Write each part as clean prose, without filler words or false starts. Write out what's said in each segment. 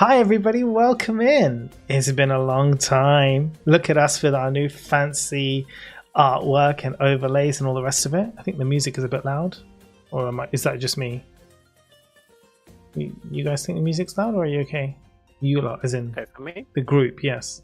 Hi everybody, welcome in. It's been a long time. Look at us with our new fancy artwork and overlays and all the rest of it. I think the music is a bit loud. Or is that just me? You guys think the music's loud, or are you okay? You lot, as in okay for me? The group, yes.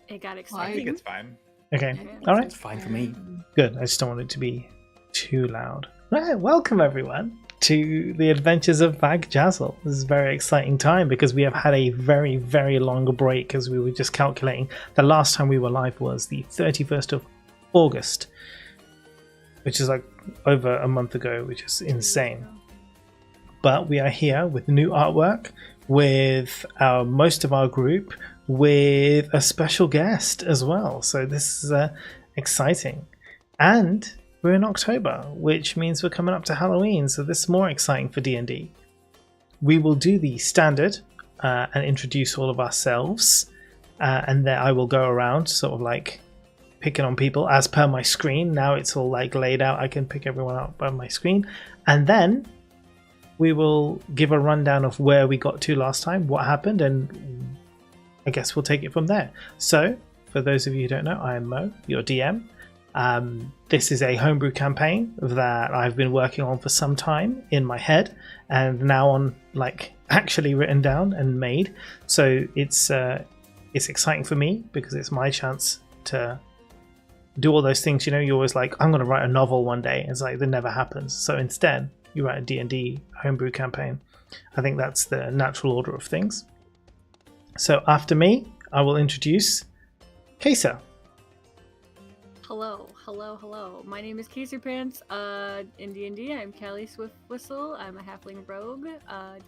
It got exciting. I think it's fine. Okay, Yeah, alright. It's fine for me. Good, I just don't want it to be too loud. Right, welcome everyone to the adventures of Bag Jazzle. This is a very exciting time because we have had a very, very long break, as we were just calculating. The last time we were live was the 31st of August, which is like over a month ago, which is insane. But we are here with new artwork, with most of our group, with a special guest as well. So this is exciting. And we're in October, which means we're coming up to Halloween, so this is more exciting for D&D. We will do the standard and introduce all of ourselves, and then I will go around sort of like picking on people as per my screen. Now it's all like laid out, I can pick everyone up by my screen, and then we will give a rundown of where we got to last time, what happened, and I guess we'll take it from there. So, for those of you who don't know, I am Mo, your DM. This is a homebrew campaign that I've been working on for some time in my head, and now on like actually written down and made. So it's exciting for me because it's my chance to do all those things. You know, you're always like, I'm going to write a novel one day. It's like that never happens. So instead, you write a D&D homebrew campaign. I think that's the natural order of things. So after me, I will introduce Kesa. Hello. My name is Kaiser Pants. In D&D, I'm Callie Swiftwhistle. I'm a halfling rogue.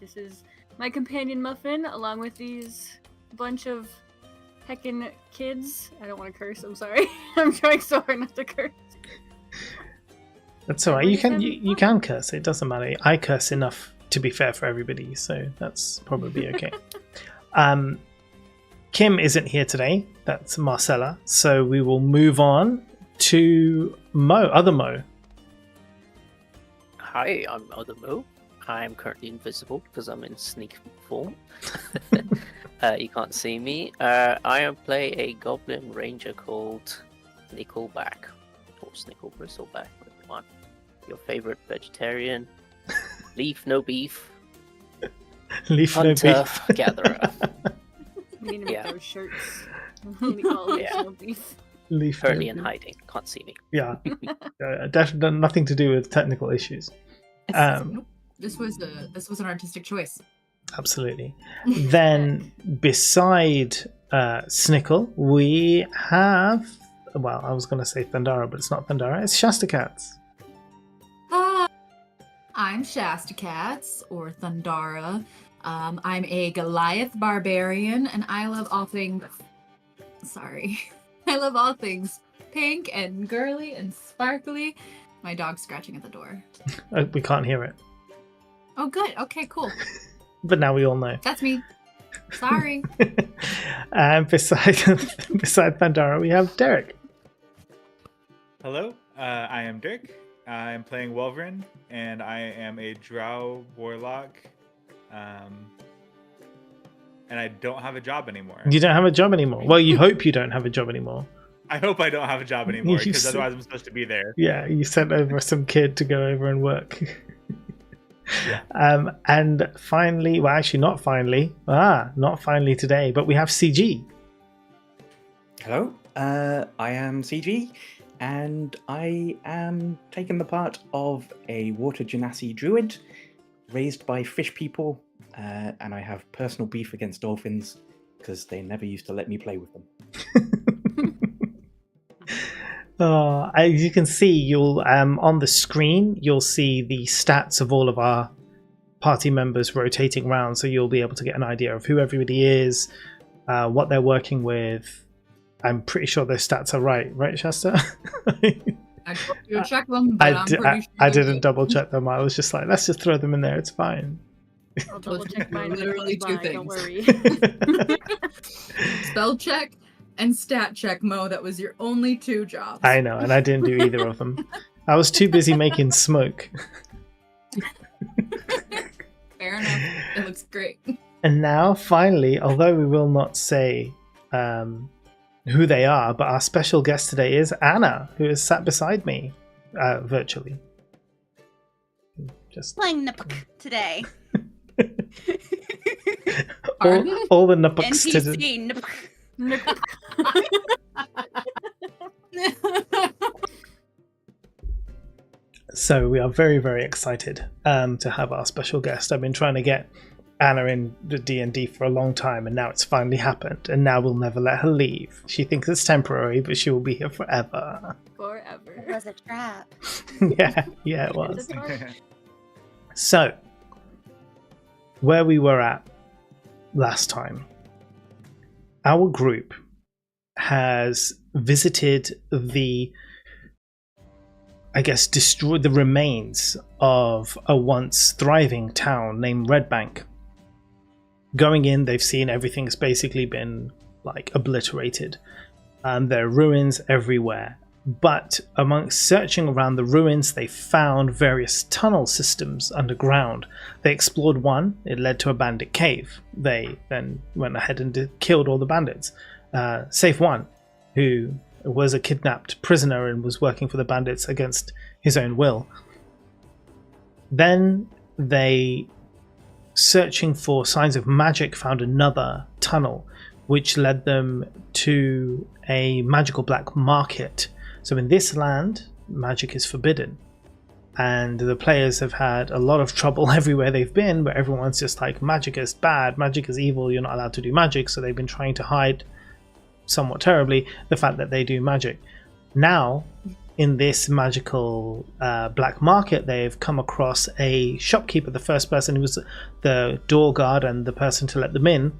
This is my companion Muffin, along with these bunch of heckin' kids. I don't want to curse. I'm sorry. I'm trying so hard not to curse. That's alright. You can curse. It doesn't matter. I curse enough to be fair for everybody, so that's probably okay. Kim isn't here today. That's Marcella. So we will move on to other Mo. Hi, I'm Other Mo. I'm currently invisible because I'm in sneak form. You can't see me. I am play a goblin ranger called Nickelback, or Snickle Bristleback, whatever you want. Your favorite vegetarian, leaf no beef, Leaf hunter, no beef. gatherer. We need to make those shirts. Yeah. No beef. Leaf Currently no in beef. hiding, can't see me. Yeah, definitely nothing to do with technical issues. Nope. This was an artistic choice. Absolutely. Then beside Snickle, we have, well, I was going to say Thundara, but it's not Thundara. It's Shasta Cats. I'm Shasta Cats, or Thundara. I'm a Goliath barbarian, and I love all things... Sorry. I love all things pink and girly and sparkly. My dog's scratching at the door. We can't hear it, Oh, good. Okay, cool. but now we all know. That's me. Sorry. And beside Thundara, we have Derek. Hello, I am Dirk. I'm playing Wolverine, and I am a Drow Warlock. And I don't have a job anymore. You don't have a job anymore. Well, you hope you don't have a job anymore. I hope I don't have a job anymore, You because s- otherwise I'm supposed to be there. Yeah, you sent over some kid to go over and work. Yeah. And finally, well, actually, not finally today, but we have CG. Hello, I am CG, and I am taking the part of a water genasi druid raised by fish people, and I have personal beef against dolphins because they never used to let me play with them. As you can see, you'll on the screen, you'll see the stats of all of our party members rotating around, so you'll be able to get an idea of who everybody is, what they're working with. I'm pretty sure those stats are right, Shasta? I told you to check them, but I'm pretty sure I they're didn't good. double check them. I was just like, let's just throw them in there. It's fine. I'll double check mine. Literally two Don't things. worry. Spell check and stat check, Mo. That was your only two jobs. I know, and I didn't do either of them. I was too busy making smoke. Fair enough. It looks great. And now, finally, although we will not say who they are, but our special guest today is Anna, who is sat beside me virtually. Just Playing Nupuk today. all the Nupuks to do. NPC Nupuk. So we are very, very excited to have our special guest. I've been trying to get Anna in the D&D for a long time, and now it's finally happened, and now we'll never let her leave. She thinks it's temporary, but she will be here forever. Forever. It was a trap. yeah, it was. It's a trap. So, where we were at last time, our group has visited destroyed the remains of a once thriving town named Redbank. Going in, they've seen everything's basically been like obliterated. There are ruins everywhere. But amongst searching around the ruins, they found various tunnel systems underground. They explored one. It led to a bandit cave. They then went ahead and killed all the bandits, save one, who was a kidnapped prisoner and was working for the bandits against his own will. Then they, searching for signs of magic, found another tunnel, which led them to a magical black market. So in this land, magic is forbidden, and the players have had a lot of trouble everywhere they've been, where everyone's just like, magic is bad, magic is evil, you're not allowed to do magic. So they've been trying to hide, somewhat terribly, the fact that they do magic. Now, in this magical black market, they've come across a shopkeeper. The first person who was the door guard and the person to let them in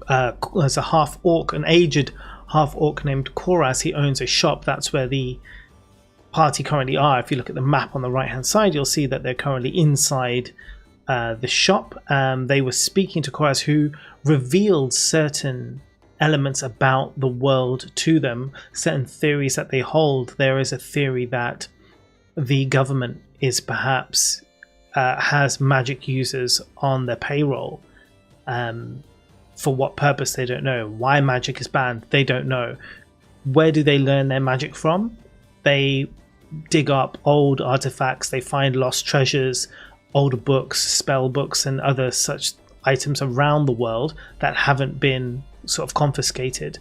was a half-orc, an aged half-orc named Koraz. He owns a shop. That's where the party currently are. If you look at the map on the right-hand side, you'll see that they're currently inside the shop. They were speaking to Koraz, who revealed certain elements about the world to them, certain theories that they hold. There is a theory that the government is perhaps has magic users on their payroll. For what purpose, they don't know. Why magic is banned, they don't know. Where do they learn their magic from? They dig up old artifacts, they find lost treasures, old books, spell books, and other such items around the world that haven't been sort of confiscated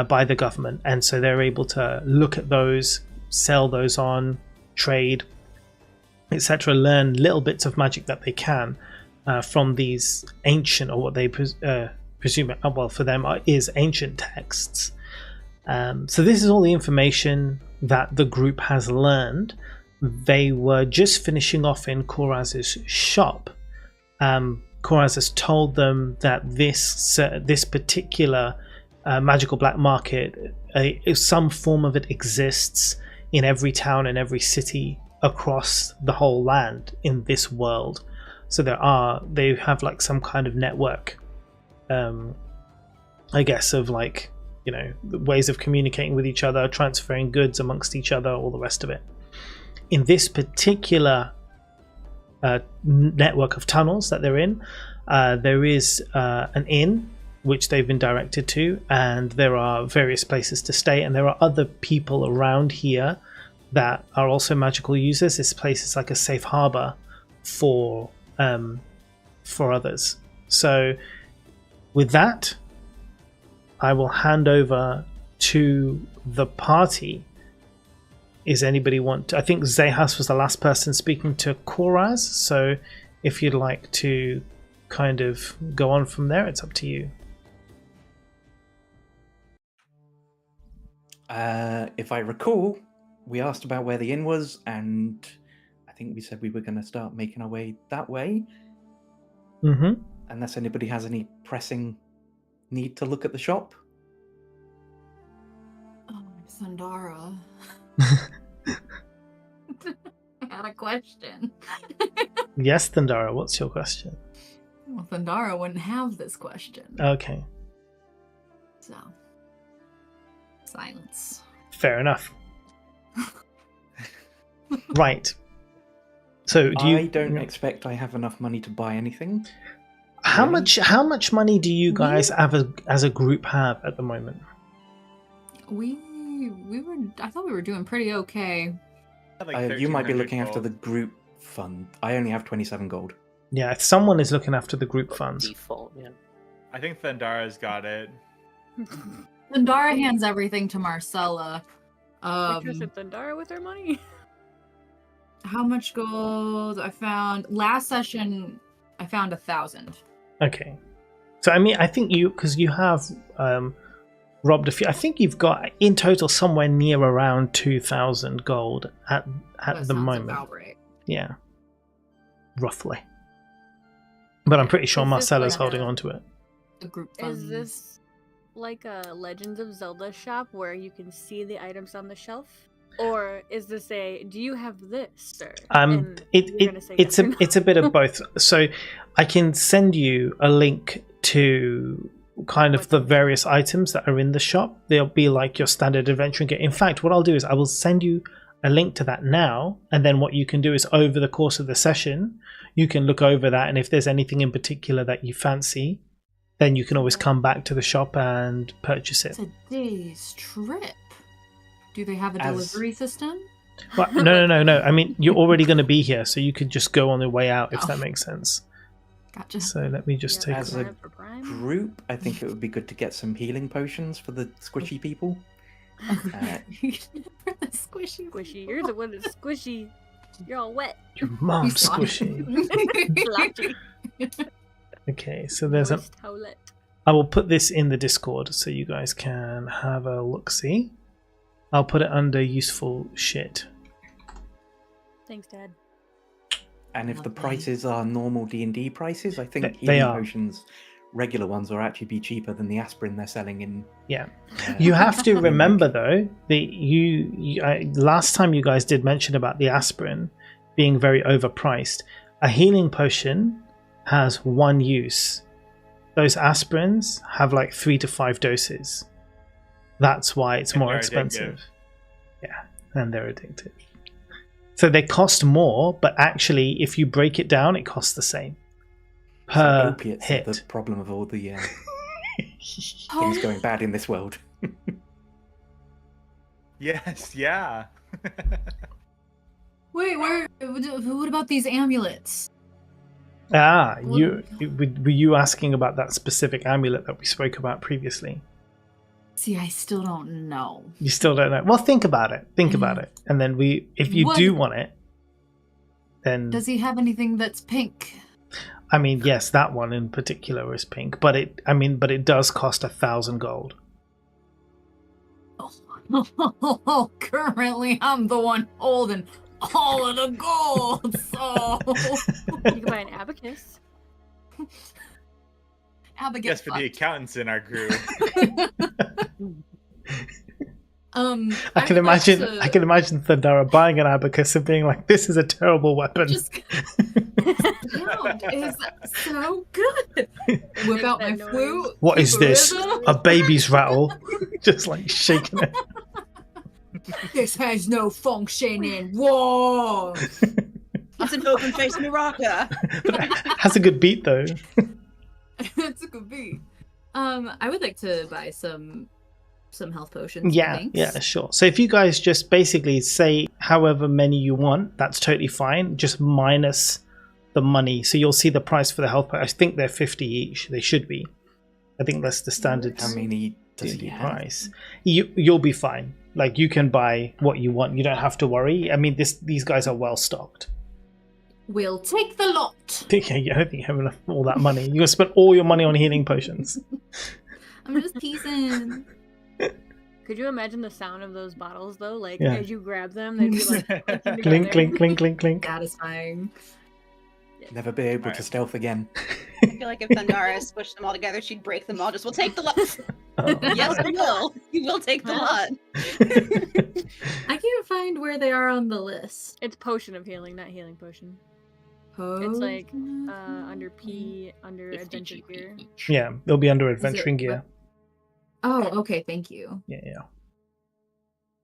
by the government. And so they're able to look at those, sell those on, trade, etc., learn little bits of magic that they can from these ancient, or what they presume, well, for them is ancient texts. So this is all the information that the group has learned. They were just finishing off in Koraz's shop. Koraz has told them that this particular magical black market, some form of it exists in every town and every city across the whole land in this world. So they have like some kind of network, I guess, of like, you know, ways of communicating with each other, transferring goods amongst each other, all the rest of it. In this particular network of tunnels that they're in, there is an inn which they've been directed to, and there are various places to stay, and there are other people around here that are also magical users. This place is like a safe harbor for others. So with that, I will hand over to the party. Is anybody want to, I think Zehas was the last person speaking to Koraz, so if you'd like to kind of go on from there, it's up to you. If I recall, we asked about where the inn was, and I think we said we were going to start making our way that way. Mm-hmm. Unless anybody has any pressing need to look at the shop. Oh, Sandara. I had a question. Yes, Thandara, what's your question? Well, Sandara wouldn't have this question. Okay. So, silence. Fair enough. Right. So do you... I don't expect I have enough money to buy anything. How Really? much money do you guys have as a group have at the moment? We were. I thought we were doing pretty okay. Like You might be 1300 looking after the gold. group fund. I only have 27 gold. Yeah, if someone is looking after the group funds. Default, yeah. I think Thandara's got it. Thundara hands everything to Marcella. We trusted Thundara with our money. How much gold I found last session? I found 1,000. Okay. So I mean, I think because you have robbed a few. I think you've got in total somewhere near around 2,000 gold at That the sounds moment. about right. Yeah, roughly. But I'm pretty sure Is this Marcella's like holding a- on to it. The group funds. Is this like a Legends of Zelda shop where you can see the items on the shelf? Or is this do you have this, sir? And you're gonna say It's yes or a no? it's a bit of both. So I can send you a link to kind of What's the in the various items that are in the shop. They'll be like your standard adventuring gear. In fact, what I'll do is I will send you a link to that now, and then what you can do is over the course of the session, you can look over that, and if there's anything in particular that you fancy, then you can always come back to the shop and purchase it. It's a day's trip. Do they have a As- delivery system? Well, no. I mean, you're already going to be here, so you could just go on the way out, if Oh. that makes sense. Gotcha. So let me just take Yeah, As a a look. Prime for Prime? Group, I think it would be good to get some healing potions for the squishy people. For the squishy. Squishy. You're the one that's squishy. You're all wet. Your mom's You saw squishy. Slotchy. Okay, so there's a. Moist towelette. I will put this in the Discord so you guys can have a look. See, I'll put it under useful shit. Thanks, Dad. And if the Lovely. prices are normal D&D prices, I think They healing are. potions, regular ones, will actually be cheaper than the aspirin they're selling in. Yeah. uh, You have to Redbank. remember though, last time you guys did mention about the aspirin being very overpriced. A healing potion has one use. Those aspirins have like 3 to 5 doses. That's why it's And more they're expensive. Yeah, and they're addictive. So they cost more, but actually, if you break it down, it costs the same So per opiates are hit. the problem of all the things going bad in this world. Yes, yeah. Wait, what about these amulets? Ah, were you asking about that specific amulet that we spoke about previously? See, I still don't know. You still don't know. Well, think about it. Think about it, and then if you What- do want it, then Does he have anything that's pink? I mean, yes, that one in particular is pink, but it does cost 1,000 gold. Oh, currently I'm the one holding all of the gold, so You can buy an abacus. Abigail. Yes, for the accountants in our group. I can imagine Thundara buying an abacus and being like, "This is a terrible weapon." Just sound is so good. Whip out my that noise. flute. What is keep a this? rhythm. A baby's rattle, just like shaking it. This has no functioning. Whoa! It's an open faced maraca. But it has a good beat though. It's a good beat. I would like to buy some health potions. Yeah, thanks. yeah, sure. So if you guys just basically say however many you want, that's totally fine. Just minus the money. So you'll see the price for the health. I think they're 50 each. They should be. I think that's the standard How many does he D&D have? price. You'll be fine. Like you can buy what you want. You don't have to worry. I mean, these guys are well stocked. We'll take the lot. Yeah, you don't think you have enough all that money. You're gonna spend all your money on healing potions. I'm just teasing. Could you imagine the sound of those bottles though? Like Yeah. as you grab them, they'd be like clicking Clink, together. clink, clink, clink, clink. Satisfying. Never be able to Alright. stealth again. I feel like if Thundara squished them all together, she'd break them all. We'll take the lot. Oh. Yes, you will. You will take the lot. I can't find where they are on the list. It's potion of healing, not healing potion. It's like under P, under 50 adventure GP gear. each. Yeah, they'll be under Is it- adventuring gear. Oh, okay. Thank you. Yeah.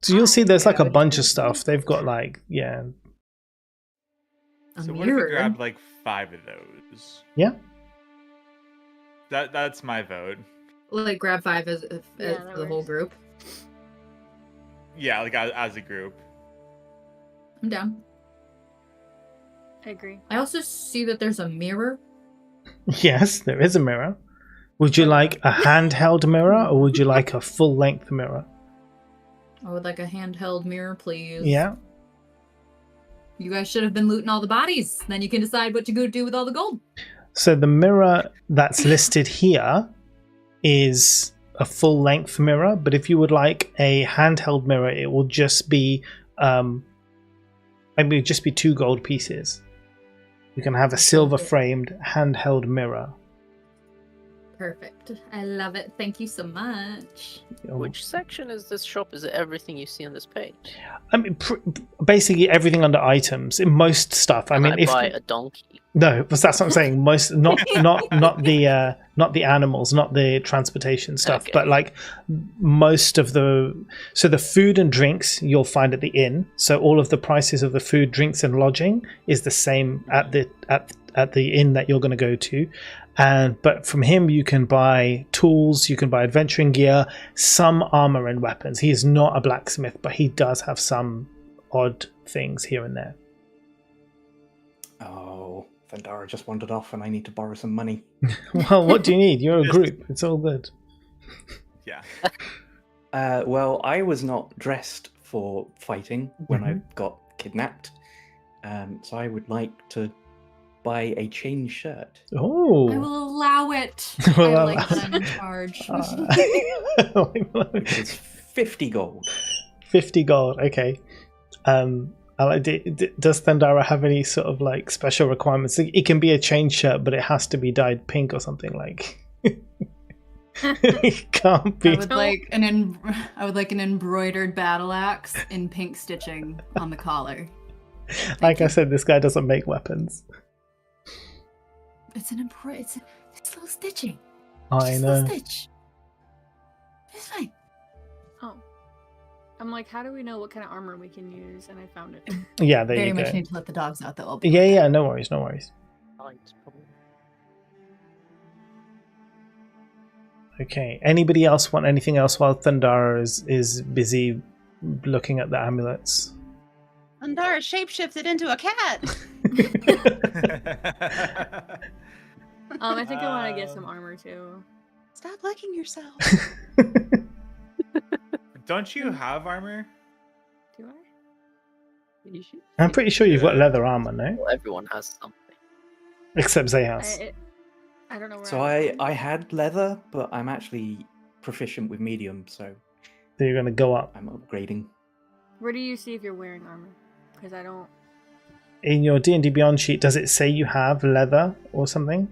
So you'll see there's like a Yeah, bunch of which- stuff. They've got like, yeah. A So what if we mirror. grabbed like 5 of those? Yeah. That's my vote. Like grab 5 as that for the whole works. group. Yeah, like as a group. I'm down. I agree. I also see that there's a mirror. Yes, there is a mirror. Would you like a handheld mirror or would you like a full-length mirror? I would like a handheld mirror, please. Yeah. You guys should have been looting all the bodies. Then you can decide what to go do with all the gold. So the mirror that's listed here is a full-length mirror, but if you would like a handheld mirror, it will just be maybe just be 2 gold pieces. You can have a silver-framed handheld mirror. Perfect. I love it. Thank you so much. Which section is this shop? Is it everything you see on this page? I mean, basically everything under items. In most stuff. I Can mean, if buy a donkey. no, that's what I'm saying. Most, not the animals, not the transportation stuff, Okay. but like most of the food and drinks you'll find at the inn. So all of the prices of the food, drinks, and lodging is the same at the inn that you're going to go to. But from him you can buy tools, you can buy adventuring gear, some armor and weapons. He is not a blacksmith, but he does have some odd things here and there. Oh, Thundara just wandered off and I need to borrow some money. Well, what do you need? You're a group. It's all good. Yeah. Well, I was not dressed for fighting when I got kidnapped. So I would like to buy a chain shirt. Oh. I will allow it. Well, I like that I'm in charge. Which is 50 gold. 50 gold. Okay. Does Thundara have any sort of like special requirements? It can be a chain shirt, but it has to be dyed pink or something like. It can't be. I would like an embroidered battle axe in pink stitching on the collar. Like I said, this guy doesn't make weapons. It's it's little stitching. I Just a know. little stitch. It's fine. Oh. I'm like, how do we know what kind of armor we can use? And I found it. Yeah, there Very you much go. need to let the dogs out though. Yeah, no worries, no worries. Lights, probably. Okay. Anybody else want anything else while Thundara is busy looking at the amulets? Andara shapeshifted into a cat. I think I want to get some armor too. Stop licking yourself. Don't you have armor? Do I? You should- I'm pretty sure you've got leather armor, no? Well, everyone has something. Except Zayas. I don't know where So I had leather, but I'm actually proficient with medium, so So you're going to go up. I'm upgrading. Where do you see if you're wearing armor? Because I don't. In your D&D Beyond sheet, does it say you have leather or something?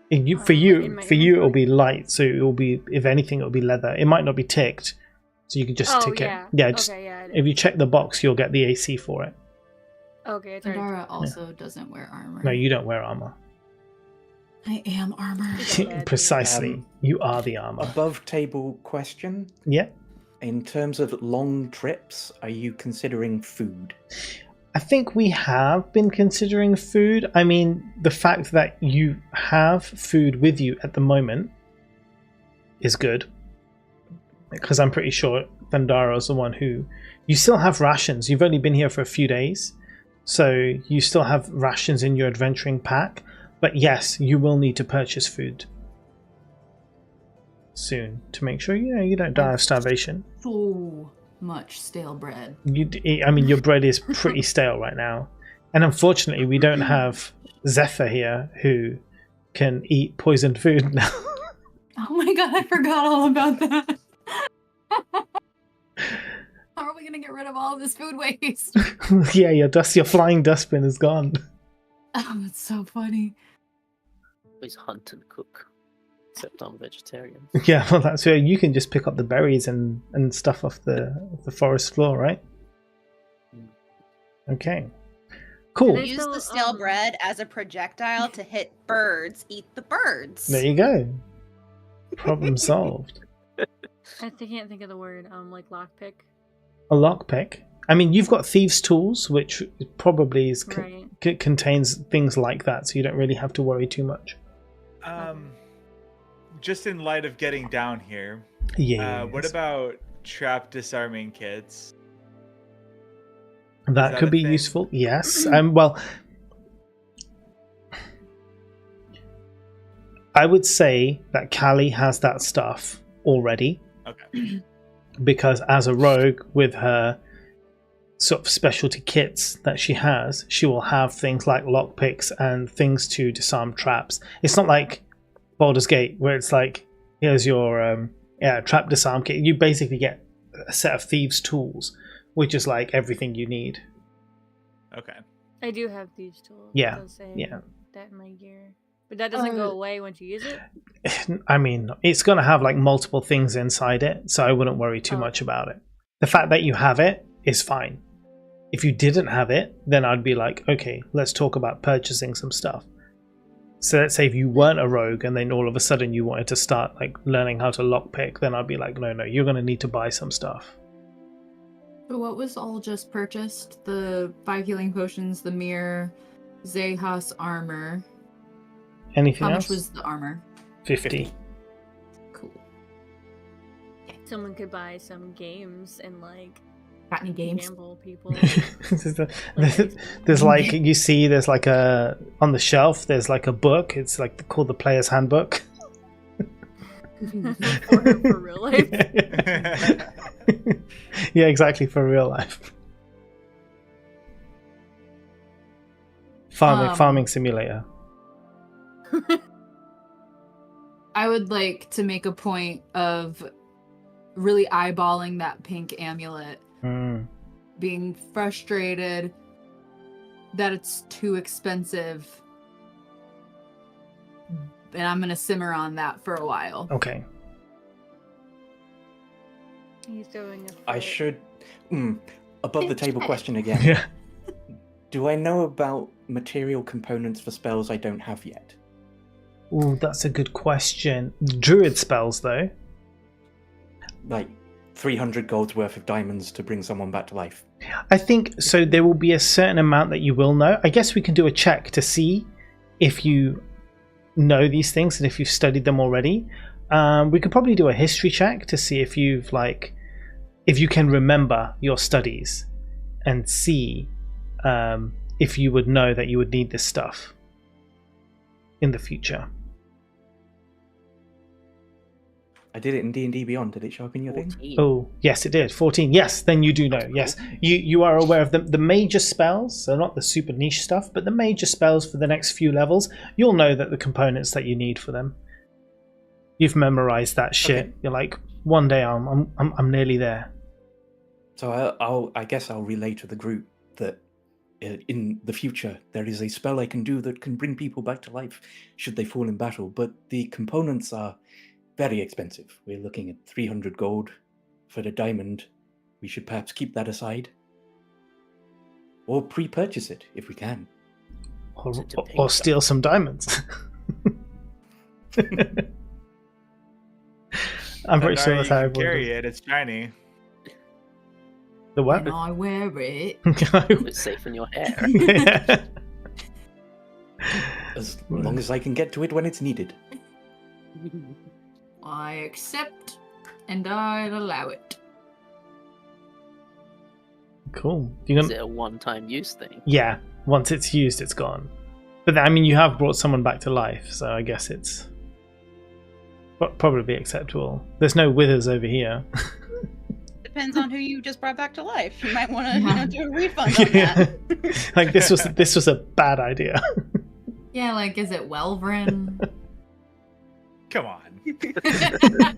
For in you, my it'll inventory? be light, so it will be, if anything, it'll be leather. It might not be ticked, so you can just Oh tick yeah. it. Yeah, just Okay, yeah. if you check the box, you'll get the AC for it. Okay, it's already. Pandora also doesn't wear armor. No, you don't wear armor. I am armor. Yeah, Precisely, you are the armor. Above table question. Yeah. In terms of long trips, are you considering food? I think we have been considering food. I mean, the fact that you have food with you at the moment is good. Because I'm pretty sure Thundara is the one who... You still have rations. You've only been here for a few days. So you still have rations in your adventuring pack. But yes, you will need to purchase food soon to make sure you don't die of starvation. So much stale bread. I mean, your bread is pretty stale right now, and unfortunately, we don't have Zephyr here who can eat poisoned food now. Oh my god, I forgot all about that. How are we gonna get rid of all of this food waste? Yeah, your flying dustbin is gone. Oh, that's so funny. Always hunt and cook. Except I'm vegetarian. Yeah, well, that's where you can just pick up the berries and stuff off the forest floor, right? Okay, cool. They Use still, the stale bread as a projectile to hit birds. Eat the birds. There you go. Problem solved. I can't think of the word. Like lockpick. A lockpick. I mean, you've got thieves' tools, which probably is Right. contains things like that, so you don't really have to worry too much. Just in light of getting down here, Yeah. what about trap disarming kits? That that could a be thing? useful. Yes. Well, I would say that Callie has that stuff already Okay. because as a rogue with her sort of specialty kits that she has, she will have things like lockpicks and things to disarm traps. It's not like Baldur's Gate where it's like, here's your trap disarm kit. You basically get a set of thieves' tools, which is like everything you need. Okay. I do have these tools. Yeah, It does say yeah. that in my gear. But that doesn't go Uh, away once you use it? I mean, it's going to have like multiple things inside it, so I wouldn't worry too Oh. much about it. The fact that you have it is fine. If you didn't have it, then I'd be like, okay, let's talk about purchasing some stuff. So let's say if you weren't a rogue and then all of a sudden you wanted to start like learning how to lockpick, then I'd be like, no, you're going to need to buy some stuff. So what was all just purchased? The 5 healing potions, the mirror, Zehas armor. Anything How else? much was the armor? 50. Cool. Someone could buy some games and like Got any games? gamble people. There's like, you see, there's like a, on the shelf, there's like a book. It's like called the Player's Handbook. for real life. Yeah, exactly, for real life. Farming simulator. I would like to make a point of really eyeballing that pink amulet, being frustrated that it's too expensive, and I'm gonna simmer on that for a while. Okay. He's doing a I fit. should. Above the table question again. Yeah. Do I know about material components for spells I don't have yet? Ooh, that's a good question. Druid spells, though. Like 300 gold's worth of diamonds to bring someone back to life. I think so. There will be a certain amount that you will know. I guess we can do a check to see if you know these things and if you've studied them already. We could probably do a history check to see if you've if you can remember your studies and see if you would know that you would need this stuff in the future. I did it in D&D Beyond. Did it show up in your thing? 14. Oh, yes, it did. 14. Yes, then you do know. Yes, you are aware of the major spells, so not the super niche stuff, but the major spells for the next few levels. You'll know that the components that you need for them. You've memorized that shit. Okay. You're like, one day I'm nearly there. So I guess I'll relay to the group that in the future there is a spell I can do that can bring people back to life should they fall in battle, but the components are very expensive. We're looking at 300 gold for the diamond. We should perhaps keep that aside. Or pre-purchase it, if we can. Or steal some diamonds. I'm pretty sure that's how you everyone carry does. it. It's shiny. The what? And I wear it. It's safe in your hair. Yeah. As long as I can get to it when it's needed. I accept, and I'll allow it. Cool. You Is gonna... it a one-time use thing? Yeah, once it's used, it's gone. But I mean, you have brought someone back to life, so I guess it's probably acceptable. There's no withers over here. Depends on who you just brought back to life. You might want to, Yeah. do a refund on that. Like this was a bad idea. Yeah, like, is it Welvrin? Come on.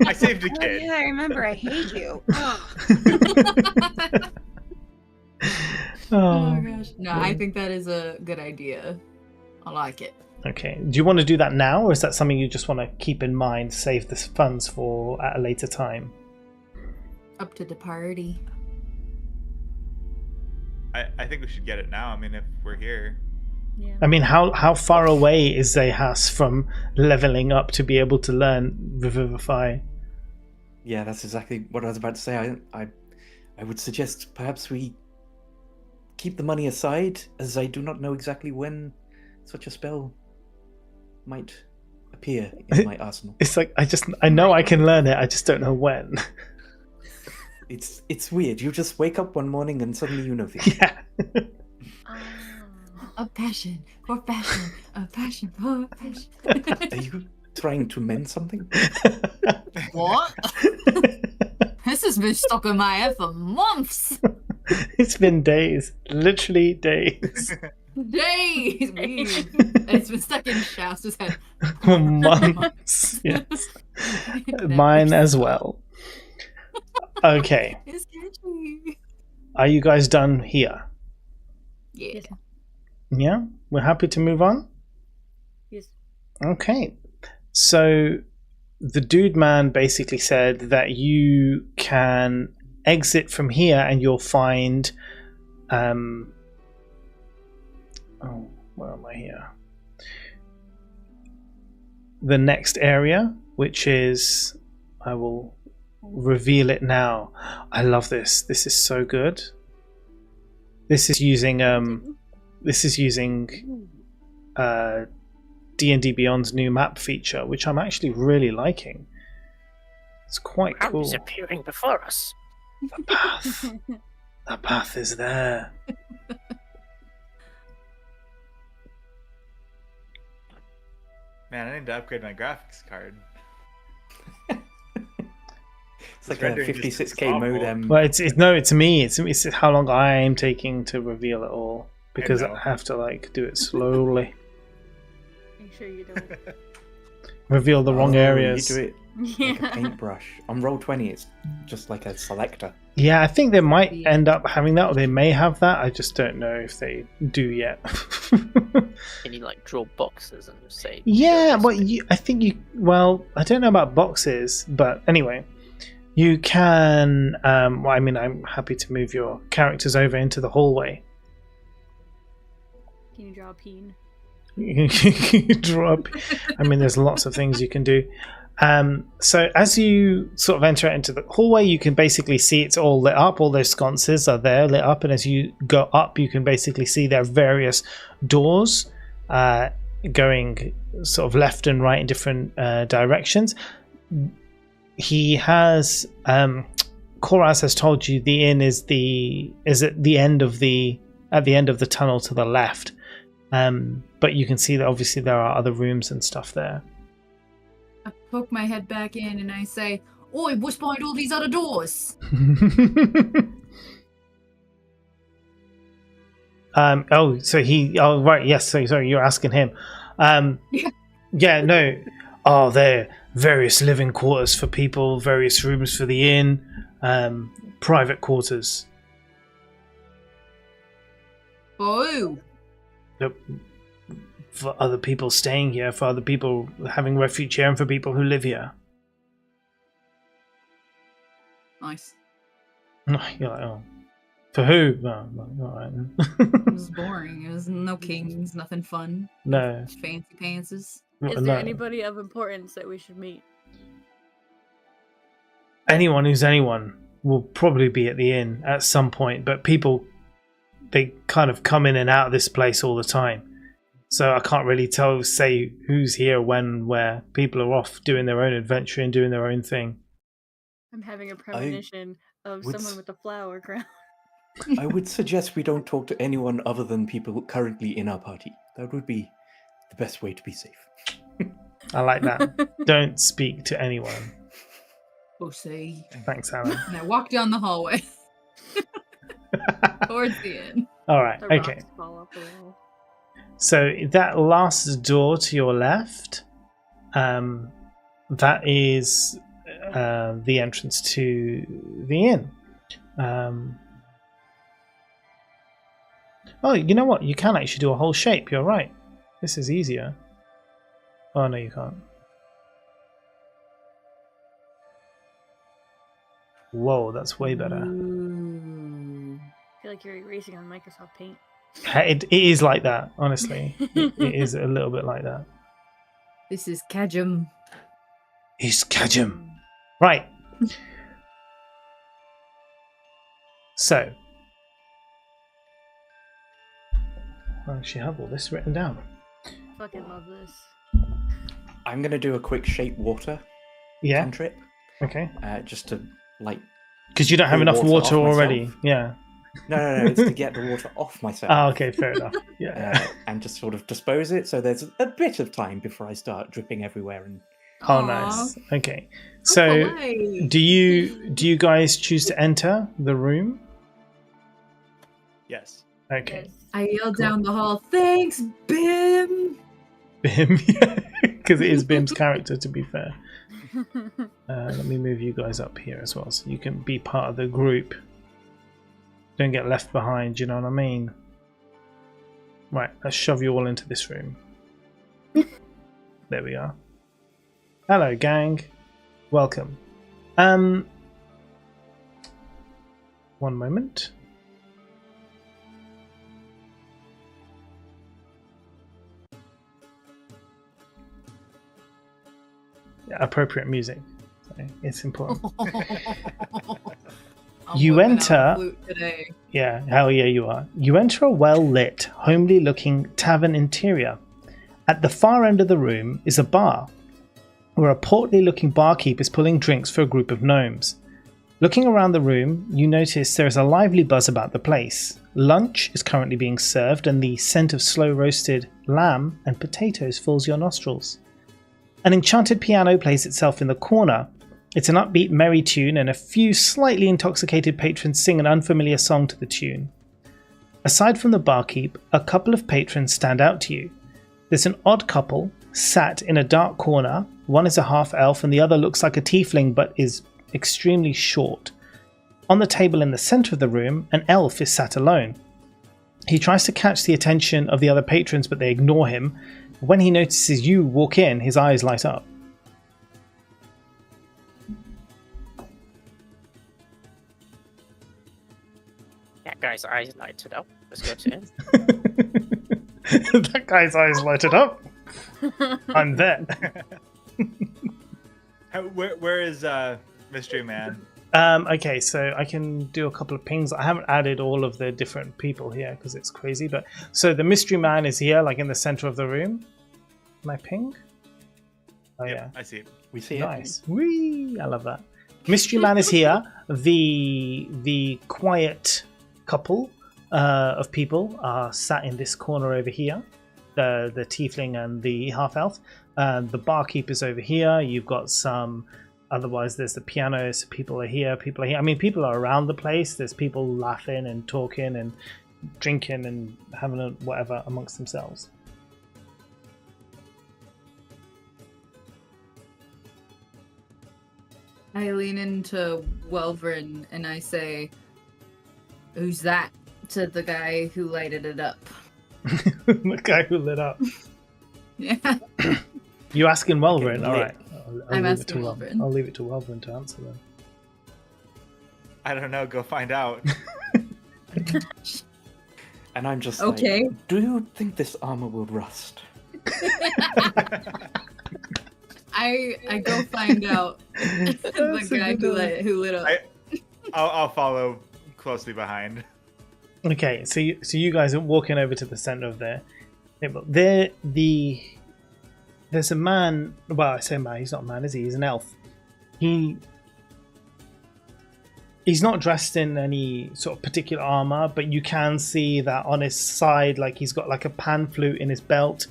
I saved a Oh, kid. yeah, I remember. I hate you. Oh gosh. No, I think that is a good idea. I like it. Okay. Do you want to do that now, or is that something you just want to keep in mind, save the funds for at a later time? Up to the party. I think we should get it now. I mean, if we're here. Yeah. I mean, how far away is Zehas from leveling up to be able to learn Revivify? Yeah, that's exactly what I was about to say. I would suggest perhaps we keep the money aside, as I do not know exactly when such a spell might appear in my arsenal. It's like I know I can learn it. I just don't know when. It's weird. You just wake up one morning and suddenly you know things. Yeah. A passion for fashion. A passion for fashion. Are you trying to mend something? What? This has been stuck in my head for months. It's been days, literally days. Days. It's been stuck in Shafts' head. Months. Yes. Mine as well. Okay. It's catchy. Are you guys done here? Yeah. Yeah? We're happy to move on? Yes. Okay. So the dude man basically said that you can exit from here and you'll find where am I here? The next area, which is, I will reveal it now. I love this. This is so good. This is using D&D Beyond's new map feature, which I'm actually really liking. It's quite How cool. is appearing before us? The path. The path is there. Man, I need to upgrade my graphics card. It's like a rendering just 56k awful. modem. Well, it's me. It's how long I am taking to reveal it all because know. I have to like do it slowly. Make sure you don't. Reveal the wrong areas. You do it like a Yeah. paintbrush. On Roll20, it's just like a selector. Yeah, I think they might end up having that, or they may have that. I just don't know if they do yet. Can you like draw boxes and say? Yeah, show well, this I think you. Well, I don't know about boxes, but anyway, you can. Well, I mean, I'm happy to move your characters over into the hallway. Can you draw a peen? You draw up. I mean, there's lots of things you can do. So as you sort of enter into the hallway, you can basically see it's all lit up. All those sconces are there lit up, and as you go up, you can basically see there are various doors going sort of left and right in different directions. He has Koraz has told you the inn is at the end of the tunnel to the left. But you can see that obviously there are other rooms and stuff there. I poke my head back in and I say, "Oi, what's behind all these other doors?" Right, yes, so sorry, you're asking him. Yeah, no. Oh, they're various living quarters for people, various rooms for the inn, private quarters. Oh, For other people staying here, for other people having refuge here, and for people who live here. nice. You're like, oh. For who? No, all right then. It was boring. It was no kings, nothing fun. No. Fancy pantses. Is No. there anybody of importance that we should meet? Anyone who's anyone will probably be at the inn at some point, but people, they kind of come in and out of this place all the time. So I can't really say who's here, when, where. People are off doing their own adventure and doing their own thing. I'm having a premonition of would someone with a flower crown. I would suggest we don't talk to anyone other than people currently in our party. That would be the best way to be safe. I like that. Don't speak to anyone. Oh, see. Thanks, Alan. And I walk down the hallway towards the end. All right, The okay. rocks fall off the wall. So that last door to your left, that is the entrance to the inn. Oh, you know what? You can actually do a whole shape. You're right. This is easier. Oh, no, you can't. Whoa, that's way better. Ooh. I feel like you're erasing on Microsoft Paint. It is like that, honestly. It is a little bit like that. This is Kajum. He's Kajum. Right. So. I actually have all this written down. Fucking love this. I'm going to do a quick shape water Yeah. cantrip, Okay. just to like. Because you don't have pull enough water off already. myself. Yeah. No, it's to get the water off myself. Oh, okay, fair enough. Yeah. And just sort of dispose it, so there's a bit of time before I start dripping everywhere. And Oh, Aw, nice. Okay. so So, polite. do you guys choose to enter the room? Yes. Okay. I yelled down the hall, "Thanks, Bim!" Bim, because it is Bim's character. To be fair, let me move you guys up here as well, so you can be part of the group. Don't get left behind. You know what I mean? Right. Let's shove you all into this room. There we are. Hello, gang. Welcome. One moment. Yeah, appropriate music. So it's important. I'm You whipping out enter- a flute today. Yeah, hell yeah, you are. You enter a well-lit, homely-looking tavern interior. At the far end of the room is a bar, where a portly-looking barkeep is pulling drinks for a group of gnomes. Looking around the room, you notice there is a lively buzz about the place. Lunch is currently being served, and the scent of slow-roasted lamb and potatoes fills your nostrils. An enchanted piano plays itself in the corner. It's an upbeat, merry tune, and a few slightly intoxicated patrons sing an unfamiliar song to the tune. Aside from the barkeep, a couple of patrons stand out to you. There's an odd couple sat in a dark corner. One is a half-elf and the other looks like a tiefling but is extremely short. On the table in the center of the room, an elf is sat alone. He tries to catch the attention of the other patrons, but they ignore him. When he notices you walk in, his eyes light up. That guy's eyes lighted up. Let's go to him. That guy's eyes lighted up. I'm there. Where is Mystery Man? Okay, so I can do a couple of pings. I haven't added all of the different people here because it's crazy. But so the mystery man is here, like in the center of the room. Can I ping? Oh yeah, I see it. we see it. nice. Whee! I love that. Mystery man is here. The quiet couple of people are sat in this corner over here. The tiefling and the half elf. The barkeeper's over here. You've got some. Otherwise, there's the pianos. People are here. People are here. I mean, people are around the place. There's people laughing and talking and drinking and having a whatever amongst themselves. I lean into Welvrin and I say, "Who's that?" to the guy who lighted it up. The guy who lit up. Yeah. You asking Welvrin? Getting All lit. right. I'm leave it asking to Welvrin. I'll leave it to Welvrin to answer then. I don't know. Go find out. And I'm just Okay. like, do you think this armor will rust? I go find out the That's a guy good who lit up. I'll follow closely behind. Okay, so you guys are walking over to the center of there. There's a man. Well, I say man. He's not a man, is he? He's an elf. He's not dressed in any sort of particular armor, but you can see that on his side, like he's got like a pan flute in his belt.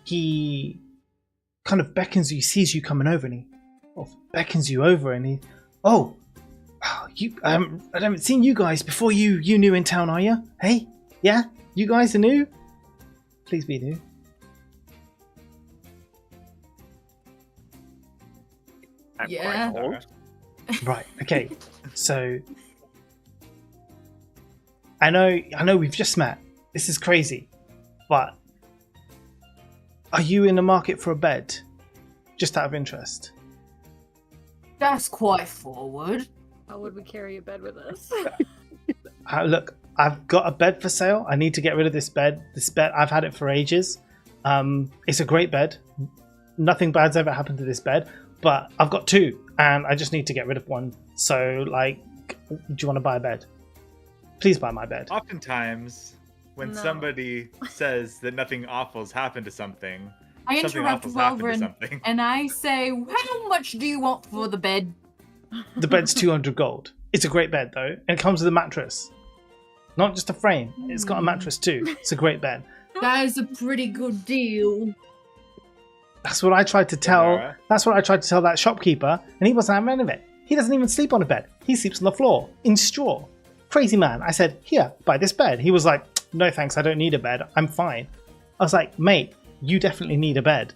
He kind of beckons you, he sees you coming over, and he beckons you over, and you. I haven't seen you guys before. You new in town, are you? Hey, yeah, you guys are new. Please be new. I'm Yeah. quite old. Right. Okay. So I know we've just met. This is crazy. But are you in the market for a bed? Just out of interest. That's quite forward. How would we carry a bed with us? Look, I've got a bed for sale. I need to get rid of this bed. This bed, I've had it for ages. It's a great bed. Nothing bad's ever happened to this bed. But I've got two, and I just need to get rid of one. So, like, do you want to buy a bed? Please buy my bed. Oftentimes, when No. somebody says that nothing awful's happened to something, I something interrupt awful's happened to Welvrin something. and I say, how much do you want for the bed? The bed's 200 gold. It's a great bed though, and it comes with a mattress. Not just a frame. It's got a mattress too. It's a great bed. That is a pretty good deal. That's what I tried to tell. Alright. That's what I tried to tell that shopkeeper, and he wasn't having any of it. He doesn't even sleep on a bed. He sleeps on the floor in straw. Crazy man. I said, "Here, buy this bed." He was like, "No thanks. I don't need a bed. I'm fine." I was like, "Mate, you definitely need a bed."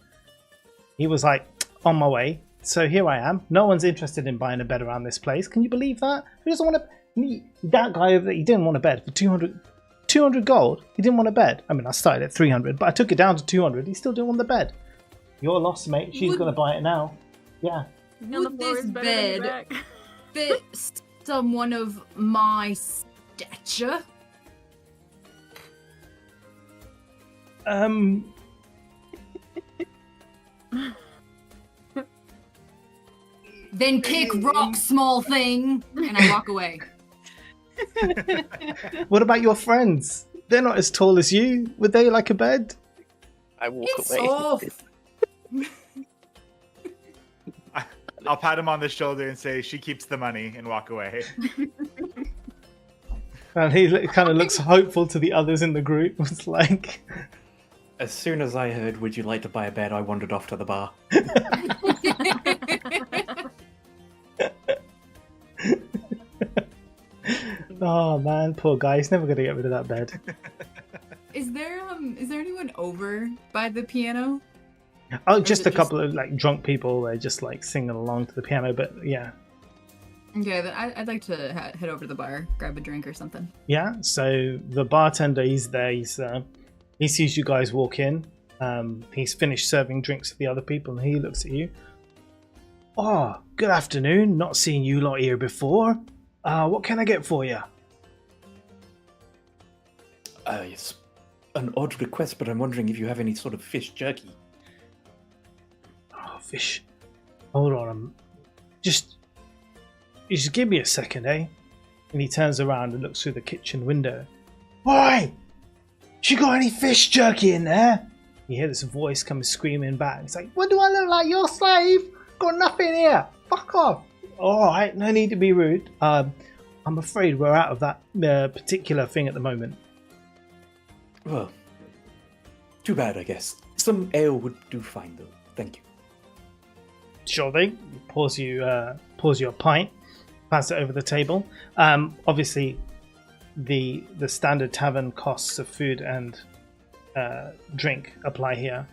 He was like, "On my way." So here I am. No one's interested in buying a bed around this place. Can you believe that? Who doesn't want to? That guy over there, he didn't want a bed for 200 gold. He didn't want a bed. I mean, I started at 300, but I took it down to 200. He still didn't want the bed. Your loss, mate. She's going to buy it now. Yeah. On the Would floor this is better than your bed back. fit someone of my stature? Then kick rock, small thing, and I walk away. What about your friends? They're not as tall as you. Would they like a bed? I walk It's away. off. I'll pat him on the shoulder and say, "She keeps the money," and walk away. And he kind of looks hopeful to the others in the group. It's like, As soon as I heard, "Would you like to buy a bed?" I wandered off to the bar. oh man, poor guy. He's never going to get rid of that bed. Is there anyone over by the piano? Oh, Or just is a it couple of like drunk people. They're just like singing along to the piano. But yeah, Okay, then I'd like to head over to the bar, grab a drink or something. yeah. So the bartender, he's there. He sees you guys walk in. He's finished serving drinks to the other people, and he looks at you. Oh, good afternoon. Not seen you lot here before. What can I get for you? It's an odd request, but I'm wondering if you have any sort of fish jerky. Oh, fish. Hold on. Just give me a second, eh? And he turns around and looks through the kitchen window. Why? You got any fish jerky in there? You hear this voice coming screaming back. It's like, what do I look like? Your slave? Got nothing here. Fuck off. Alright, no need to be rude. I'm afraid we're out of that particular thing at the moment. Well, too bad, I guess. Some ale would do fine, though. Thank you. Sure thing. Pours you a pint, pass it over the table. Obviously, the standard tavern costs of food and drink apply here.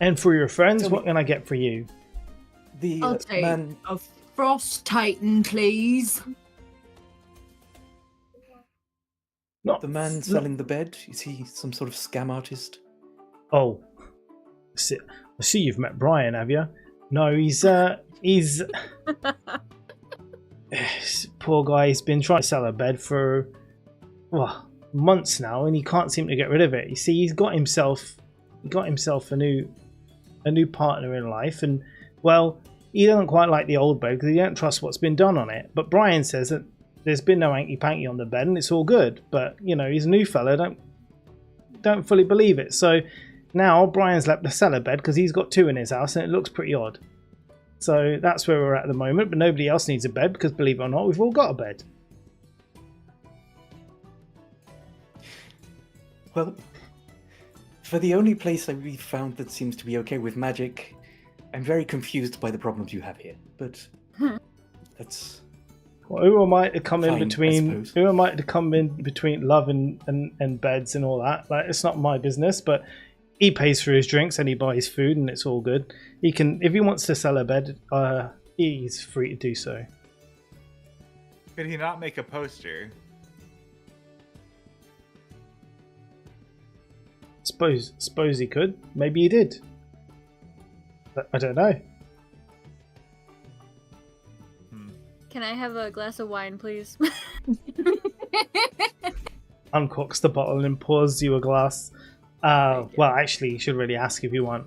And for your friends, what can I get for you? The I'll take man. a Frost Titan, please. Not The man selling the bed, is he some sort of scam artist? Oh, I see you've met Brian, have you? No, he's poor guy. He's been trying to sell a bed for months now, and he can't seem to get rid of it. You see, he's got himself a new partner in life, and well, he doesn't quite like the old bed because he don't trust what's been done on it. But Brian says that there's been no hanky-panky on the bed and it's all good. But you know, he's a new fella, don't fully believe it. So now Brian's left to sell a bed because he's got two in his house and it looks pretty odd. So that's where we're at the moment. But nobody else needs a bed because, believe it or not, we've all got a bed. Well, for the only place we've found that seems to be okay with magic, I'm very confused by the problems you have here. But that's Well, who am I to come Fine, in I between? suppose. Who am I to come in between love and beds and all that? Like, it's not my business. But he pays for his drinks and he buys food, and it's all good. He can, if he wants to sell a bed, he's free to do so. Could he not make a poster? Suppose he could. Maybe he did. But I don't know. Can I have a glass of wine, please? Uncorks the bottle and pours you a glass. Well, actually, you should really ask if you want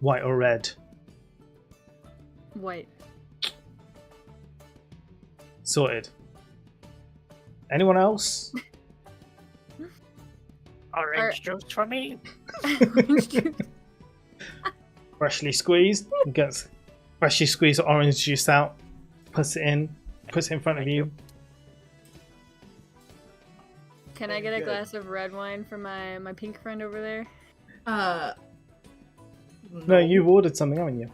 white or red. White. Sorted. Anyone else? Orange juice for me. Freshly squeezed. Gets freshly squeezed orange juice out. Puts it in front of you. Can I get a glass of red wine for my pink friend over there? No, you've ordered something, haven't you?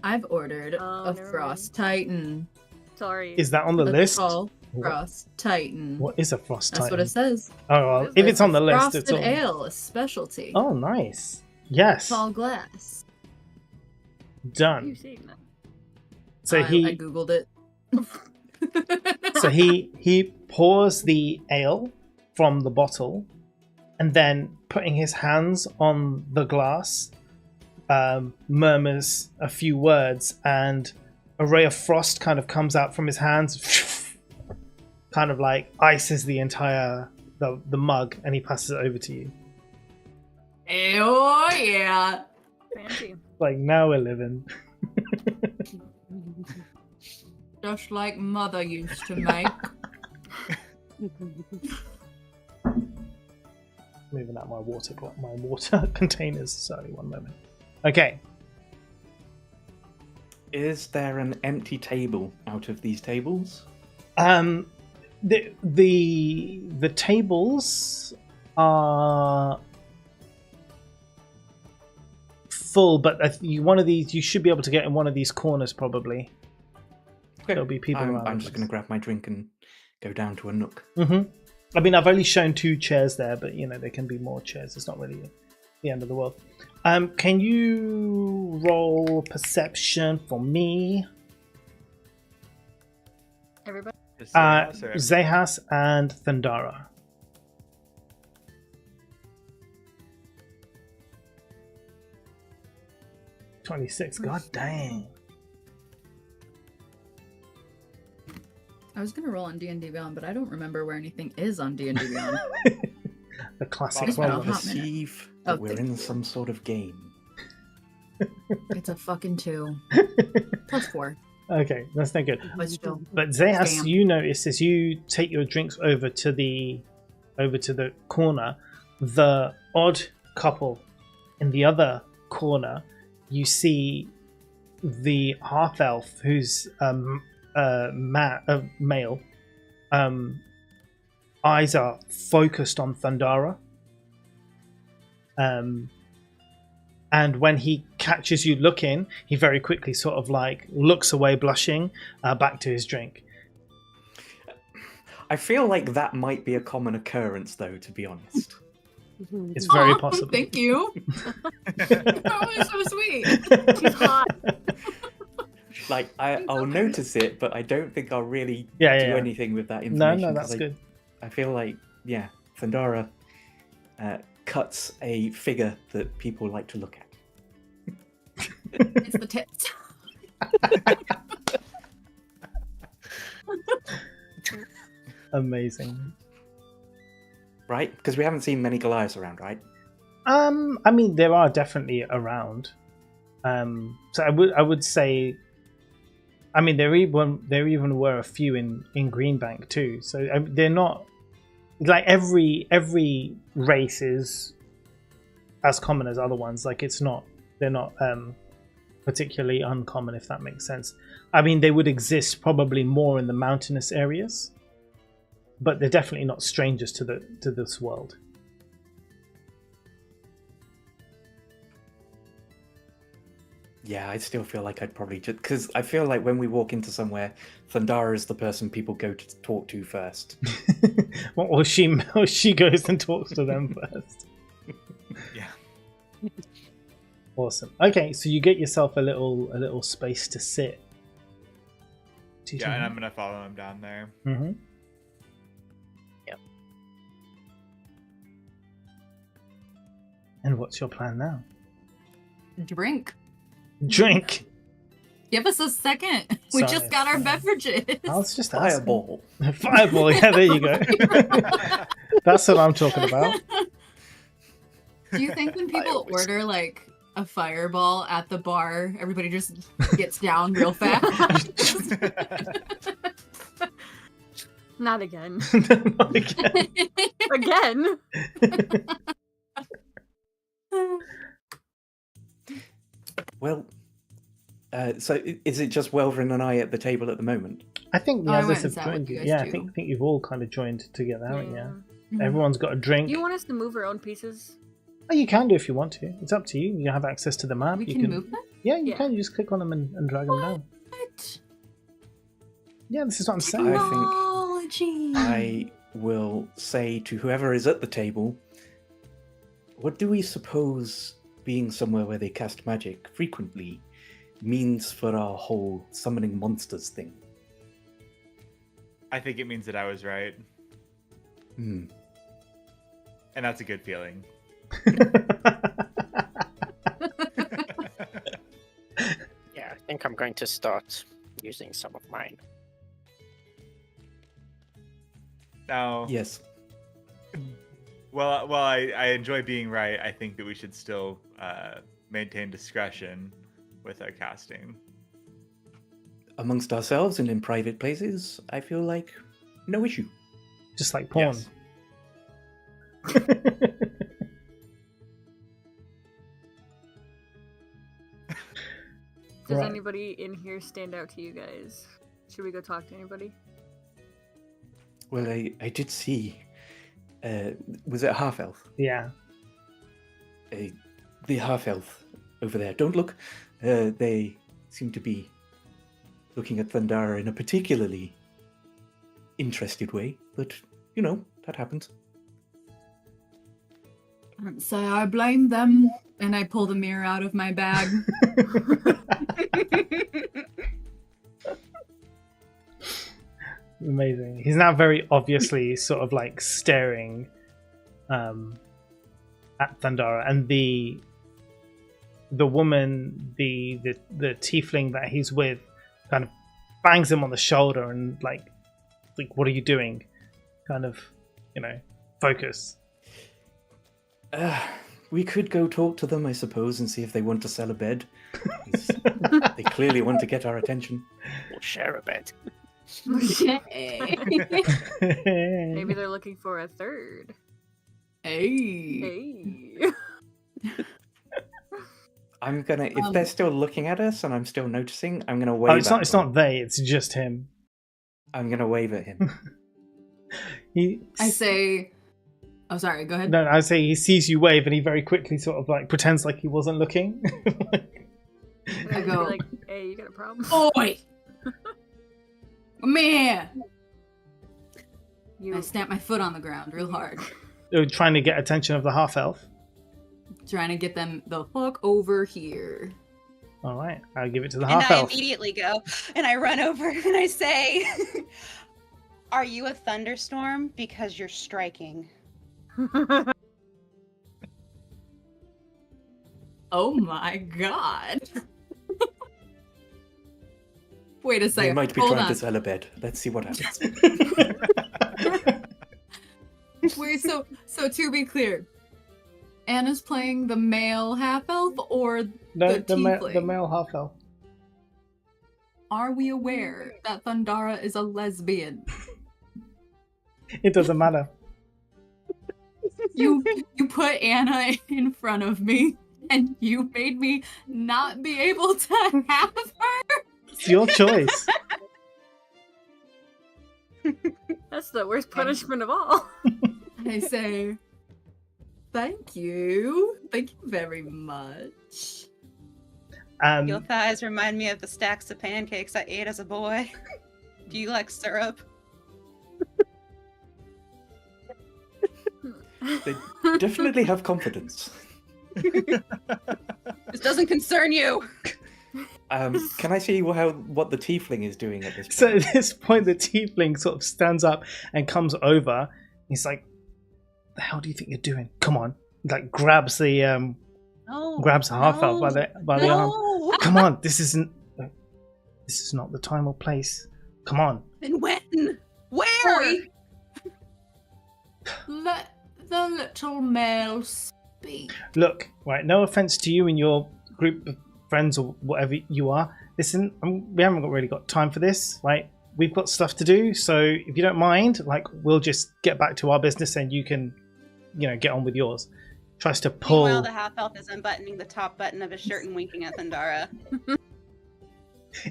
I've ordered Oh, a never Frost Titan. Sorry. Is that on the A list? tall What? Frost Titan. What is a frost That's titan? what it says. Oh, well, if it's on the list, Frosted it's all. ale, a specialty. Oh, nice. Yes, Tall glass. Why are you done. saying that? So I he googled it. so he pours the ale from the bottle, and then putting his hands on the glass, murmurs a few words, and a ray of frost kind of comes out from his hands, kind of like ices the entire the mug, and he passes it over to you. Oh yeah. Fancy. Like, now we're living. Just like mother used to make. Moving out my water containers. Sorry, one moment. Okay. Is there an empty table out of these tables? The tables are full, but one of these you should be able to get in one of these corners probably. Okay. There'll be people around. I'm just going to grab my drink and go down to a nook. Mm-hmm. I mean, I've only shown 2 chairs there, but there can be more chairs. It's not really the end of the world. Can you roll perception for me? Everybody? Is Zehas or- Zehas and Thandara. $26. God dang. I was gonna roll on D&D Beyond, but I don't remember where anything is on D&D Beyond. The classic It's been a roll. hot minute. Perceive Oh, that we're in some sort of game. It's a fucking 2. Plus 4. Okay, that's no good. But still. But Zehas, Damn. you notice as you take your drinks over to the corner, the odd couple in the other corner, you see the half elf who's male. Eyes are focused on Thandara. And when he catches you looking, he very quickly sort of like looks away, blushing, back to his drink. I feel like that might be a common occurrence, though, to be honest. It's very Aw, possible. Thank you. That was so sweet. She's hot. Like, I'll notice it, but I don't think I'll really Yeah, do yeah. anything with that No, information. no, 'cause that's good. I feel like, yeah, Thandara cuts a figure that people like to look at. It's the tits. Amazing. Right? Because we haven't seen many Goliaths around, right? I mean, there are definitely around. So I would say, I mean, there even were a few in Greenbank too. So they're not like every race is as common as other ones. Like they're not particularly uncommon, if that makes sense. I mean, they would exist probably more in the mountainous areas, but they're definitely not strangers to this world. Yeah, I still feel like I'd probably just... Because I feel like when we walk into somewhere, Thandara is the person people go to talk to first. Or she goes and talks to them first. Yeah. Awesome. Okay, so you get yourself a little space to sit. Yeah, and I'm gonna follow him down there. Mm-hmm. Yep. And what's your plan now? Drink. Drink. Give us a second. We Sorry. just got our beverages. I was just asking. Fireball. Fireball. Yeah, there you go. That's what I'm talking about. Do you think when people order like a fireball at the bar, everybody just gets down real fast? Not again. Not again. Again? Well, so is it just Welvrin and I at the table at the moment? I think the I others went and have sat joined with you. you guys Yeah, I too. think you've all kind of joined together, haven't Yeah. you? Everyone's got a drink. You want us to move our own pieces? Oh, you can do if you want to. It's up to you. You have access to the map. We you can move them? Yeah, you Yeah. can. You just click on them and drag them down. What? Yeah, this is what I'm saying. I think Technology! I will say to whoever is at the table, what do we suppose being somewhere where they cast magic frequently means for our whole summoning monsters thing? I think it means that I was right, Hmm. and that's a good feeling. Yeah, I think I'm going to start using some of mine. Now, Yes. well, I enjoy being right. I think that we should still maintain discretion with our casting. Amongst ourselves and in private places, I feel like no issue. Just like porn. Yes. Does Right. anybody in here stand out to you guys? Should we go talk to anybody? Well, I did see. Was it a half elf? Yeah. The half elf over there. Don't look. They seem to be looking at Thundara in a particularly interested way, but you know, that happens. So I blame them, and I pull the mirror out of my bag. Amazing. He's now very obviously sort of like staring at Thundara, and the woman, the tiefling that he's with, kind of bangs him on the shoulder and like what are you doing? Kind of, focus. We could go talk to them, I suppose, and see if they want to sell a bed. 'Cause they clearly want to get our attention. We'll share a bed. Hey. Maybe they're looking for a third. Hey. Hey. I'm gonna, if they're still looking at us and I'm still noticing, I'm gonna wave. Oh, it's at not. It's them. not they. It's just him. I'm gonna wave at him. I say, oh, sorry, go ahead. No, I say he sees you wave, and he very quickly sort of like pretends like he wasn't looking. I Be go, like, hey, you got a problem? Oi! Come here! You I stamp my foot on the ground real hard, Trying to get attention of the half elf. trying to get them the fuck over here. All right, I'll give it to the And half I elf. immediately go and I run over and I say, "Are you a thunderstorm? Because you're striking." Oh my god. Wait a They second. might be Hold trying on. to sell a bed. Let's see what happens. Wait, so to be clear, Anna's playing the male half elf or No, the the tiefling? male half elf. Are we aware that Thundara is a lesbian? It doesn't matter. You put Anna in front of me and you made me not be able to have her. It's your choice. That's the worst punishment of all. I say, thank you. Thank you very much. Your thighs remind me of the stacks of pancakes I ate as a boy. Do you like syrup? They definitely have confidence. This doesn't concern you. Can I see what the tiefling is doing at this point? So at this point, the tiefling sort of stands up and comes over. He's like, "The hell do you think you're doing? Come on!" Like grabs the No. grabs the half elf by the arm. No. Come on, this is not the time or place. Come on. And when? Where? Oi. Let the little male speak. Look, right. No offense to you and your group of friends or whatever you are. Listen, we haven't really got time for this, right? we've got stuff to do, so if you don't mind, like, we'll just get back to our business and you can, get on with yours. Tries to pull. Meanwhile, the half elf is unbuttoning the top button of his shirt and winking at Thundara.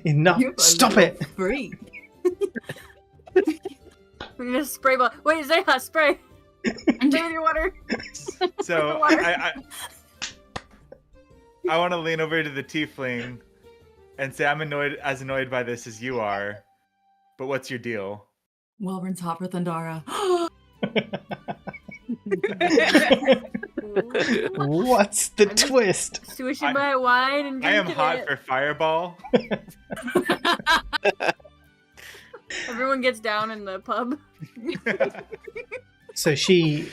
Enough! You're a Stop little it! Freak. We need a spray ball. Wait, Zeha, spray! Spray with your water. So Water. I want to lean over to the tiefling and say I'm annoyed by this as you are, but what's your deal? Welvern's hot for Thundara. What's the I'm just- twist? Swishing my wine and I am drinking hot it. for fireball. Everyone gets down in the pub. So she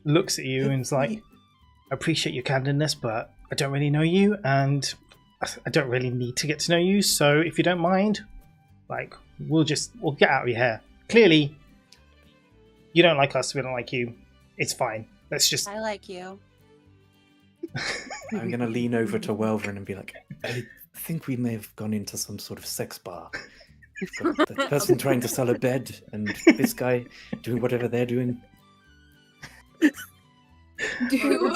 looks at you and is like, I appreciate your candidness, but I don't really know you, and I don't really need to get to know you, so if you don't mind, like, we'll get out of your hair. Clearly, you don't like us, we don't like you. It's fine. Let's just... I like you. I'm gonna lean over to Welvern and be like, I think we may have gone into some sort of sex bar. Got the person trying to sell a bed, and this guy doing whatever they're doing. I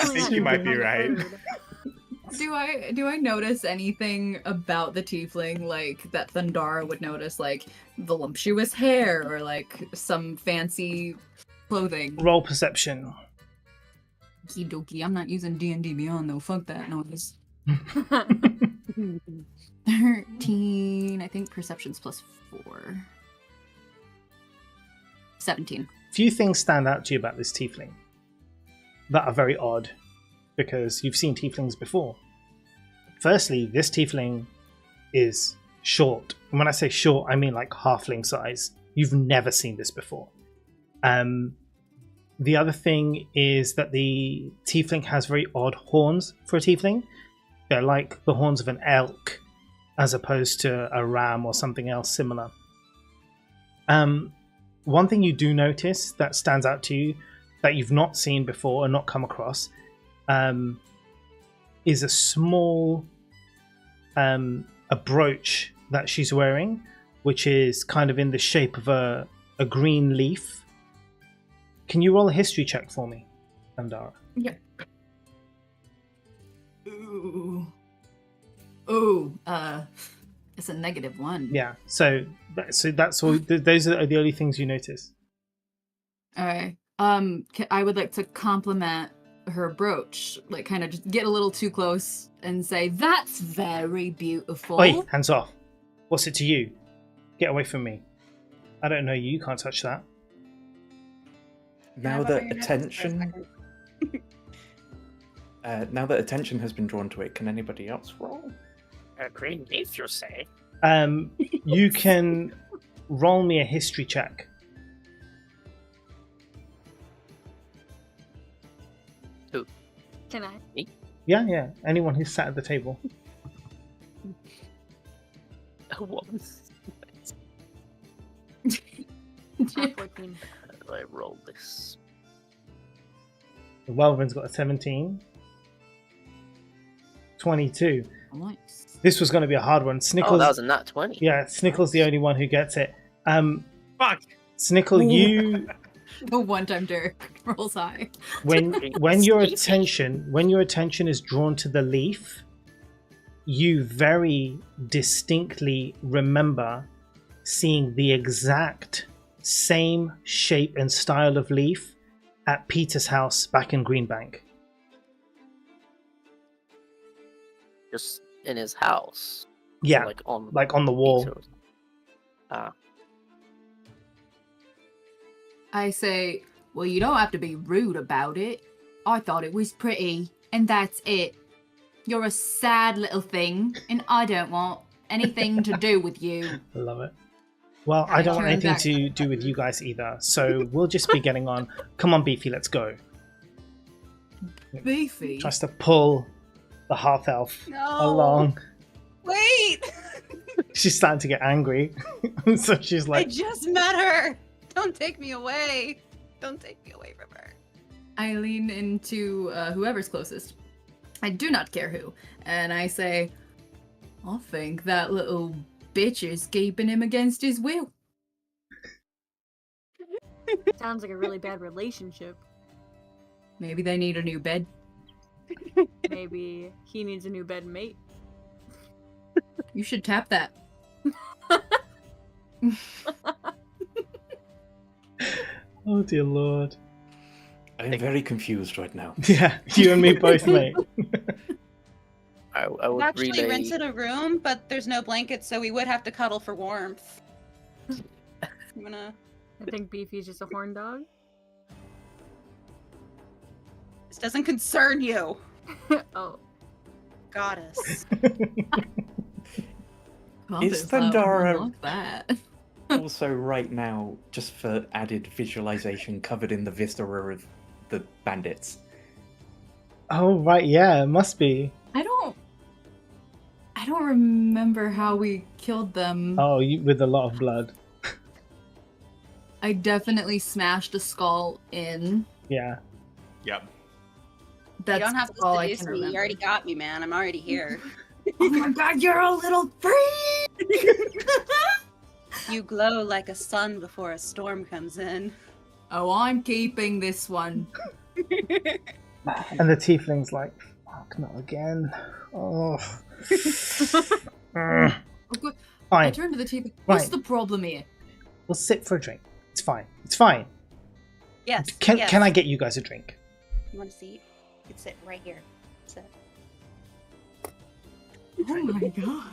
think you might be right. Do I notice anything about the tiefling, like, that Thundara would notice, like, voluptuous hair, or, like, some fancy clothing? Roll perception. Okie dokie, I'm not using D&D Beyond, though. Fuck that noise. 13, I think perception's plus 4. 17. Few things stand out to you about this tiefling that are very odd, because you've seen tieflings before. Firstly, this tiefling is short. And when I say short, I mean like halfling size. You've never seen this before. The other thing is that the tiefling has very odd horns for a tiefling. They're like the horns of an elk, as opposed to a ram or something else similar. One thing you do notice that stands out to you that you've not seen before and not come across is a small a brooch that she's wearing, which is kind of in the shape of a green leaf. Can you roll a history check for me, Andara? Yep. Ooh, it's a -1. Yeah. So that's all. Those are the only things you notice. Alright. I would like to compliment her brooch, like kind of just get a little too close and say, "That's very beautiful." Oi, hands off! What's it to you? Get away from me! I don't know you. You can't touch that. Now that attention has been drawn to it, can anybody else roll? A green leaf, you say? You can roll me a history check. Can I? Yeah. Anyone who's sat at the table. A woman. 14. How do I roll this? The Welvern's got a 17. 22. Nice. This was going to be a hard one. Snickles. Oh, that was a nat 20. Yeah, Snickle's the only one who gets it. Fuck! Snickle, you The one-time Dirk rolls high. when your attention is drawn to the leaf, you very distinctly remember seeing the exact same shape and style of leaf at Peter's house back in Greenbank. Just in his house. Yeah, Like on the wall. Peter's. Ah. I say, well, you don't have to be rude about it. I thought it was pretty, and that's it. You're a sad little thing, and I don't want anything to do with you. I love it. Well, I don't want Turn anything back. to do with you guys either, so we'll just be getting on. Come on, Beefy, let's go. Beefy. Tries to pull the half elf No. along. Wait! She's starting to get angry, so she's I like, just met her! Don't take me away! Don't take me away from her. I lean into whoever's closest. I do not care who. And I say, I think that little bitch is keeping him against his will. Sounds like a really bad relationship. Maybe they need a new bed. Maybe he needs a new bed mate. You should tap that. Oh dear lord. I'm very confused right now. Yeah, you and me both, mate. I We would actually relay. rented a room, but there's no blankets, so we would have to cuddle for warmth. I'm gonna. I think Beefy's just a horn dog. This doesn't concern you, Oh, goddess. Is Goddess, I would Thundara- unlock that? Also, right now, just for added visualization, covered in the viscera of the bandits. Oh right, yeah, it must be. I don't remember how we killed them. Oh, with a lot of blood. I definitely smashed a skull in. Yeah. Yep. That's You don't have to all I seduce can me. You remember. already got me, man. I'm already here. Oh my god, you're a little freak! You glow like a sun before a storm comes in. Oh, I'm keeping this one. And the tiefling's like, fuck, not again. Oh. I Fine. turned to the TV. What's Right. the problem here? We'll sit for a drink. It's fine. It's fine. Yes. Can yes. I get you guys a drink? You want to see? You can sit right here. Sit. Oh my god.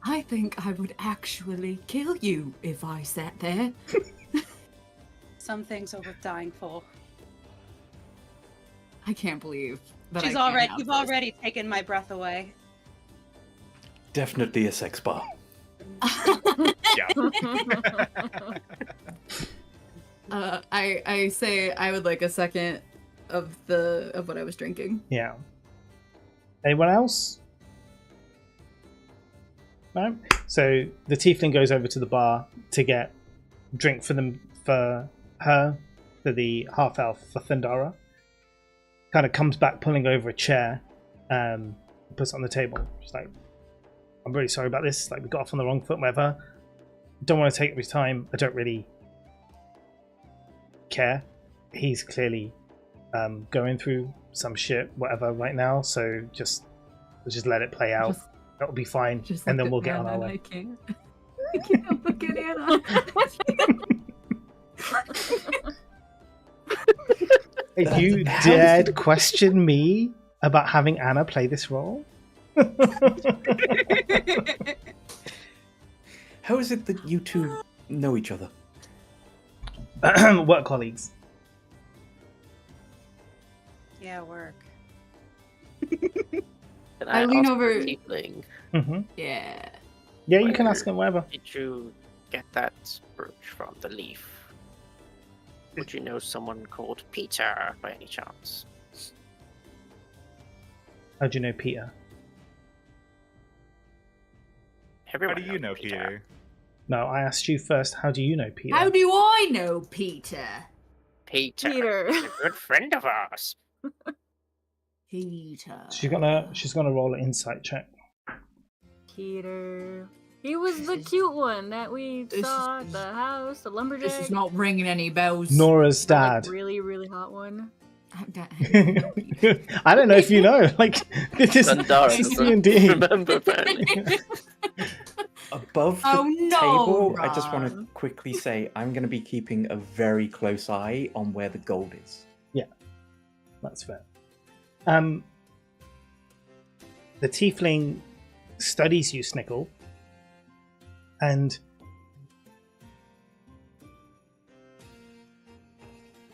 I think I would actually kill you if I sat there. Some things are worth dying for. I can't believe that I She's can't already. have You've this. already taken my breath away. Definitely a sex bar. Yeah. I say I would like a second of what I was drinking. Yeah. Anyone else? No? So the tiefling goes over to the bar to get drink for her, for the half elf, for Thundara. Kind of comes back pulling over a chair, puts it on the table. She's like, I'm really sorry about this. Like, we got off on the wrong foot, whatever. Don't want to take up his time. I don't really care. He's clearly going through some shit, whatever, right now. So just let it play out. Just- That'll be fine, Just and look then we'll at get on our Anna, way. I can't. I can't look at Anna. If you How- dared question me about having Anna play this role? How is it that you two know each other? Work colleagues. Yeah, work. Can I lean ask the over- tiefling, Hmm. Yeah. Yeah, you can Where- ask him whatever. did you get that brooch from the leaf? Would you know someone called Peter by any chance? How do you know Peter? How Everyone do you know Peter? No, I asked you first. How do you know Peter? How do I know Peter? Peter. Peter. He's a good friend of ours. Peter. She's gonna roll an insight check. Peter. He was the This is- cute one that we this saw is- at the house, the lumberjack. This is not ringing any bells. Nora's The, like, dad. really, really hot one. I don't know if you know. Like, this is Thundara D&D. remember apparently. Above the Oh, no, table, I just want to Ron. quickly say I'm going to be keeping a very close eye on where the gold is. That's fair. The tiefling studies you, Snickle, and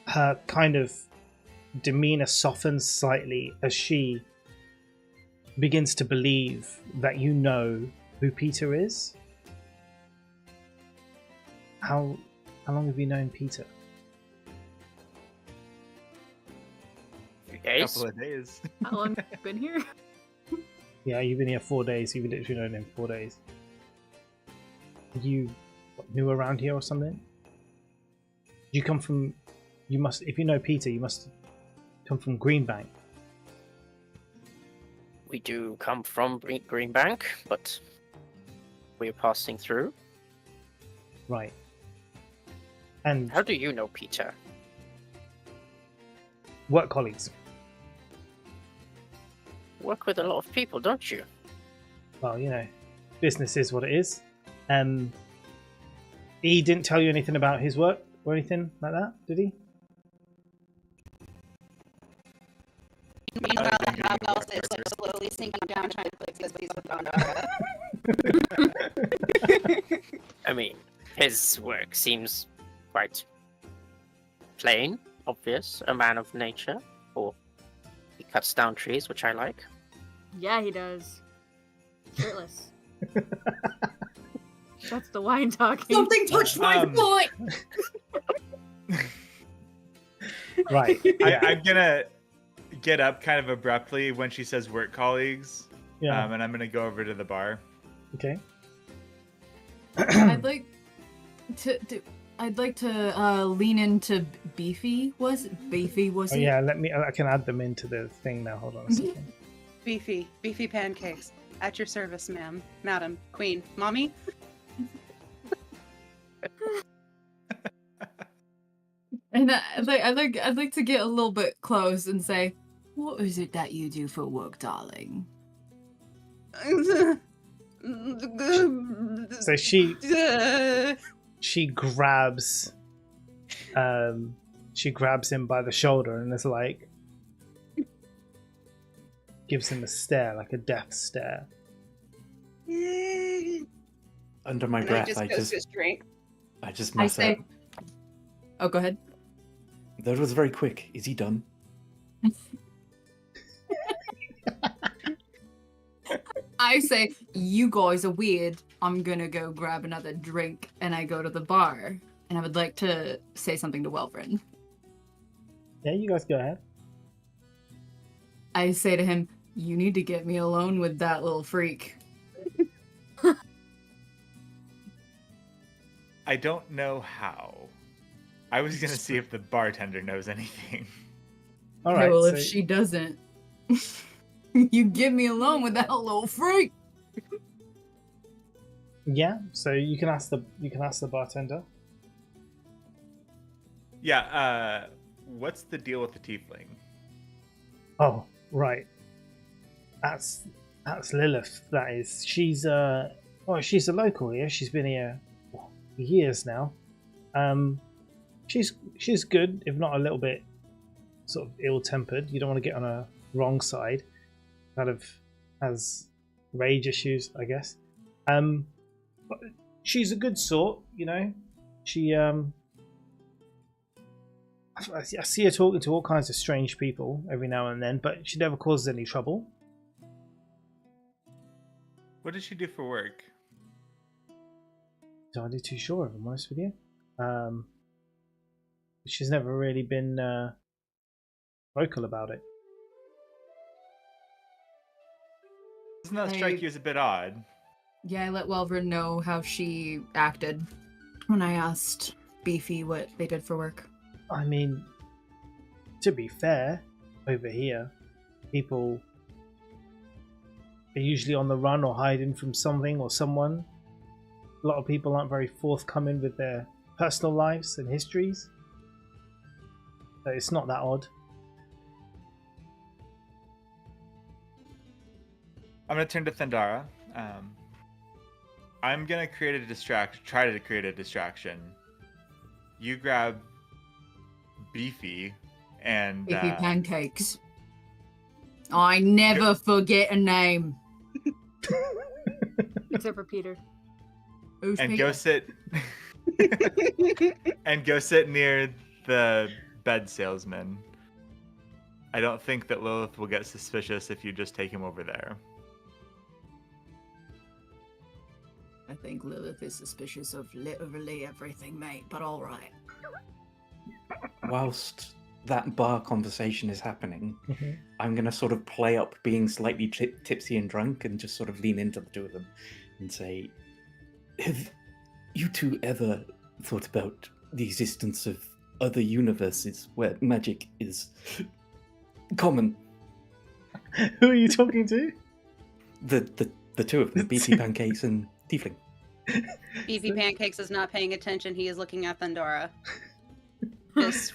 her kind of demeanor softens slightly as she begins to believe that you know who Peter is. How long have you known Peter? Days? Couple of days. How long have you been here? Yeah, you've been here 4 days. You've literally known him 4 days. You new around here or something? You come from? You must. If you know Peter, you must come from Greenbank. We do come from Greenbank, but we're passing through. Right. And How do you know Peter? work colleagues. Work with a lot of people, don't you? Well, you know, business is what it is. He didn't tell you anything about his work or anything like that, did he? Meanwhile, the half elf is like slowly sinking down, trying to fix his piece of Pandora. I mean, his work seems quite plain, obvious, a man of nature, or he cuts down trees, which I like. Yeah, he does. Shirtless. That's the wine talking. Something touched my foot! Right. I'm gonna get up kind of abruptly when she says work colleagues, Yeah. and I'm gonna go over to the bar. Okay. I'd like to lean into Beefy. Was it? Oh, yeah, I can add them into the thing now. Hold on a second. Beefy pancakes. At your service, ma'am, madam, queen, mommy. And I'd like to get a little bit close and say, "What is it that you do for work, darling?" So she grabs him by the shoulder and is like, gives him a stare, like a death stare. Under my And breath, I just goes to drink. I just I mess say, up. "Oh, go ahead." That was very quick. Is he done? I say, "You guys are weird. I'm gonna go grab another drink," and I go to the bar, and I would like to say something to Welvrin. Yeah, you guys go ahead. I say to him, "You need to get me alone with that little freak." I don't know how. I was gonna see if the bartender knows anything. All Okay, right. well, so, if she doesn't, you get me alone with that little freak. yeah, so you can ask the bartender. Yeah. What's the deal with the tiefling? Oh, right. That's Lilith. That is. She's she's a local here. She's been here for years now. She's good, if not a little bit sort of ill-tempered. You don't want to get on her wrong side. Kind of has rage issues, I guess. But she's a good sort, you know. She I see her talking to all kinds of strange people every now and then, but she never causes any trouble. What does she do for work? Don't be too sure, if I'm honest with you. She's never really been vocal about it. Doesn't that strike you as a bit odd? Yeah, I let Welvrin know how she acted when I asked Beefy what they did for work. I mean, to be fair, over here, people are usually on the run or hiding from something or someone. A lot of people aren't very forthcoming with their personal lives and histories. So it's not that odd. I'm gonna turn to Thandara. I'm gonna create a distraction. Try to create a distraction. You grab Beefy and Beefy pancakes. I never forget a name. Except for Peter. Who's and Peter? go sit and go sit near the bed salesman. I don't think that Lilith will get suspicious if you just take him over there. I think Lilith is suspicious of literally everything, mate, but alright. Whilst that bar conversation is happening, Mhm. I'm going to sort of play up being slightly tipsy and drunk and just sort of lean into the two of them and say, have you two ever thought about the existence of other universes where magic is common? Who are you talking to? The two of them, Beefy Pancakes and Tiefling. Beefy Pancakes is not paying attention. He is looking at Thundara. Just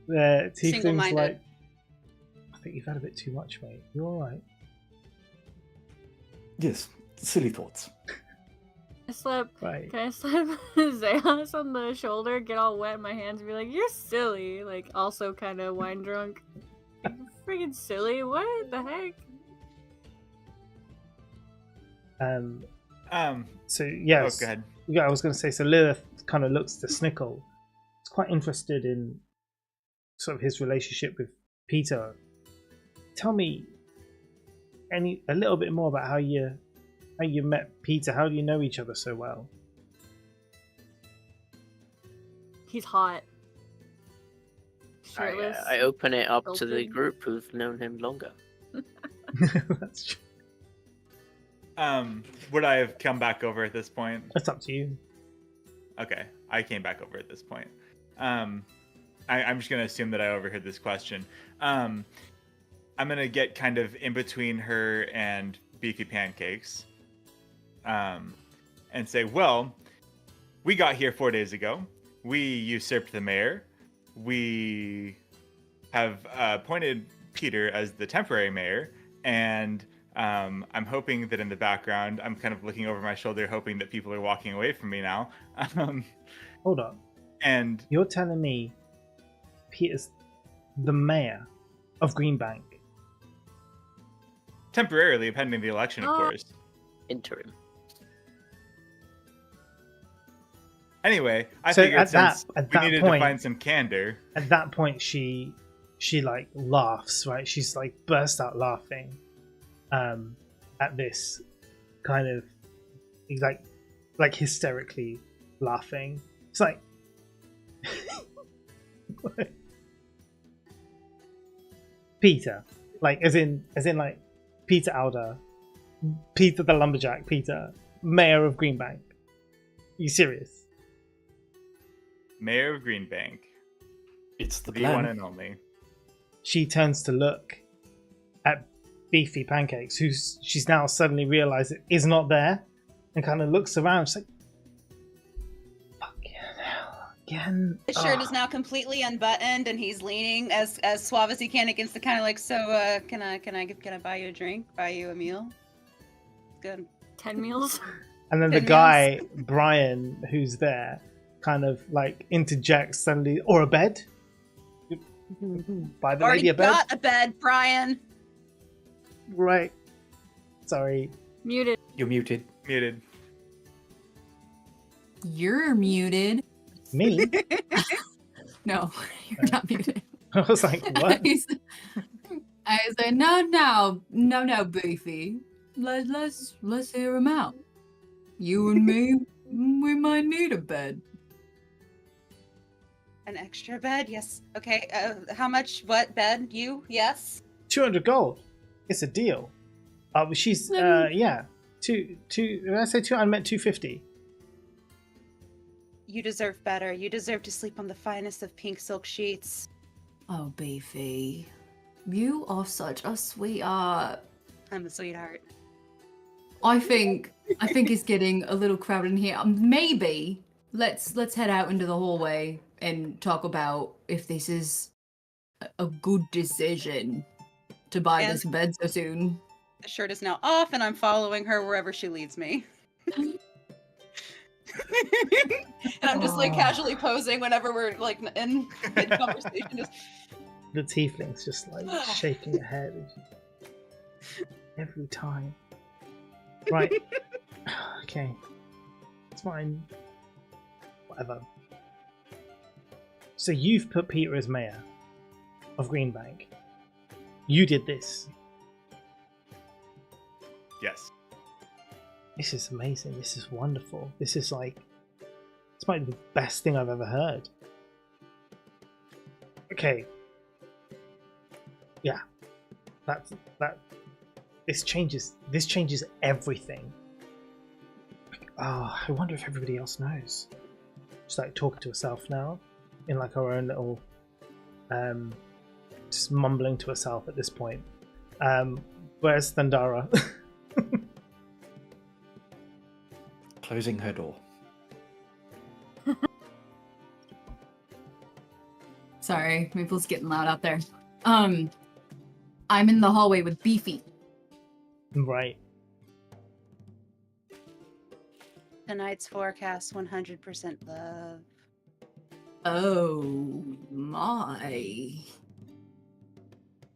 The tiefling's Single-minded. like, I think you've had a bit too much, mate. You alright? Yes, silly thoughts. Right. Can I slap Zeus on the shoulder, get all wet in my hands, and be like, "You're silly." Like, also kind of wine drunk. You're freaking silly. What the heck? So yes. Oh, go ahead. Yeah, I was going to say. So Lilith kind of looks to Snickle. He's quite interested in sort of his relationship with Peter. Tell me a little bit more about how you met Peter. How do you know each other so well? He's hot. Shirtless. I open it up to the Open. group who've known him longer. That's true. Would I have come back over at this point? That's up to you. Okay, I came back over at this point. I'm just gonna assume that I overheard this question. I'm gonna get kind of in between her and Beefy Pancakes, and say, well, we got here 4 days ago. We usurped the mayor. We have appointed Peter as the temporary mayor, and I'm hoping that in the background, I'm kind of looking over my shoulder, hoping that people are walking away from me now. Hold on. And You're telling me Peter's the mayor of Greenbank? temporarily, pending the election, of course. Interim. Anyway, I So figured at that- since at we that needed point- to find some candor. At that point, she like laughs, right? She's like burst out laughing at this kind of like hysterically laughing. It's like Peter, like as in like Peter Alder, Peter the lumberjack, Peter, mayor of Greenbank. You serious? Mayor of Greenbank, It's the the one plan. and only. She turns to look at Beefy Pancakes, who she's now suddenly realised is not there, and kind of looks around. She's like, "Fucking hell again!" his shirt is Ugh. now completely unbuttoned, and he's leaning as suave as he can against the kind of like, so can I buy you a drink, buy you a meal? Good. 10 meals. And then the Good guy Brian, who's there, kind of like interjects suddenly, or a bed. Buy the Already lady a bed. got a bed, Brian. Right. Sorry. Muted. You're muted. Muted. You're muted. Me? No, you're not muted. I was like, what? I said, no, Beefy. Let's hear him out. You and me, we might need a bed. An extra bed? Yes. Okay. How much? What bed? You? Yes. 200 gold. It's a deal. She's yeah. Two. Did I say two? I meant 250. You deserve better. You deserve to sleep on the finest of pink silk sheets. Oh, Beefy, you are such a sweetheart. I'm a sweetheart. I think it's getting a little crowded in here. Maybe let's head out into the hallway and talk about if this is a good decision to buy And- this bed so soon. The shirt is now off, and I'm following her wherever she leads me. And I'm just like Aw. casually posing whenever we're like in conversation. Just The tiefling's just like shaking her head every time. Right. Okay. It's fine. Whatever. So you've put Peter as mayor of Greenbank. You did this. Yes. This is amazing. This is wonderful. This is like, it's might be the best thing I've ever heard. Okay. Yeah. That. This changes everything. Oh, I wonder if everybody else knows. Just like talking to herself now, in like her own little, just mumbling to herself at this point. Where's Thundara? closing her door. Sorry, Maple's getting loud out there. I'm in the hallway with Beefy. Right. Tonight's forecast 100% love. Oh my.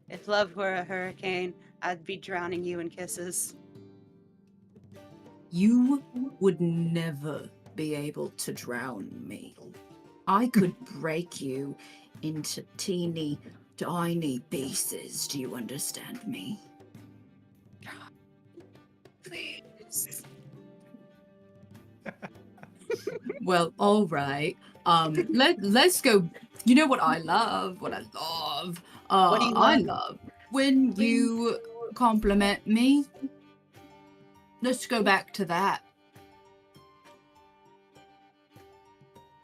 If love were a hurricane, I'd be drowning you in kisses. You would never be able to drown me. I could break you into teeny tiny pieces. Do you understand me? Please. Well, all right. Let's go. You know what I love? What I love? What do you I love? love when you compliment me. Let's go back to that.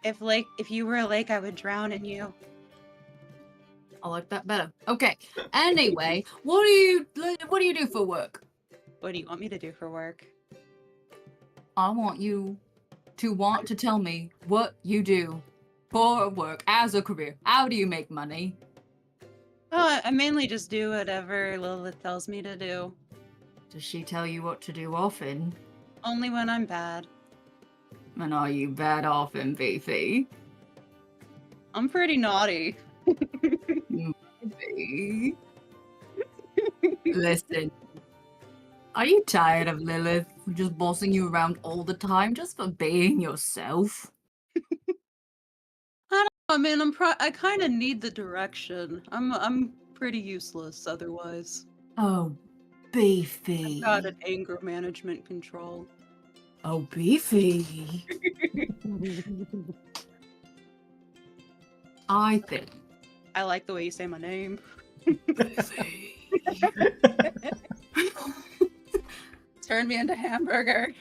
If you were a lake, I would drown in you. I like that better. Okay. Anyway, what do you do for work? What do you want me to do for work? I want you to want to tell me what you do for work as a career. How do you make money? Oh, I mainly just do whatever Lilith tells me to do. Does she tell you what to do often? Only when I'm bad. And are you bad often, Beefy? I'm pretty naughty. Maybe. Listen, are you tired of Lilith just bossing you around all the time just for being yourself? I mean, I kind of need the direction. I'm pretty useless otherwise. Oh, Beefy. Got an anger management control. Oh, Beefy. I think. I like the way you say my name. Beefy. Turn me into hamburger.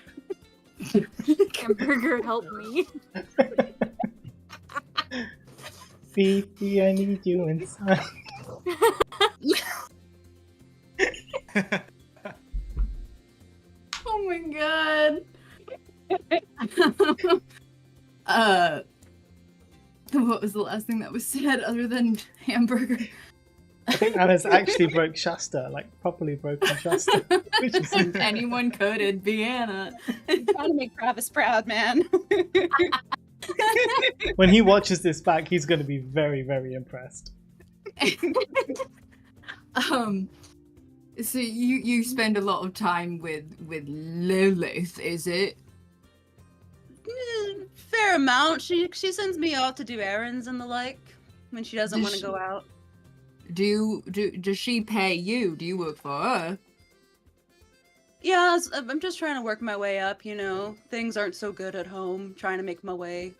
Hamburger, help me. Beefy, I need you inside. Oh my god. What was the last thing that was said other than hamburger? I think Anna's actually broke Shasta, like properly broken Shasta. Which is If anyone could, it'd be Anna. I'm trying to make Travis proud, man. when he watches this back, he's going to be very, very impressed. So you spend a lot of time with Lilith, is it? Fair amount. She sends me out to do errands and the like when she doesn't Does want to she- go out. Does she pay you? Do you work for her? Yeah, I'm just trying to work my way up, you know. Things aren't so good at home, trying to make my way.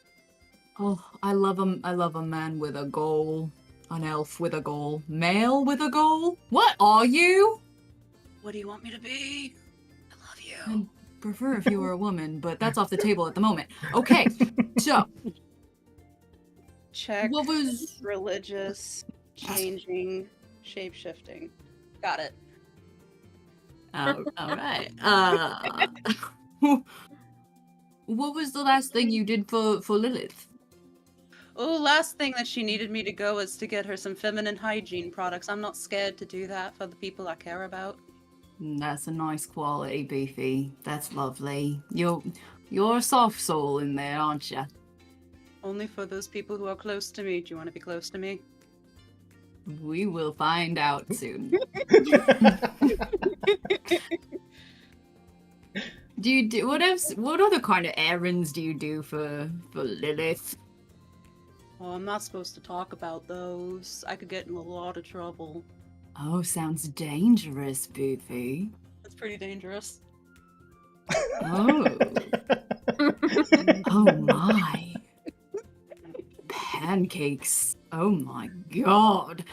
Oh, I love a man with a goal. An elf with a goal. Male with a goal? What are you? What do you want me to be? I love you. I'd prefer if you were a woman, but that's off the table at the moment. Okay, so Check. what was Religious, changing, shape-shifting. Got it. all right. What was the last thing you did for Lilith? Oh, last thing that she needed me to go was to get her some feminine hygiene products. I'm not scared to do that for the people I care about. That's a nice quality, Beefy. That's lovely. You're a soft soul in there, aren't you? Only for those people who are close to me. Do you want to be close to me? We will find out soon. Do you do what other kind of errands do you do for Lilith? Oh, I'm not supposed to talk about those. I could get in a lot of trouble. Oh, sounds dangerous, Beefy. That's pretty dangerous. Oh. Oh my. Pancakes. Oh my god.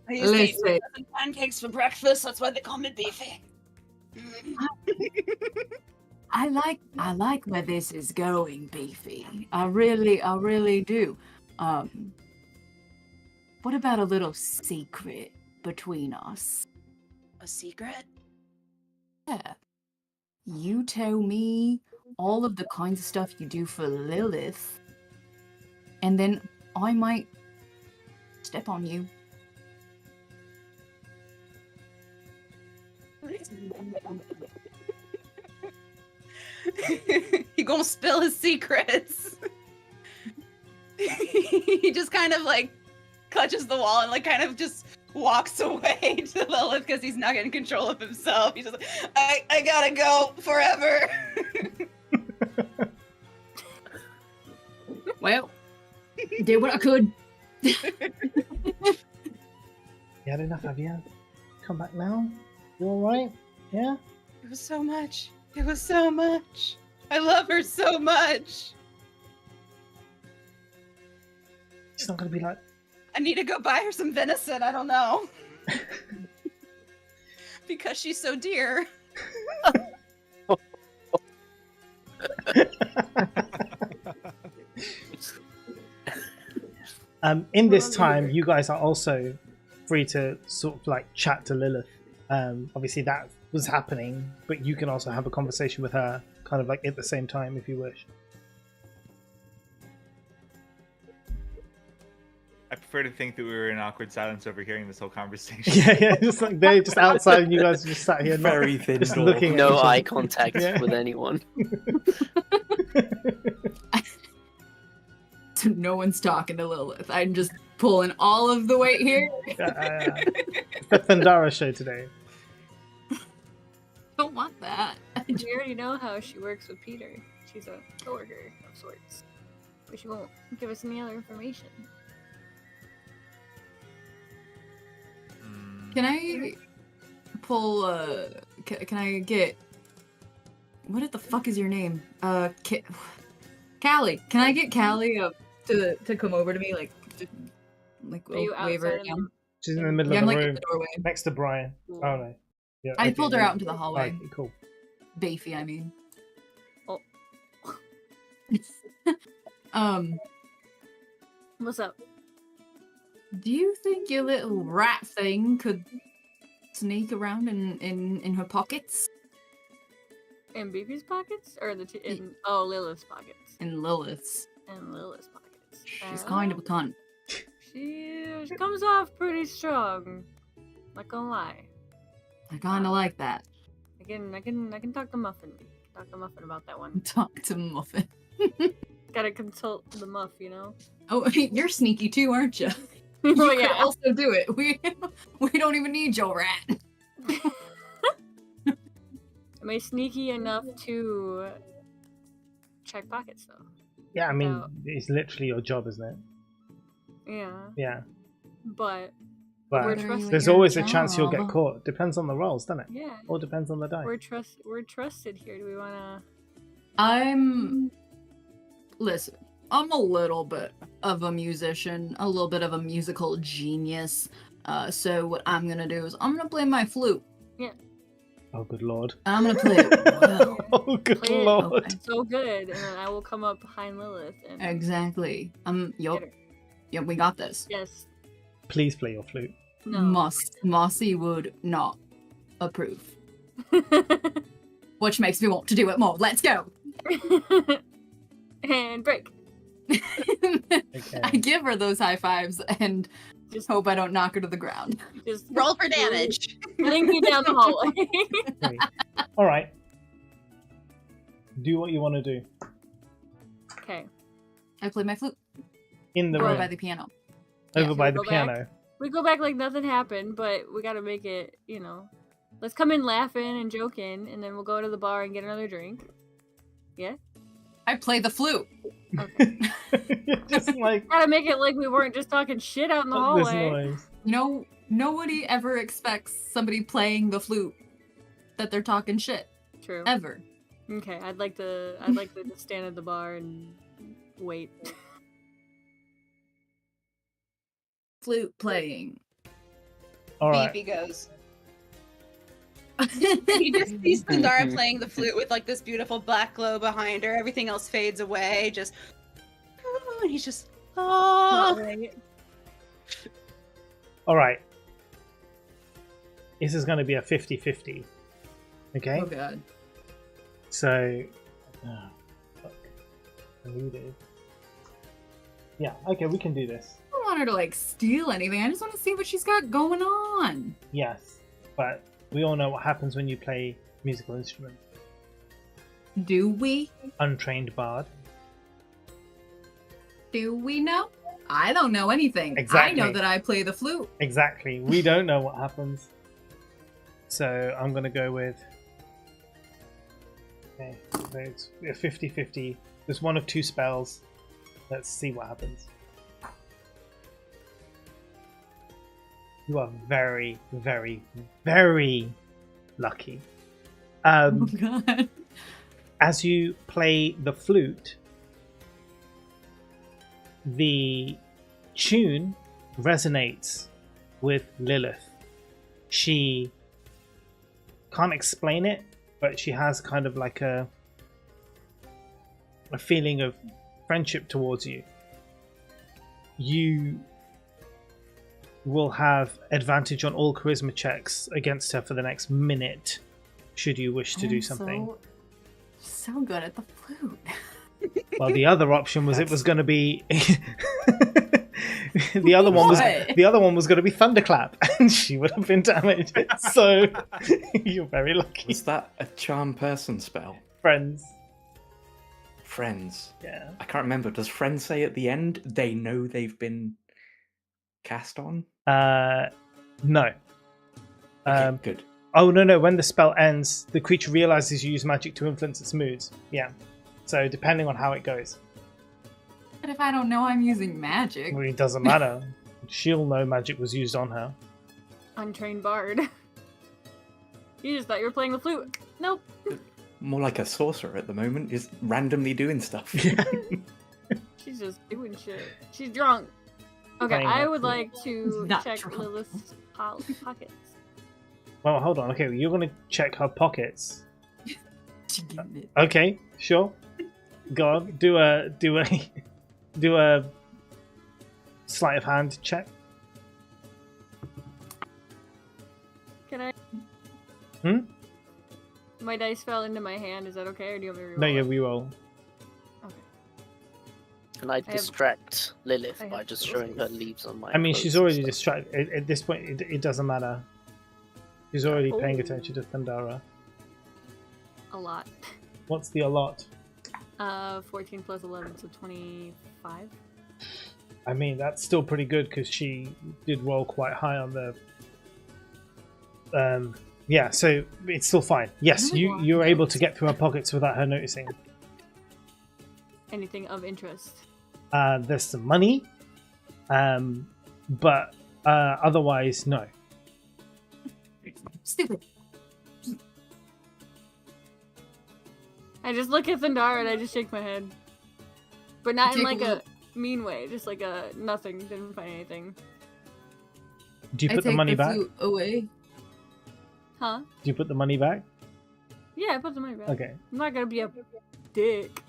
I used to eat Listen. pancakes for breakfast. That's why they call me Beefy. I like where this is going, Beefy. I really do. What about a little secret between us? A secret? Yeah. You tell me all of the kinds of stuff you do for Lilith, and then I might step on you. He gonna spill his secrets. He just kind of like clutches the wall and like kind of just walks away to Lilith because he's not getting control of himself. He's just like, I gotta go forever. Well, did what I could. You had enough, have you? Come back now? You alright? Yeah? It was so much. It was so much. I love her so much. She's not gonna be like, I need to go buy her some venison. I don't know. Because she's so dear. in this time, you guys are also free to sort of like chat to Lilith. Obviously that was happening, but you can also have a conversation with her kind of like at the same time if you wish. I prefer to think that we were in awkward silence overhearing this whole conversation. Yeah, just like they're just outside and you guys are just sat here Very thin just door. looking at No each other. eye contact Yeah. with anyone. So no one's talking to Lilith. I'm just pulling all of the weight here. It's the Thundara show today. Don't want that. We already know how she works with Peter. She's a coworker of sorts. But she won't give us any other information. Can I pull, can I get, what the fuck is your name? Callie. Can I get Callie up to come over to me, like Are you wave her outside down? She's in the middle Yeah, of I'm the like in room the doorway. next to Brian. Cool. Oh no. Yeah, I okay, pulled her yeah. out into the hallway. Okay, cool. Beefy, I mean. Oh. What's up? Do you think your little rat thing could sneak around in her pockets? In Beefy's pockets? Or in Lilith's pockets. In Lilith's. In Lilith's pockets. She's kind of a cunt. She comes off pretty strong. Not gonna lie. I kind of like that. I can talk to Muffin. Talk to Muffin about that one. Talk to Muffin. Gotta consult the Muff, you know? Oh, you're sneaky too, aren't you? Oh, You yeah. could also do it. We don't even need your rat. Am I sneaky enough to check pockets, though? Yeah, I mean, No. it's literally your job, isn't it? Yeah. Yeah. But, But We're trusted. there's Your always a chance you'll get job. caught. Depends on the rolls, doesn't it? yeah. Or depends on the die. We're trusted here. Do we wanna... Listen, I'm a little bit of a musician, a little bit of a musical genius. So what I'm gonna do is I'm gonna play my flute. Oh, good lord. And I'm gonna play it well. Oh, good Play it. lord. Okay. So good, and then I will come up behind Lilith and Exactly. get Yup, her. yep, we got this. Yes. Please play your flute. No. Mossy would not approve. Which makes me want to do it more. Let's go. And break. Okay. I give her those high fives and Just hope I don't knock her to the ground. just Roll for damage. Link me down the hallway. Great. All right. Do what you want to do Okay. I play my flute in the Go over room, by the piano. over Yeah, by so the we go back. piano. We go back like nothing happened, but we gotta make it, let's come in laughing and joking, and then we'll go to the bar and get another drink. Yeah? I play the flute. Okay. Just like Gotta make it like we weren't just talking shit out in the this hallway. noise. Nobody ever expects somebody playing the flute that they're talking shit. True. Ever. Okay, I'd like to just stand at the bar and wait. Flute playing. All right. Beefy goes. He just sees Thundara playing the flute with like this beautiful black glow behind her. Everything else fades away. Just, and he's just, oh. Right. All right. This is going to be a 50-50. Okay. Oh god. So Ah, fuck. I needed. Yeah, okay, we can do this. I don't want her to like steal anything. I just want to see what she's got going on. Yes, but we all know what happens when you play musical instruments. Do we? Untrained bard. Do we know? I don't know anything. Exactly. I know that I play the flute. Exactly. We don't know what happens. So I'm going to go with... Okay, so it's a 50-50. There's one of two spells. Let's see what happens. You are very, very, very lucky. Oh god. As you play the flute, the tune resonates with Lilith. She can't explain it, but she has kind of like a feeling of friendship towards you. You will have advantage on all charisma checks against her for the next minute, should you wish to do something. So good at the flute. Well, the other option was it was going to be the other one was going to be thunderclap, and she would have been damaged. So you're very lucky. Was that a charm person spell? Friends. Friends. Yeah. I can't remember. Does friends say at the end they know they've been cast on? No. Okay, good. Oh no! When the spell ends, the creature realizes you use magic to influence its moods. Yeah. So depending on how it goes. But if I don't know I'm using magic. Well, it doesn't matter. She'll know magic was used on her. Untrained bard. You just thought you were playing the flute. Nope. More like a sorcerer at the moment, just randomly doing stuff. Yeah. She's just doing shit. She's drunk. Okay, Playing I the would flute. like to Not check drunk. Lilith's pockets. Well, hold on. Okay, you're going to check her pockets. She did it. Okay, sure. Go on. Do a sleight of hand check. Can I? Hmm? My dice fell into my hand. Is that okay, or do you want me to reroll? No, you it? reroll. Okay. Can I distract Lilith I by have just those showing her things. leaves on my I mean, clothes she's and already stuff? distracted. At this point, it doesn't matter. She's already paying Oh. attention to Thundara. A lot. What's the allot? 14 plus 11, so 25. I mean, that's still pretty good because she did roll quite high on the. Yeah, so it's still fine. Yes, you're able to get through her pockets without her noticing. Anything of interest? There's some money, but otherwise, no. Stupid. I just look at Thundara and I just shake my head. But not in Take like a a mean way, just like a nothing, didn't find anything. Do you I put the take money the back? flute away. Huh? Do you put the money back? Yeah, I put the money back. Okay. I'm not gonna be a dick.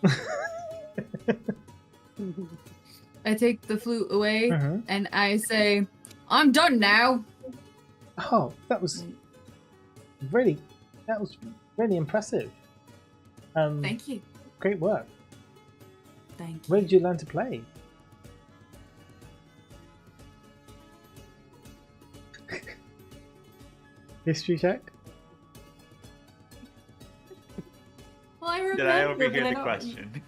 I take the flute away Mhm. and I say, I'm done now. Oh, that was really impressive. Thank you. Great work. Thank you. Where did you learn to play? History check? Well, I remember, Did I but overhear I the don't- question?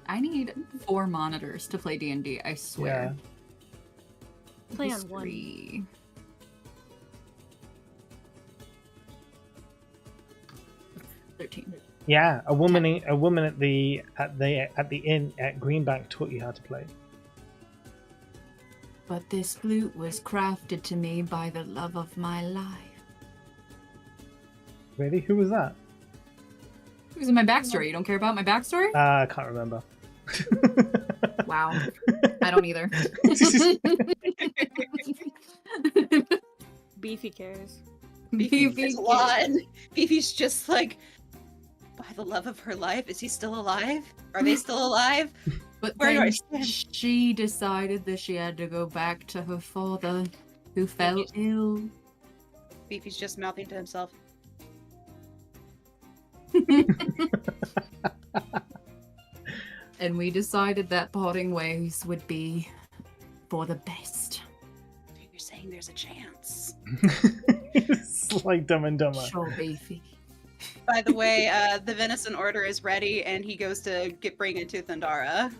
I need 4 monitors to play D&D, I swear. Play on one. History. Yeah, a woman at the inn at Greenbank taught you how to play. But this flute was crafted to me by the love of my life. Really? Who was that? Who's in my backstory? You don't care about my backstory? I can't remember. Wow. I don't either. Beefy cares. Beefy's one. Beefy's just like, by the love of her life, is he still alive? Are they still alive? But Where do I then stand? she decided that she had to go back to her father, who fell ill. Beefy's just mouthing to himself. And we decided that parting ways would be for the best. You're saying there's a chance. It's like Dumb and Dumber. Sure, Beefy. By the way, the venison order is ready, and he goes to bring it to Thundara.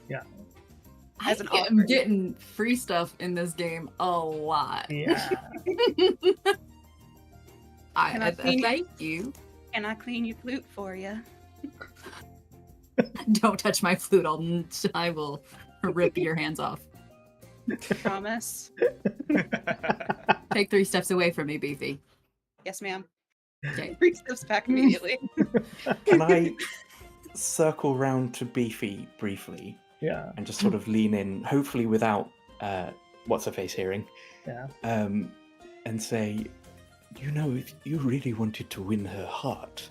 As an I'm offer. getting free stuff in this game a lot. Yeah. Thank you. Can I clean your flute for you? Don't touch my flute. I will rip your hands off. Promise. Take 3 steps away from me, Beefy. Yes, ma'am. Okay. 3 steps back immediately. Can I circle round to Beefy briefly Yeah. and just sort of lean in, hopefully without what's her face hearing, Yeah. and say, you know, if you really wanted to win her heart,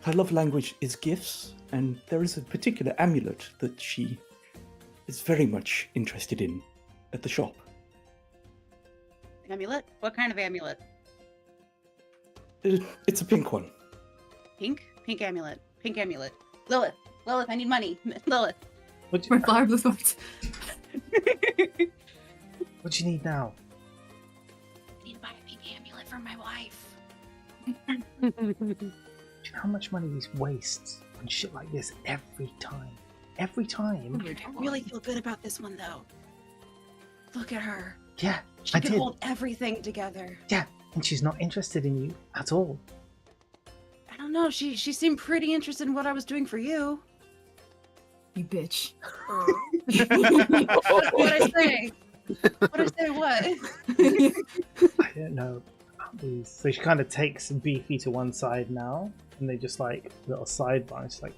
her love language is gifts, and there is a particular amulet that she is very much interested in at the shop. Amulet? What kind of amulet? It's a pink one. Pink? Pink amulet. Pink amulet. Lilith, I need money. Lilith. What My do flower blue thorns. you need now? I need to buy a pink amulet for my wife. Do you know how much money he wastes on shit like this every time? Every time? I really feel good about this one, though. Look at her. Yeah, She I can did. hold everything together. Yeah, and she's not interested in you at all. I don't know. She seemed pretty interested in what I was doing for you. You bitch. What'd I say? What'd I say? What? I don't know about these. So she kind of takes Beefy to one side now, and they just like little sidebar. She's like,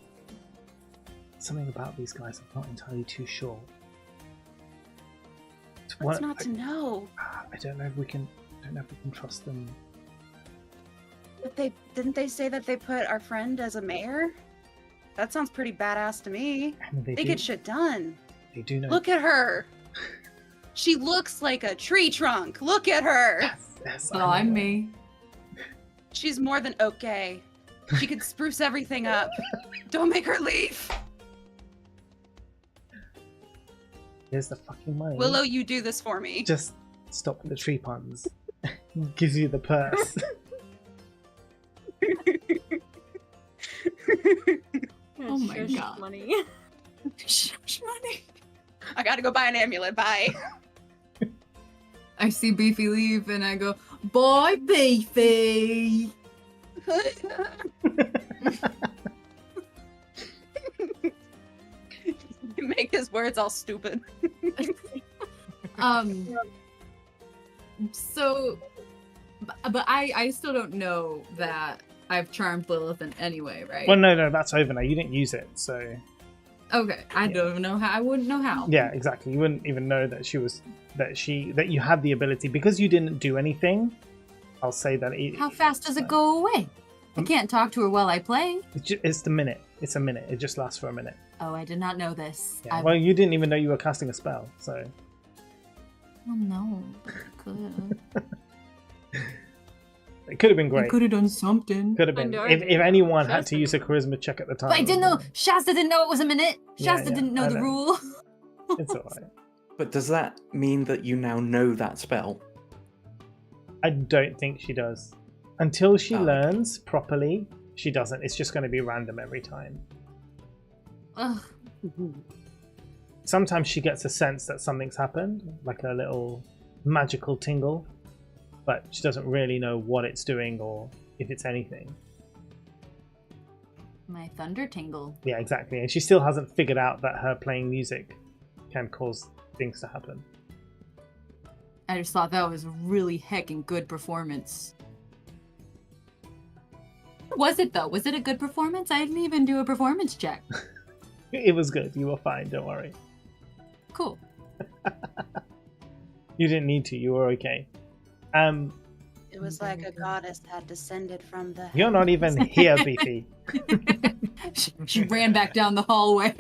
something about these guys, I'm not entirely too sure. What's not to know? I don't know if we can. I don't know if we can trust them. But didn't they say that they put our friend as a mayor? That sounds pretty badass to me. I mean, They do, get shit done. They do know. Look at her. She looks like a tree trunk. Look at her. Yes, Oh, I I'm know. me. She's more than okay. She could spruce everything up. Don't make her leave. Here's the fucking money. Willow, you do this for me. Just stop with the tree puns. Gives you the purse. Oh my Shush God. Money. Shush money. I gotta go buy an amulet. Bye. I see Beefy leave and I go, bye, Beefy. You make his words all stupid. So, but I still don't know that I've charmed Lilith in any way, right? Well, no, that's over now. You didn't use it, so Okay, I don't know how. I wouldn't know how. yeah, exactly. You wouldn't even know that that you had the ability because you didn't do anything. I'll say that How fast does it go away? I can't talk to her while I play. it's the minute. It's a minute. It just lasts for a minute. Oh, I did not know this. Yeah. Well, you didn't even know you were casting a spell, so Oh no. Could. it could have been I great. could have done something. Could have been. I know, If anyone had Shasta to use a knew. charisma check at the time. But I didn't know. Shasta didn't know it was a minute. Yeah, Shasta yeah, didn't know I the know. rule. It's alright. But does that mean that you now know that spell? I don't think she does. Until she Oh, okay. learns properly, she doesn't. It's just going to be random every time. Ugh. Sometimes she gets a sense that something's happened, like a little magical tingle, but she doesn't really know what it's doing or if it's anything. My thunder tingle. Yeah, exactly. And she still hasn't figured out that her playing music can cause things to happen. I just thought that was a really heckin' good performance. Was it though? Was it a good performance? I didn't even do a performance check. It was good. You were fine. Don't worry. Cool. You didn't need to. You were okay. It was like a goddess had descended from the. You're not even here, Beefy. She ran back down the hallway.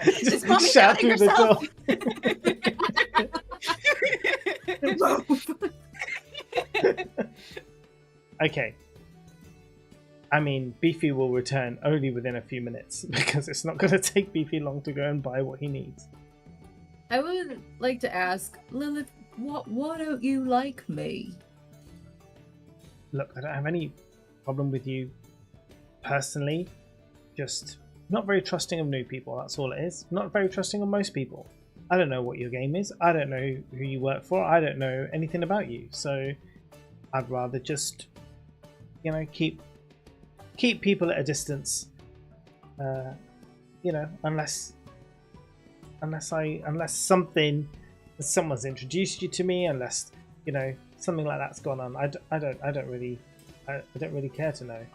Is mommy shout shouting through the herself? door. Okay. I mean, Beefy will return only within a few minutes because it's not going to take Beefy long to go and buy what he needs. I would like to ask, Lilith, why don't you like me? Look, I don't have any problem with you personally. Just not very trusting of new people, that's all it is. Not very trusting of most people. I don't know what your game is. I don't know who you work for. I don't know anything about you. So I'd rather just, keep people at a distance. Unless someone's introduced you to me, unless something like that's gone on. I don't really care to know.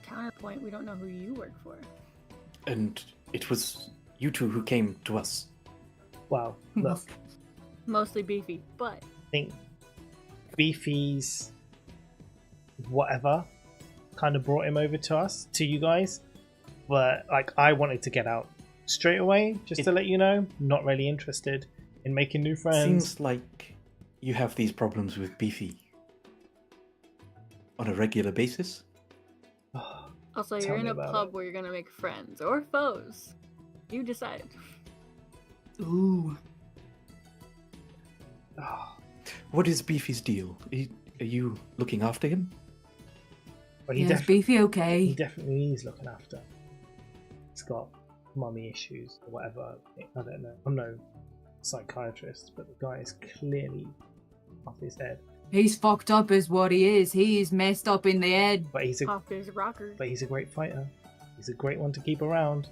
Counterpoint, we don't know who you work for. And it was you two who came to us. Well, look, Mostly Beefy, but I think Beefy's whatever kind of brought him over to us, to you guys. But I wanted to get out straight away, just to let you know. Not really interested in making new friends. Seems like you have these problems with Beefy on a regular basis. also Tell you're in me a about pub it. where you're gonna make friends or foes. You decide. Ooh. What is Beefy's deal? Are you looking after him? But Is Beefy he okay? definitely needs looking after. He's got mummy issues or whatever. I don't know. I'm no psychiatrist, but the guy is clearly off his head. He's fucked up is what he is. He is messed up in the head. But he's a Pop his rocker. a great fighter. He's a great one to keep around.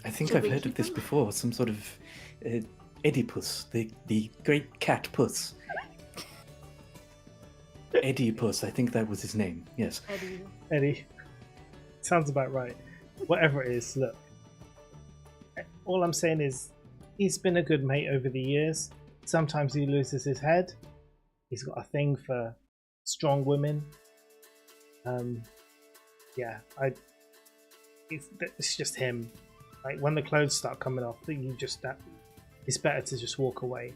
I think Should I've we heard of keep this him? before. Some sort of Oedipus, the great cat puss. Oedipus, I think that was his name. Yes. Eddie. Sounds about right. Whatever it is, look. All I'm saying is he's been a good mate over the years. Sometimes he loses his head. He's got a thing for strong women. It's just him. Like when the clothes start coming off, it's better to just walk away.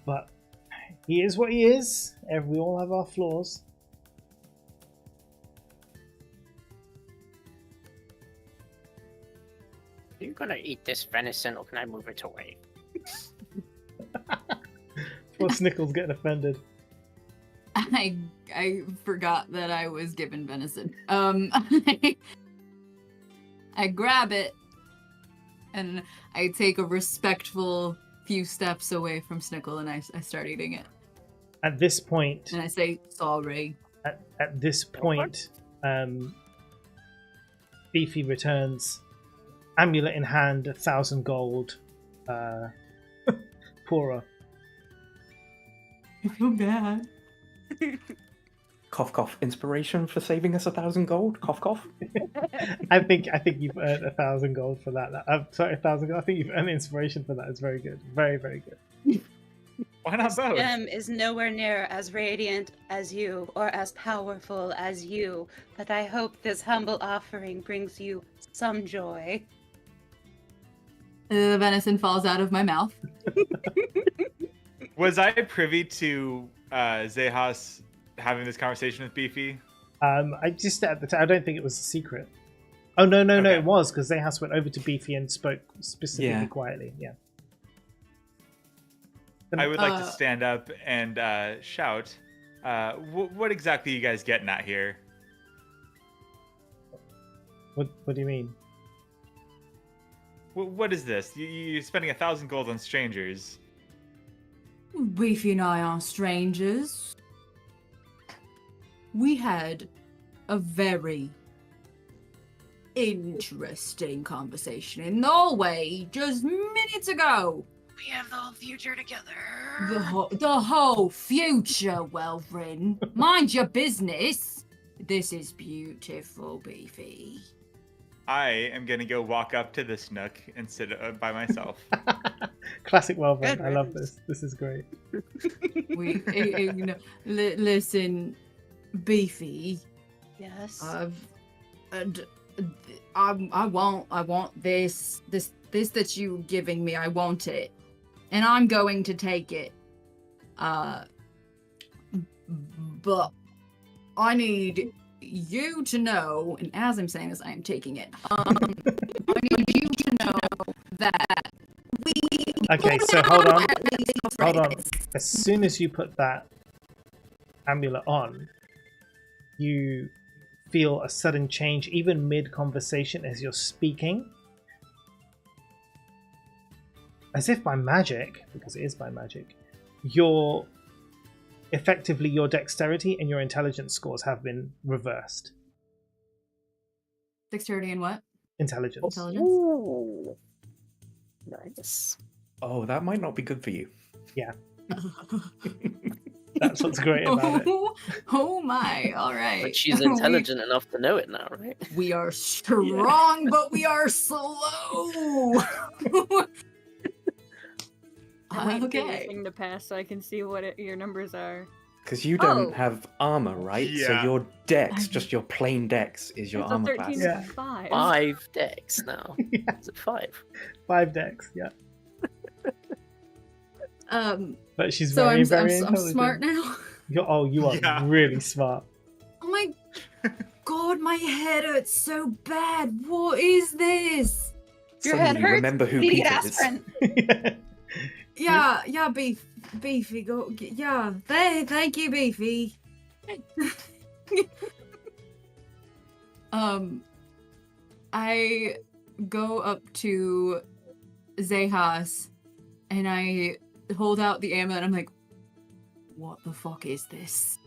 But he is what he is. We all have our flaws. Are you gonna eat this venison or can I move it away? Poor Snickles getting offended. I forgot that I was given venison. I grab it and I take a respectful few steps away from Snickle and I start eating it. At this point, And I say sorry. at this point, Beefy returns, amulet in hand, 1,000 gold. Poorer. I feel bad. Cough cough. Inspiration for saving us 1,000 gold. Cough cough. I think you've earned 1,000 gold for that. Sorry, 1,000 gold. I think you've earned inspiration for that. It's very good. Very, very good. Why not both? Gem is nowhere near as radiant as you or as powerful as you, but I hope this humble offering brings you some joy. The venison falls out of my mouth. Was I privy to Zehas having this conversation with Beefy? I just at the time, I don't think it was a secret. Oh no, Okay. it was because Zehas went over to Beefy and spoke specifically Yeah. quietly. Yeah. I would like to stand up and shout. What exactly are you guys getting at here? What do you mean? What is this? You're spending 1,000 gold on strangers. Beefy and I aren't strangers. We had a very interesting conversation in Norway just minutes ago. We have the whole future together. The whole future, Welvrin. Mind your business. This is beautiful, Beefy. I am gonna go walk up to this nook and sit by myself. Classic Welvin. Good I love riddance. this. This is great. Listen, Beefy. Yes. I want this that you giving me. I want it, and I'm going to take it. but I need you to know, and as I'm saying this, I am taking it. I need you to know that we. Okay, so hold on. at least Hold on. this. As soon as you put that amulet on, you feel a sudden change, even mid-conversation as you're speaking. As if by magic, because it is by magic, your dexterity and your intelligence scores have been reversed. Dexterity and what? Intelligence. Intelligence. Ooh. Nice. Oh, that might not be good for you. Yeah, that's what's great about it. Oh my! All right. But she's intelligent enough to know it now, right? We are strong, but we are slow. I'm waiting for your Okay. thing to pass so I can see what your numbers are. Because you don't Oh. have armor, right? So Yeah. your dex, just your plain dex, is your It's a armor 13 class. Yeah. 5. 5 decks now. Yeah, Is it 5? 5 dex, yeah. But she's So very, I'm very intelligent. smart now. You are Yeah. really smart. Oh my god, my head hurts so bad. What is this? Your Suddenly head you hurts. remember who You need to Peter get is. aspirin. Yeah, Beefy, go. Yeah, thank you, Beefy. I go up to Zehas and I hold out the amulet. I'm like, what the fuck is this?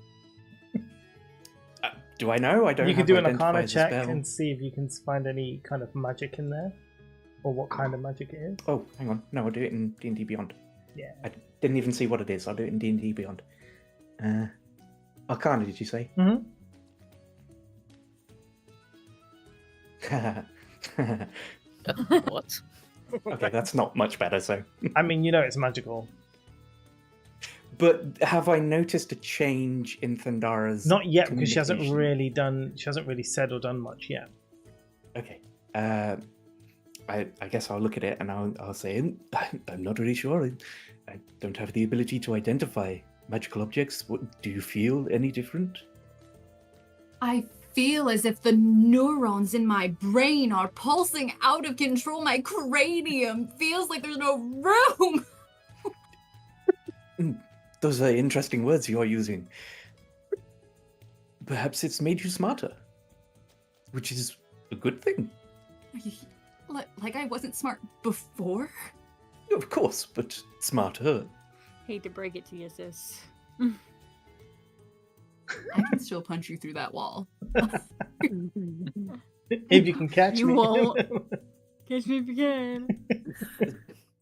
Do I know? I don't. You can have do an identify Arcana as a check spell. and see if you can find any kind of magic in there, or what kind of magic it is. Oh, hang on. No, I'll do it in D&D Beyond. Yeah. I didn't even see what it is. I'll do it in D&D Beyond. Arcana, did you say? Mm-hmm. What? Okay, that's not much better. So, I mean, you know it's magical. but have I noticed a change in Thundara's? Not yet, because she hasn't communication? really said or done much yet. Okay. I guess I'll look at it and I'll say I'm not really sure. I don't have the ability to identify magical objects. Do you feel any different? I feel as if the neurons in my brain are pulsing out of control. My cranium feels like there's no room. Those are interesting words you're using. Perhaps it's made you smarter, which is a good thing. Like I wasn't smart before? Of course, but smarter. Hate to break it to you, sis. I can still punch you through that wall. If you can catch You me. won't. Catch me if you can.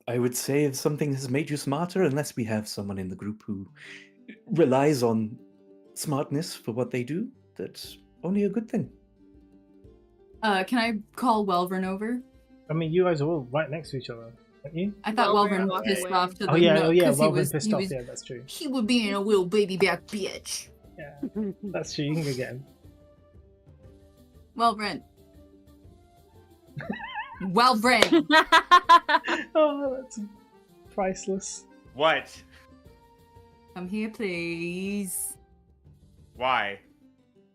I would say if something has made you smarter, unless we have someone in the group who relies on smartness for what they do, that's only a good thing. Can I call Welvern over? I mean, you guys are all right next to each other, aren't you? I thought Welvern Welvern walked pissed away. off to the Oh yeah, no, 'cause well, he was, pissed he off. was Yeah, that's true. he would be in a little baby back bitch. Yeah, that's true. You can go get him. Welvern. Welvern. Oh, that's priceless. What? Come here, please. Why?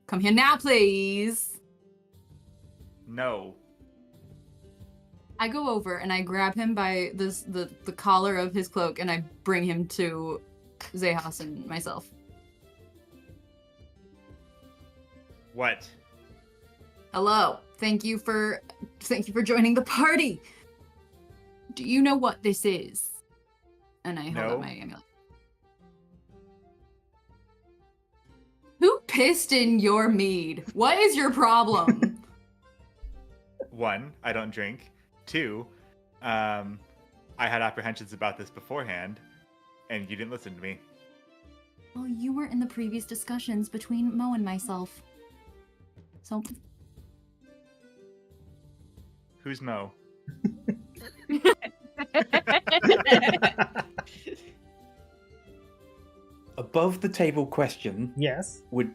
Come here now, please. No. I go over and I grab him by the collar of his cloak and I bring him to Zehas and myself. What? Hello. Thank you for joining the party. Do you know what this is? And I hold No. up my amulet. Who pissed in your mead? What is your problem? 1, I don't drink. 2, I had apprehensions about this beforehand, and you didn't listen to me. Well, you were in the previous discussions between Mo and myself. So, Who's Mo? Above the table question, Yes. would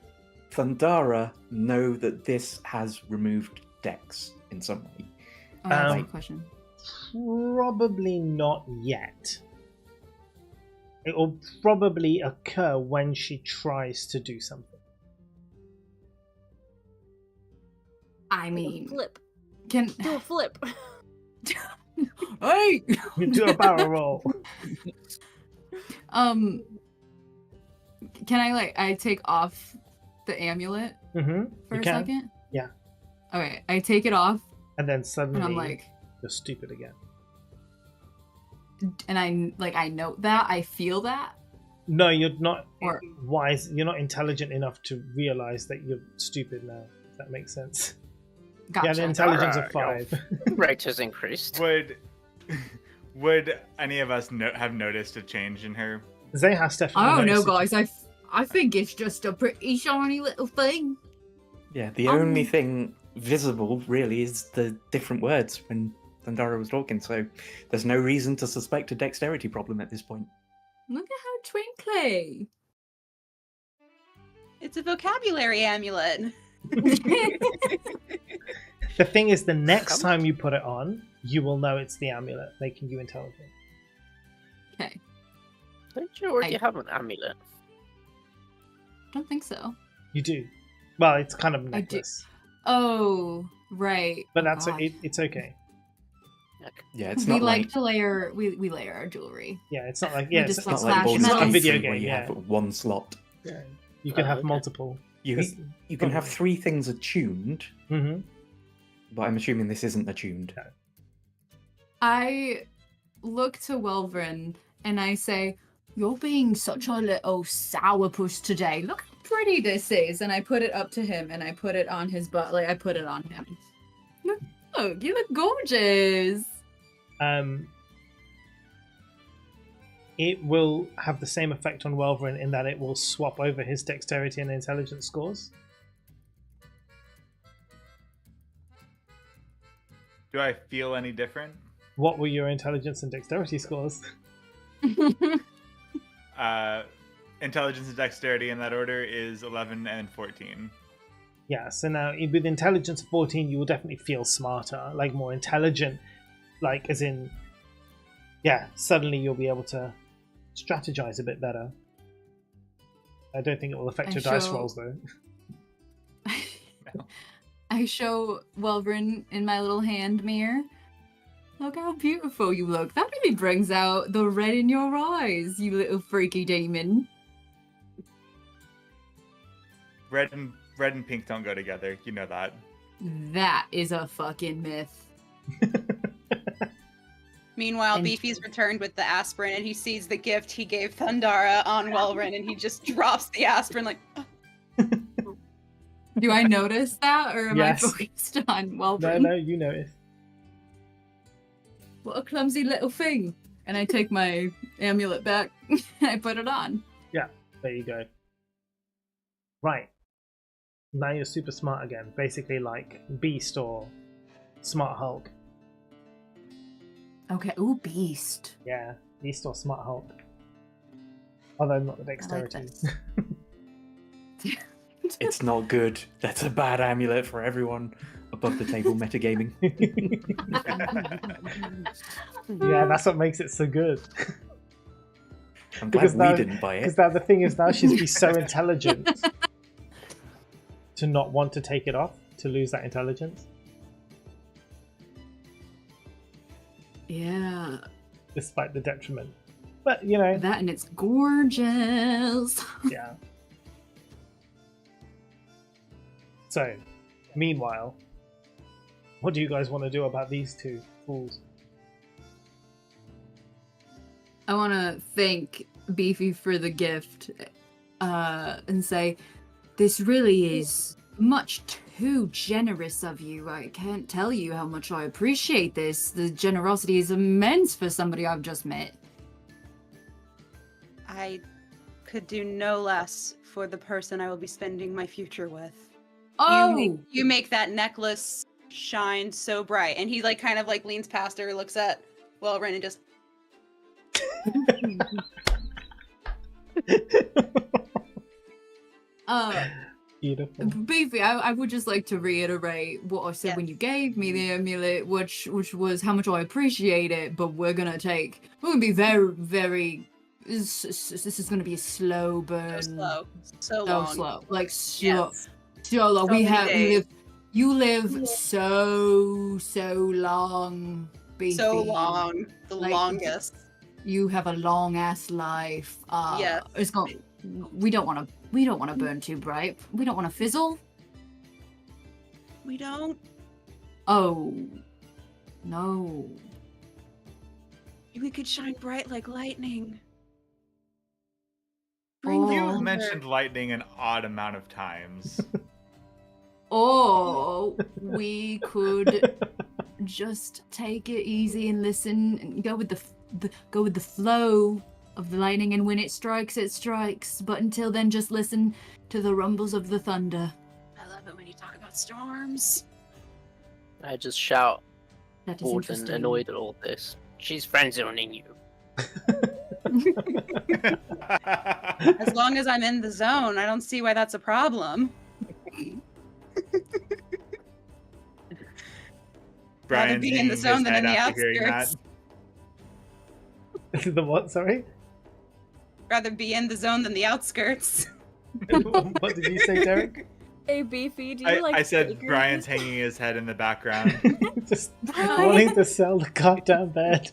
Thundara know that this has removed Dex in some way? oh, that's a Um, good question. Probably not yet. It will probably occur when she tries to do something. I mean, Flip. can Do a flip. hey, You do a barrel roll. can I take off the amulet Mm-hmm. for You a can. second? Yeah. Okay, I take it off, And then suddenly and I'm like, you're stupid again. and I note that, I feel that. No, you're not Or- wise. You're not intelligent enough to realize that you're stupid now. If that makes sense. Gotcha. You had an intelligence of Alright, 5. Rate has increased. Would any of us have noticed a change in her? Zayhas definitely. I don't know, noticed it. guys. I think it's just a pretty shiny little thing. Yeah, the Um, only thing visible really is the different words when Thundara was talking, so there's no reason to suspect a dexterity problem at this point. Look at how twinkly. It's a vocabulary amulet. The thing is, the next time you put it on, you will know it's the amulet making you intelligent. Okay, Don't you already I- have an amulet? don't think so. You do. Well, it's kind of a I do. necklace, Oh, right. but Oh, that's God. it's okay. Okay. Yeah, it's we not like like to layer. We layer our jewelry. Yeah, it's not like We yeah, just it's like not not like like slash Baldur's it's not a metal. Gate video 3 game. where you Yeah, have one slot. yeah. You can Oh, have okay. multiple. You can have 3 things attuned, Mm-hmm. but I'm assuming this isn't attuned. I look to Welvrin and I say, "You're being such a little sourpuss today. Look how pretty this is." And I put it up to him and I put it on his butt. Like I put it on him. Look, you look gorgeous. It will have the same effect on Welverin in that it will swap over his dexterity and intelligence scores. Do I feel any different? What were your intelligence and dexterity scores? Intelligence and dexterity in that order is 11 and 14. Yeah, so now with intelligence 14, you will definitely feel smarter, like more intelligent, like as in, yeah, suddenly you'll be able to strategize a bit better. I don't think it will affect I your dice show- rolls though. I show Welvrin in my little hand mirror. Look how beautiful you look. That really brings out the red in your eyes, you little freaky demon. Red and pink don't go together. You know that. That is a fucking myth. Meanwhile, And- Beefy's returned with the aspirin and he sees the gift he gave Thundara on Welvrin and he just drops the aspirin like, Do I notice that, or am Yes. I focused on No, Welvrin? no, you notice. What a clumsy little thing. And I take my amulet back and I put it on. There you go. Right. Now you're super smart again. Basically like Beast or Smart Hulk. Okay, ooh, beast. Yeah, Beast or Smart Hulk. Although not the I like dexterity. this. It's not good. That's a bad amulet for everyone above the table metagaming. Yeah, that's what makes it so good. I'm Because glad now- we didn't buy Because it. now the thing is, now she's be so intelligent to not want to take it off, to lose that intelligence, Yeah, despite the detriment. But you know, that and it's gorgeous. yeah. So, meanwhile, what do you guys want to do about these two fools? I want to thank Beefy for the gift and say, this really is much too generous of you. I can't tell you how much I appreciate this. The generosity is immense for somebody I've just met. I could do no less for the person I will be spending my future with. Oh! You make that necklace shine so bright. And he like kind of like leans past her, looks at Welvrin and just Beautiful. Beefy, I would just like to reiterate what I said Yes. when you gave me the amulet, which was how much I appreciate it, but we're gonna be very, very This is gonna be a slow burn. So slow. So So long. slow. Like so Yes. so long. So many days. You live so long, Beefy. So long. The Like, longest. You have a long ass life. Yeah. It's going. We don't want to burn too bright. We don't want to fizzle. We don't. Oh, no. We could shine bright like lightning. Oh. You thunder. mentioned lightning an odd amount of times. Or we could just take it easy and listen and go with the flow of the lightning, and when it strikes, it strikes. But until then, just listen to the rumbles of the thunder. I love it when you talk about storms. I just shout, That is bored and interesting. annoyed at all this. She's friend zoning you. As long as I'm in the zone, I don't see why that's a problem. Rather Brian's be in the hanging zone his than in head the after hearing outskirts. The what? Sorry. Rather be in the zone than the outskirts. What did you say, Derek? Hey, Beefy, do you like I said bakery? Brian's hanging his head in the background. Just Brian. wanting to sell the goddamn bed.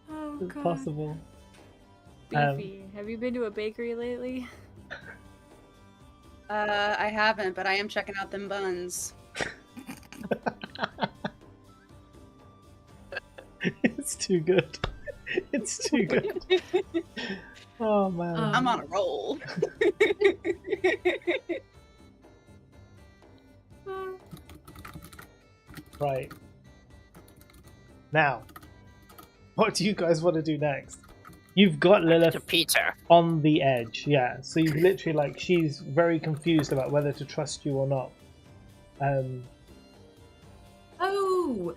Oh, It's God. possible. Beefy, have you been to a bakery lately? I haven't, but I am checking out them buns. It's too good. It's too good. Oh man. I'm on a roll. Right. Now, what do you guys want to do next? You've got To Lilith Peter. on the edge, yeah. So you literally like she's very confused about whether to trust you or not. Oh,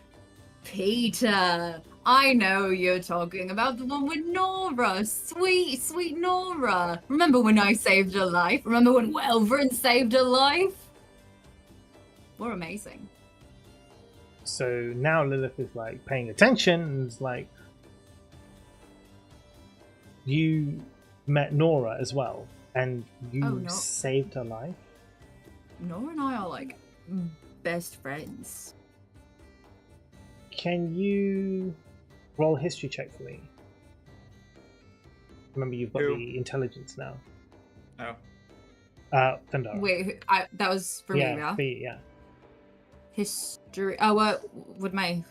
Peter. I know you're talking about the one with Nora. Sweet, sweet Nora. Remember when I saved her life? Remember when Welvern saved her life? We're amazing. So now Lilith is like paying attention and is like, you met Nora as well, and you Oh, no. saved her life. Nora and I are like best friends. Can you roll a history check for me? Remember, you've got Who? the intelligence now. Oh. Thundara. Wait, that was for yeah, me, yeah? for you, yeah. History. Oh, what would my.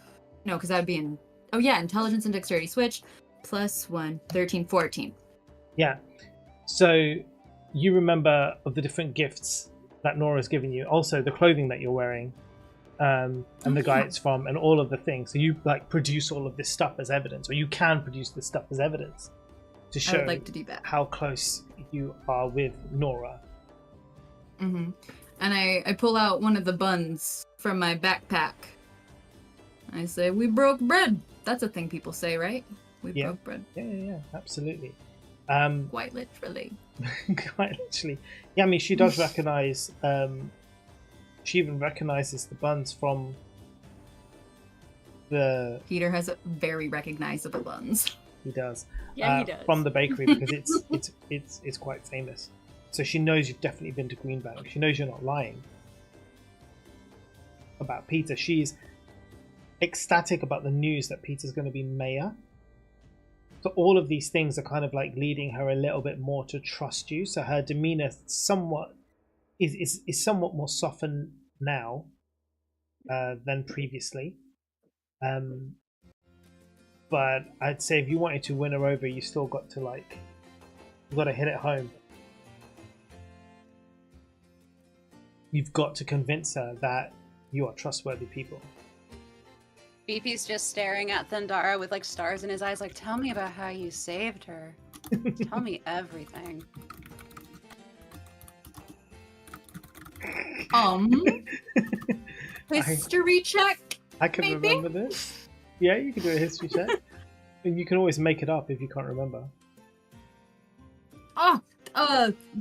No, because that would be in. Oh, yeah, intelligence and dexterity switch. +1, 13, 14. Yeah. So you remember of the different gifts that Nora's given you. Also, the clothing that you're wearing, and the guy yeah. it's from, and all of the things. So you like produce all of this stuff as evidence, or you can produce this stuff as evidence to I show would like to do that. how close you are with Nora. Mm-hmm. And I pull out one of the buns from my backpack. I say, "We broke bread." That's a thing people say, right? We Yeah. broke bread. Yeah, absolutely. Quite literally. Quite literally. Yeah, I mean, she does recognize. She even recognizes the buns from the. Peter has a very recognizable buns. He does. Yeah, he does. From the bakery because it's quite famous. So she knows you've definitely been to Greenbank. She knows you're not lying about Peter. She's ecstatic about the news that Peter's going to be mayor. So all of these things are kind of like leading her a little bit more to trust you. So her demeanor somewhat is somewhat more softened now than previously. But I'd say if you wanted to win her over, you still got to you've got to hit it home. You've got to convince her that you are trustworthy people. Beefy's just staring at Thundara with like stars in his eyes, like, tell me about how you saved her. Tell me everything. History check. I can Maybe? remember this. Yeah, you can do a history check. And you can always make it up if you can't remember.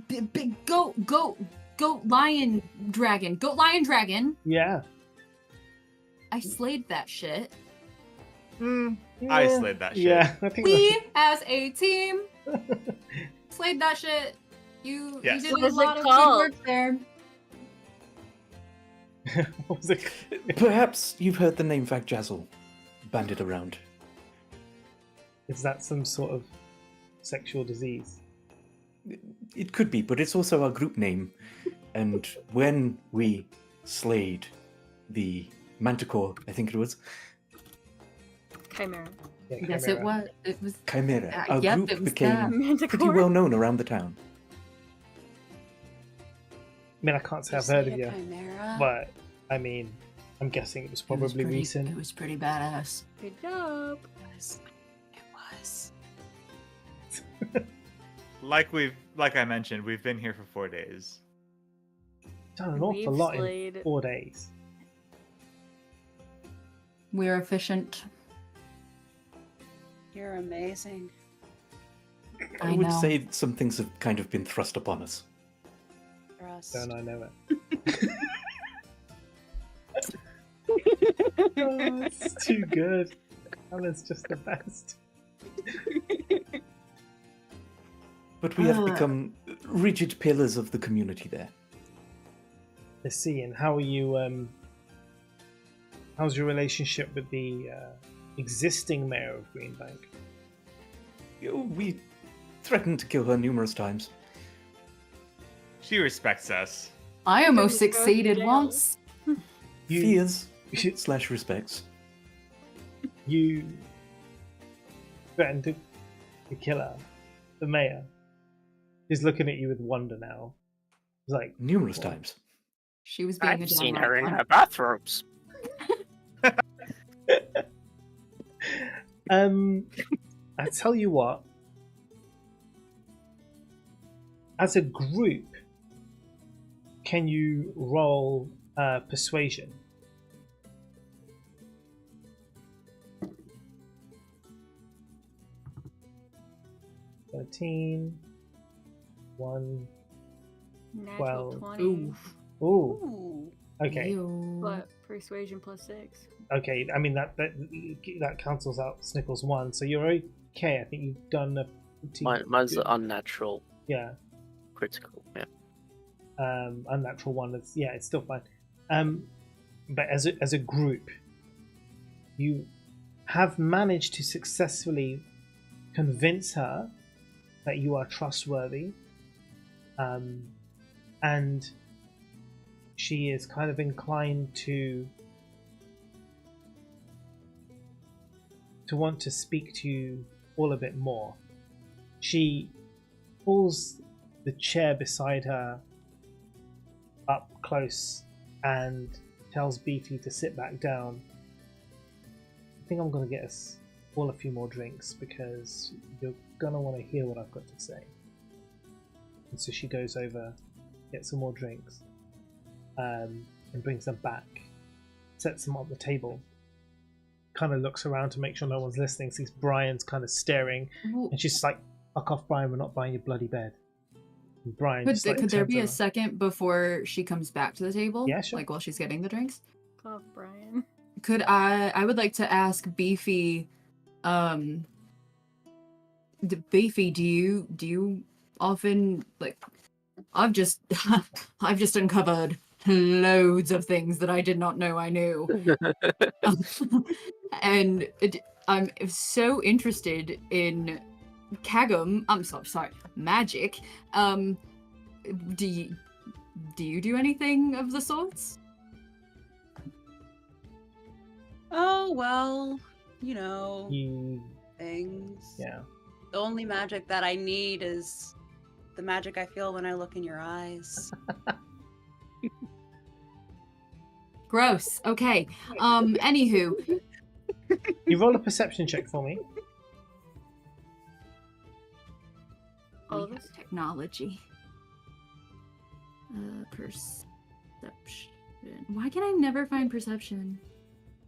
Big goat, lion, dragon. Goat, lion, dragon. Yeah. I slayed that shit. I slayed that shit. Yeah, I think We, as a team, slayed that shit. You Yes. did What a is it lot of good called? work there. what was it? Perhaps you've heard the name Vagjazzle bandied around. Is that some sort of sexual disease? It could be, but it's also our group name. And when we slayed the Manticore, I think it was, Chimera. Yeah, Yes, chimera. it was. It was. Chimera, our Yep, group it was became that. pretty Manticore. well known around the town. I mean, I can't say I've heard of you, but I mean, I'm guessing it was probably recent. It was pretty badass. Good job. It was. Like I mentioned, we've been here for 4 days. Done an awful We've lot in slayed- 4 days. We're efficient. You're amazing. I I would know. say some things have kind of been thrust upon us. Trust. Don't I know it? Oh, it's too good. Alan's just the best. But we have Ah. become rigid pillars of the community there. I see. And how are you? How's your relationship with the existing mayor of Greenbank? We threatened to kill her numerous times. She respects us. I almost Couldn't go to succeeded jail. once. You, Fears / respects. you threatened to kill her, the mayor. He's looking at you with wonder now. He's like, Numerous What? times. She was being a I've seen downright her in cunt. her bathrobes. I tell you what. As a group, can you roll persuasion? $13, 1. Natural 12. 20. Ooh. Ooh, Ooh. okay. Ew. But persuasion plus 6. Okay, I mean that cancels out Snickles 1, so you're okay. I think you've done a pretty Mine's good- unnatural yeah, critical. Yeah. unnatural one. It's still fine. But as a group, you have managed to successfully convince her that you are trustworthy, and she is kind of inclined to want to speak to you all a bit more. She pulls the chair beside her up close and tells Beefy to sit back down. I think I'm going to get us all a few more drinks because you're going to want to hear what I've got to say. And so she goes over, gets some more drinks, and brings them back, sets them on the table, kind of looks around to make sure no one's listening, sees Brian's kind of staring, Ooh. and she's just like, fuck off, Brian, we're not buying your bloody bed. And Brian Could, just, like, could there turns be a around. second before she comes back to the table? Yeah, sure. Like while she's getting the drinks? Cough, Brian. Could I would like to ask Beefy, Beefy, do you often, like, I've just uncovered loads of things that I did not know I knew. And I'm so interested in Kagum. I'm sorry, magic. Do you do anything of the sorts? Oh, well, you know, You, things. yeah. The only magic that I need is the magic I feel when I look in your eyes. Gross. Okay. Anywho, You roll a perception check for me. All of we have us? technology. Perception. Why can I never find perception?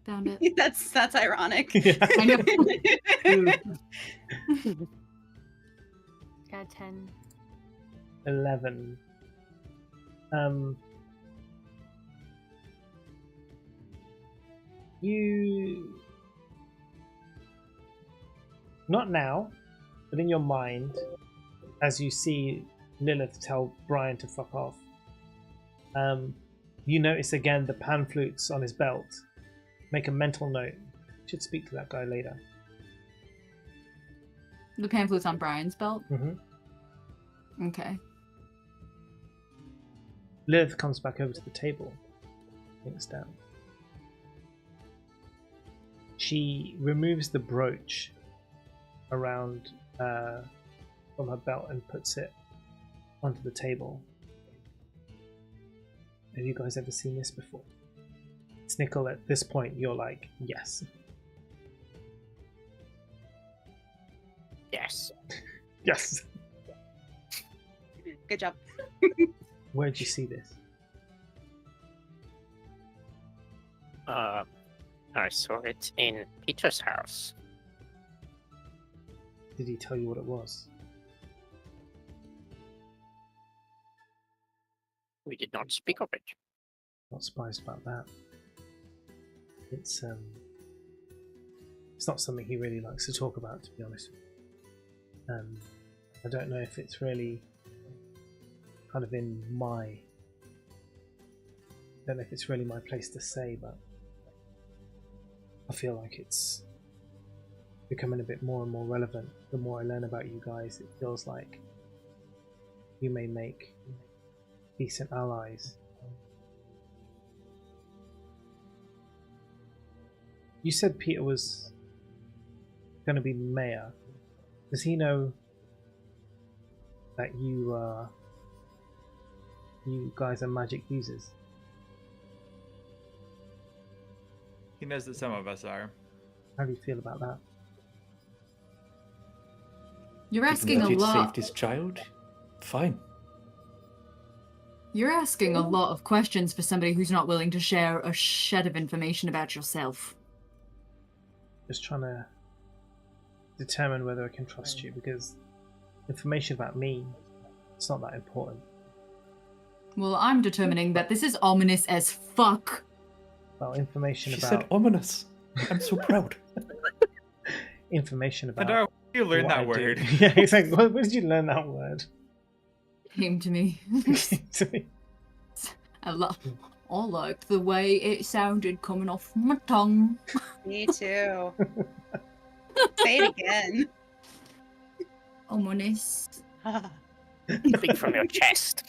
Found it. That's ironic. Yeah. I know. Got 10. 11. Not now, but in your mind, as you see Lilith tell Brian to fuck off, you notice again the pan flutes on his belt. Make a mental note. Should speak to that guy later. The pamphlets on Brian's belt? Mm-hmm. Okay. Lilith comes back over to the table. Thinks down. She removes the brooch around from her belt and puts it onto the table. Have you guys ever seen this before? Snickle, at this point, you're like, yes. Yes. Yes. Good job. Where'd you see this? I saw it in Peter's house. Did he tell you what it was? We did not speak of it. Not surprised about that. It's not something he really likes to talk about, to be honest. I don't know if it's really kind of in my... I don't know if it's really my place to say, but I feel like it's becoming a bit more and more relevant. The more I learn about you guys, it feels like you may make decent allies. You said Peter was going to be mayor. Does he know that you guys are magic users? He knows that some of us are. How do you feel about that? You're Given asking that a it lot. saved his child? Fine. You're asking a lot of questions for somebody who's not willing to share a shed of information about yourself. Just trying to determine whether I can trust you, because information about me, it's not that important. Well, I'm determining that this is ominous as fuck. Well, information She about said ominous. I'm so proud. information about. And where did you learn what that I do. word? Yeah, exactly. Where did you learn that word? Came to me. I liked the way it sounded coming off my tongue. Me too. Say it again. Ominous. Speak from your chest.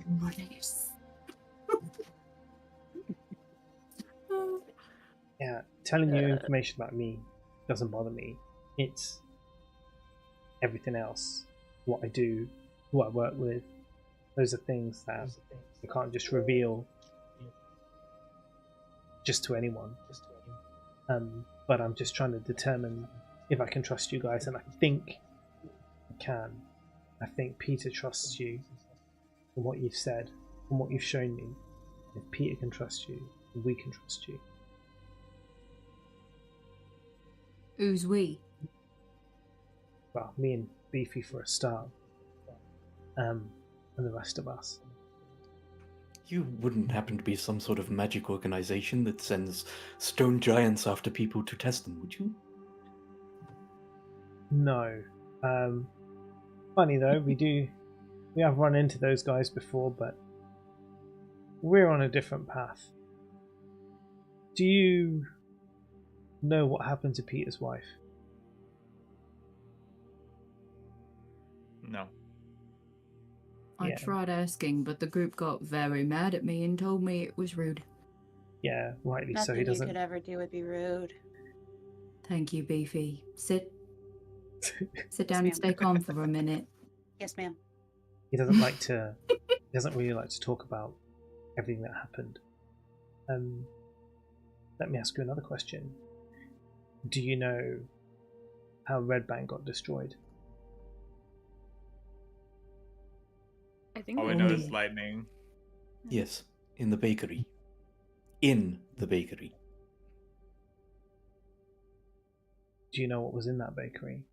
Ominous. Yeah, telling you information about me doesn't bother me. It's everything else. What I do, who I work with. Those are things that I can't just reveal just to anyone. But I'm just trying to determine if I can trust you guys, and I think I can. I think Peter trusts you from what you've said, from what you've shown me. If Peter can trust you, then we can trust you. Who's we? Well, me and Beefy for a start. And the rest of us. You wouldn't happen to be some sort of magic organization that sends stone giants after people to test them, would you? No. Funny though, we have run into those guys before, but we're on a different path. Do you know what happened to Peter's wife? No. I Yeah. tried asking, but the group got very mad at me and told me it was rude. Yeah, rightly so. Nothing He you doesn't. could ever do would be rude. Thank you, Beefy. Sit down ma'am. and stay calm for a minute. Yes, ma'am. He doesn't like to. He doesn't really like to talk about everything that happened. Let me ask you another question. Do you know how Redbank got destroyed? I think All we know is lightning. Yes, in the bakery. In the bakery. Do you know what was in that bakery?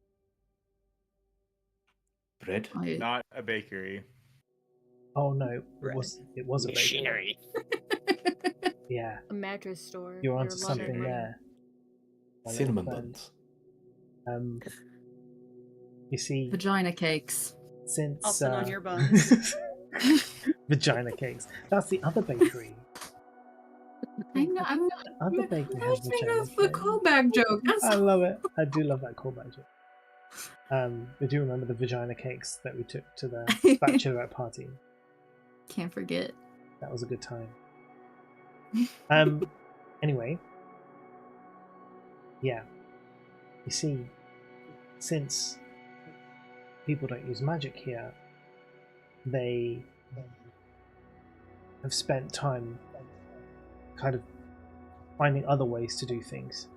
Bread? Not a bakery. Oh no, it was a bakery. Machinery. Yeah, a mattress store. you're There onto were a lot of something money. there. my little Cinnamon friend. buns. You see, Vagina cakes. since I'll sit on your buns. vagina cakes. That's the other bakery. I know. I'm not. The other bakery I has was saying vagina that's the cakes. callback joke. That's I love it. I do love that callback joke. I do remember the vagina cakes that we took to the bachelorette party. Can't forget. That was a good time. Anyway, yeah. You see, since people don't use magic here, they have spent time kind of finding other ways to do things.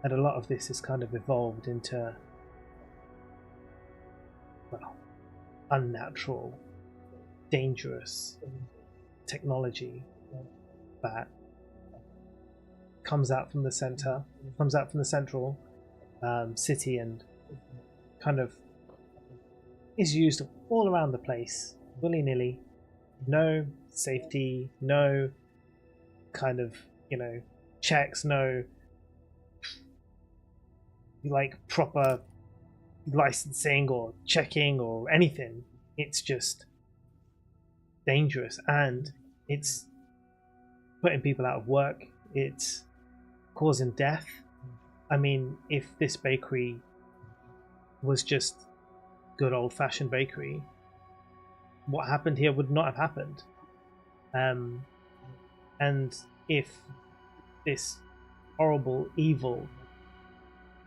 And a lot of this has kind of evolved into, well, unnatural, dangerous technology that comes out from the central city and kind of is used all around the place, willy-nilly. No safety, no kind of, checks, no like proper licensing or checking or anything. It's just dangerous, and it's putting people out of work. It's causing death. I mean, if this bakery was just good old-fashioned bakery, what happened here would not have happened. And if this horrible, evil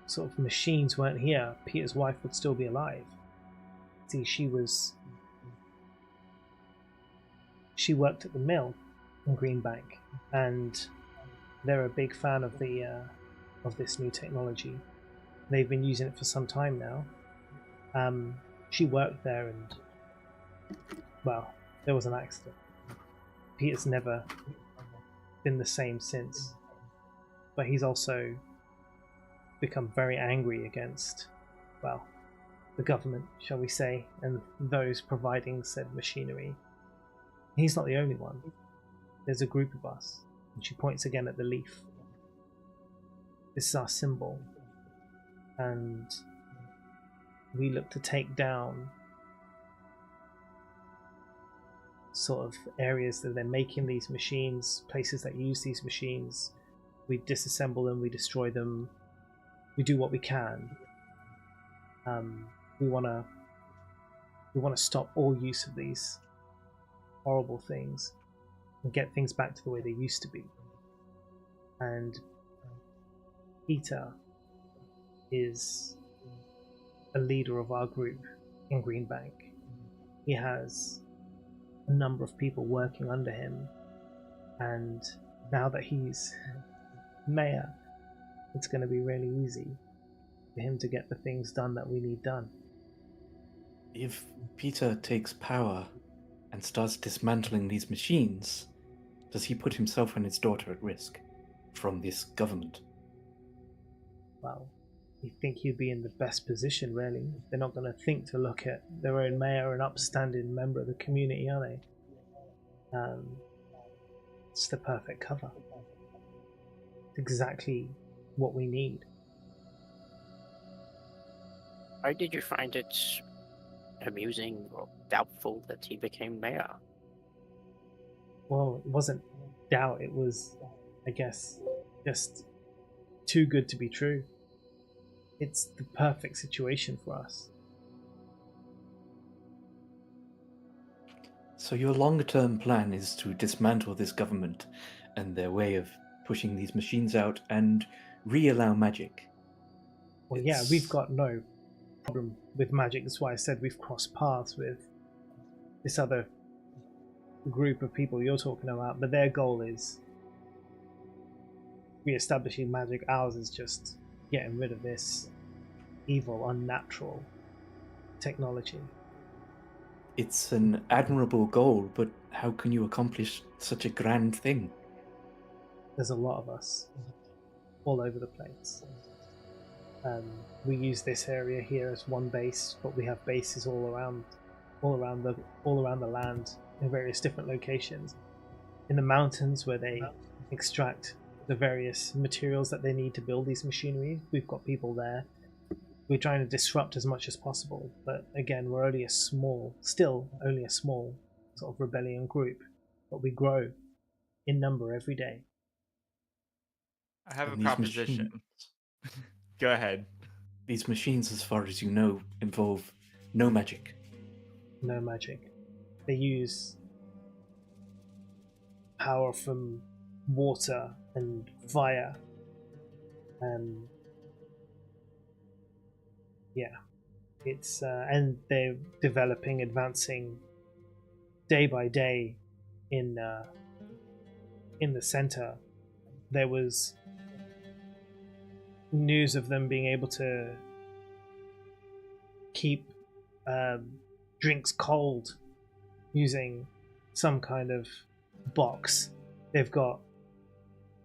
sort of machines weren't here, Peter's wife would still be alive. See, she worked at the mill in Greenbank, and they're a big fan of this new technology. They've been using it for some time now. She worked there, and well, there was an accident. Peter's never been the same since, but he's also become very angry against, well, the government, shall we say, and those providing said machinery. He's not the only one. There's a group of us, and she points again at the leaf. This is our symbol, and we look to take down sort of areas that they're making these machines, places that use these machines. We disassemble them, we destroy them, we do what we can. We want to stop all use of these horrible things and get things back to the way they used to be. And Peter is a leader of our group in Greenbank. He has a number of people working under him, and now that he's mayor, it's going to be really easy for him to get the things done that we need done. If Peter takes power and starts dismantling these machines, does he put himself and his daughter at risk from this government? Well, you think he'd be in the best position, really. They're not going to think to look at their own mayor, an upstanding member of the community, are they? It's the perfect cover. It's exactly what we need. Why did you find it amusing or doubtful that he became mayor? Well, it wasn't doubt, it was, I guess, just too good to be true. It's the perfect situation for us. So your longer-term plan is to dismantle this government and their way of pushing these machines out and re-allow magic. Well, yeah, we've got no problem with magic. That's why I said we've crossed paths with this other group of people you're talking about, but their goal is re-establishing magic. Ours is just getting rid of this evil, unnatural technology. It's an admirable goal, but how can you accomplish such a grand thing? There's a lot of us all over the place. We use this area here as one base, but we have bases all around the land in various different locations. In the mountains where they extract the various materials that they need to build these machinery. We've got people there. We're trying to disrupt as much as possible, but again, we're only still only a small sort of rebellion group, but we grow in number every day. I have a And these proposition. machines- Go ahead. These machines, as far as you know, involve no magic. No magic. They use power from water and fire. Yeah, it's and they're developing, advancing day by day. In the center, there was news of them being able to keep drinks cold using some kind of box. They've got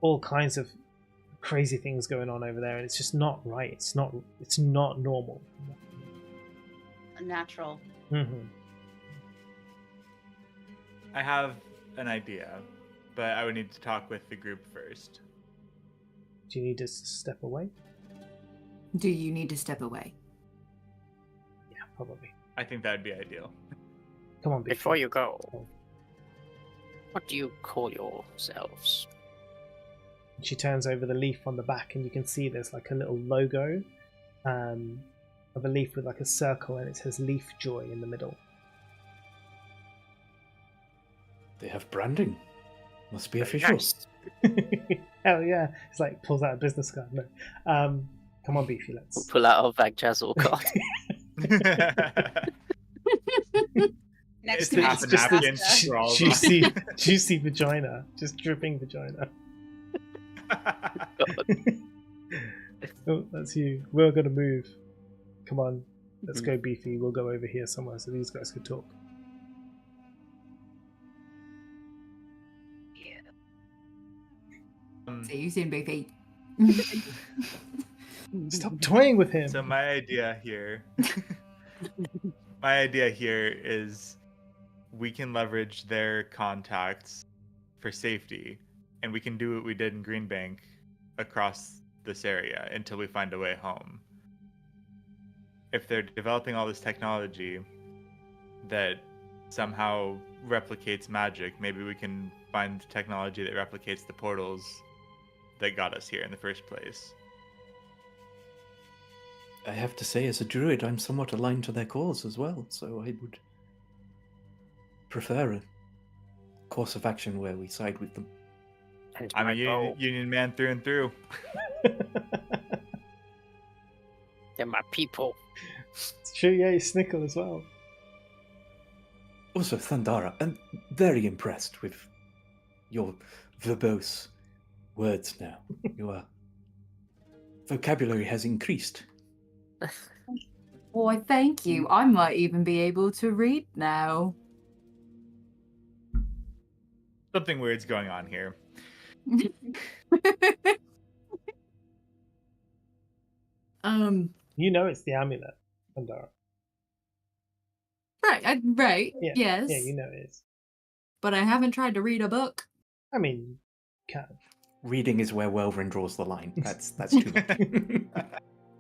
all kinds of crazy things going on over there, and it's just not right. It's not normal. Unnatural. Mm-hmm. I have an idea, but I would need to talk with the group first. Do you need to step away? Do you need to step away? Yeah, probably. I think that would be ideal. Come on, Beefy. Before you go, what do you call yourselves? She turns over the leaf on the back, and you can see there's like a little logo of a leaf with like a circle, and it says Leaf Joy in the middle. They have branding. Must be Very official. nice. Hell yeah! It's like pulls out a business card. No, come on, Beefy, let's. Pull out a Vagjazzle card. Next It's to half a just napkin this scrawled juicy vagina, just dripping vagina. Oh, that's you. We're gonna move. Come on, let's go, Beefy. We'll go over here somewhere so these guys could talk. See you soon, Beefy. Stop toying with him. So my idea here is we can leverage their contacts for safety, and we can do what we did in Greenbank across this area until we find a way home. If they're developing all this technology that somehow replicates magic, maybe we can find technology that replicates the portals that got us here in the first place. I have to say, as a druid, I'm somewhat aligned to their cause as well, so I would prefer a course of action where we side with them. And I'm my a bow. union man through and through. They're my people. It's true, yeah, you snickle as well. Also, Thandara, I'm very impressed with your verbose words now. Your vocabulary has increased. Why, thank you. I might even be able to read now. Something weird's going on here. You know it's the amulet, Pandara. Right, Yeah, yes. yeah, you know it is. But I haven't tried to read a book. I mean, kind of. Reading is where Welvrin draws the line. That's too much.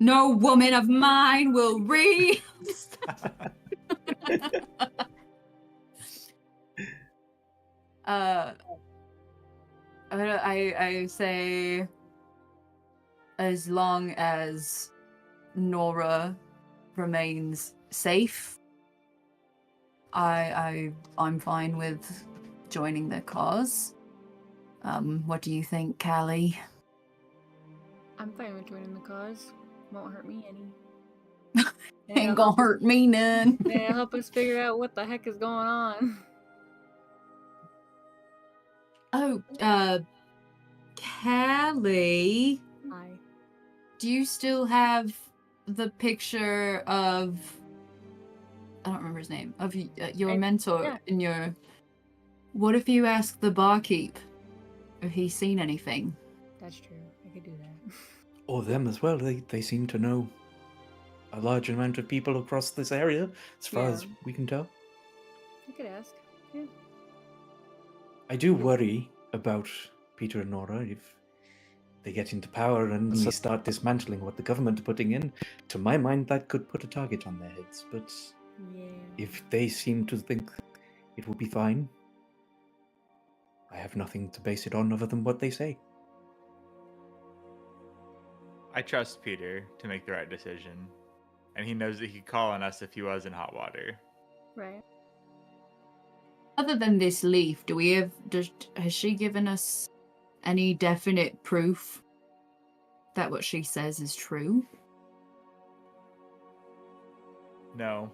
No woman of mine will read. I say, as long as Nora remains safe, I'm fine with joining their cause. What do you think, Callie? I'm fine with joining the cause. Won't hurt me any. Ain't gonna hurt me none. Yeah, help us figure out what the heck is going on. Oh, Callie, Hi. do you still have the picture of, I don't remember his name, of your mentor yeah. in your... What if you ask the barkeep if he's seen anything? That's true. I could do that. Or them as well. They seem to know a large amount of people across this area, as far as Yeah. we can tell. I could ask. Yeah. I do worry about Peter and Nora. If they get into power and we start dismantling what the government are putting in, to my mind, that could put a target on their heads. But Yeah. if they seem to think it will be fine, I have nothing to base it on other than what they say. I trust Peter to make the right decision, and he knows that he could call on us if he was in hot water. Right. Other than this leaf, has she given us any definite proof that what she says is true? No.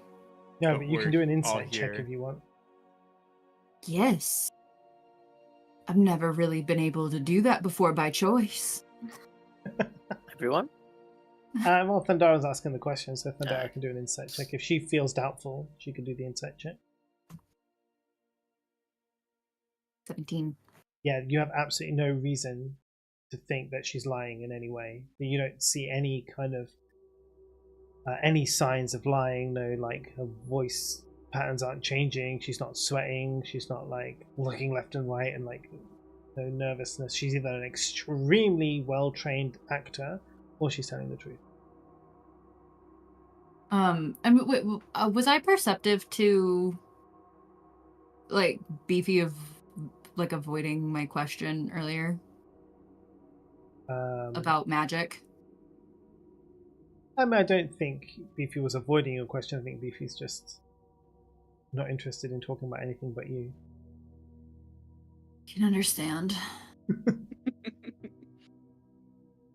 No, but you can do an we're all insight check here. if you want. Yes. I've never really been able to do that before by choice. Everyone? Well, Thandara's asking the question, so Thandara can do an insight check. If she feels doubtful, she can do the insight check. 17. Yeah, you have absolutely no reason to think that she's lying in any way. You don't see any kind of any signs of lying. No, like her voice patterns aren't changing. She's not sweating. She's not like looking left and right and like no nervousness. She's either an extremely well-trained actor or she's telling the truth. Was I perceptive to like Beefy of like avoiding my question earlier about magic? I mean, I don't think Beefy was avoiding your question. I think Beefy's just not interested in talking about anything but you. Can understand.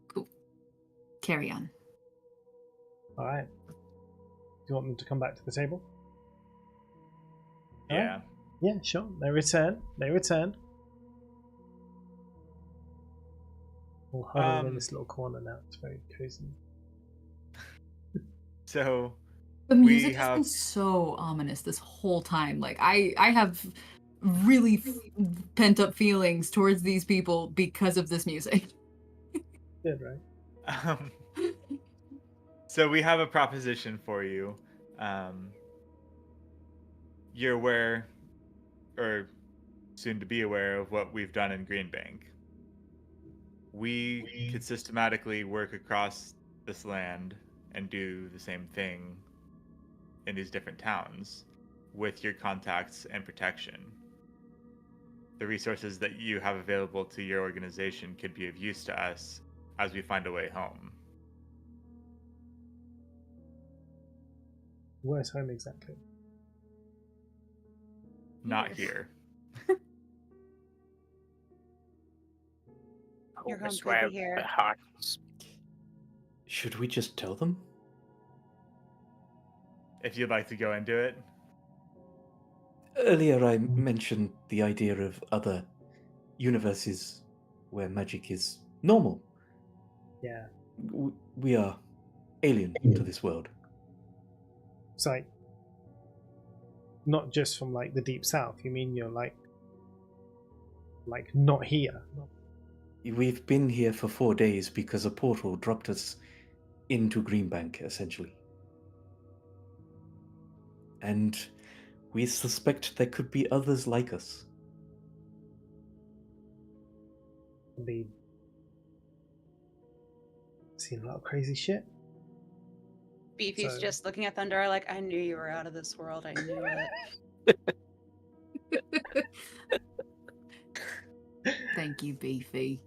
Cool. Carry on. All right. Do you want them to come back to the table? All Yeah. right. Yeah, sure. They return. We'll huddle in this little corner now. It's very cozy. So The music has been so ominous this whole time. Like I have really pent up feelings towards these people because of this music. Good, right? So we have a proposition for you. You're aware, or soon to be aware, of what we've done in Greenbank. We could systematically work across this land and do the same thing in these different towns with your contacts and protection. The resources that you have available to your organization could be of use to us as we find a way home. Where's home exactly? Not here. Your home Always could where be here. the hearts. Should we just tell them? If you'd like to go into it. Earlier I mentioned the idea of other universes where magic is normal. Yeah. We are alien to this world. It's like not just from like the deep south. You mean you're like not here? We've been here for 4 days because a portal dropped us into Greenbank, essentially. And we suspect there could be others like us. I mean, seen a lot of crazy shit. Beefy's So- just looking at Thunder like, I knew you were out of this world. I knew it. Thank you, Beefy.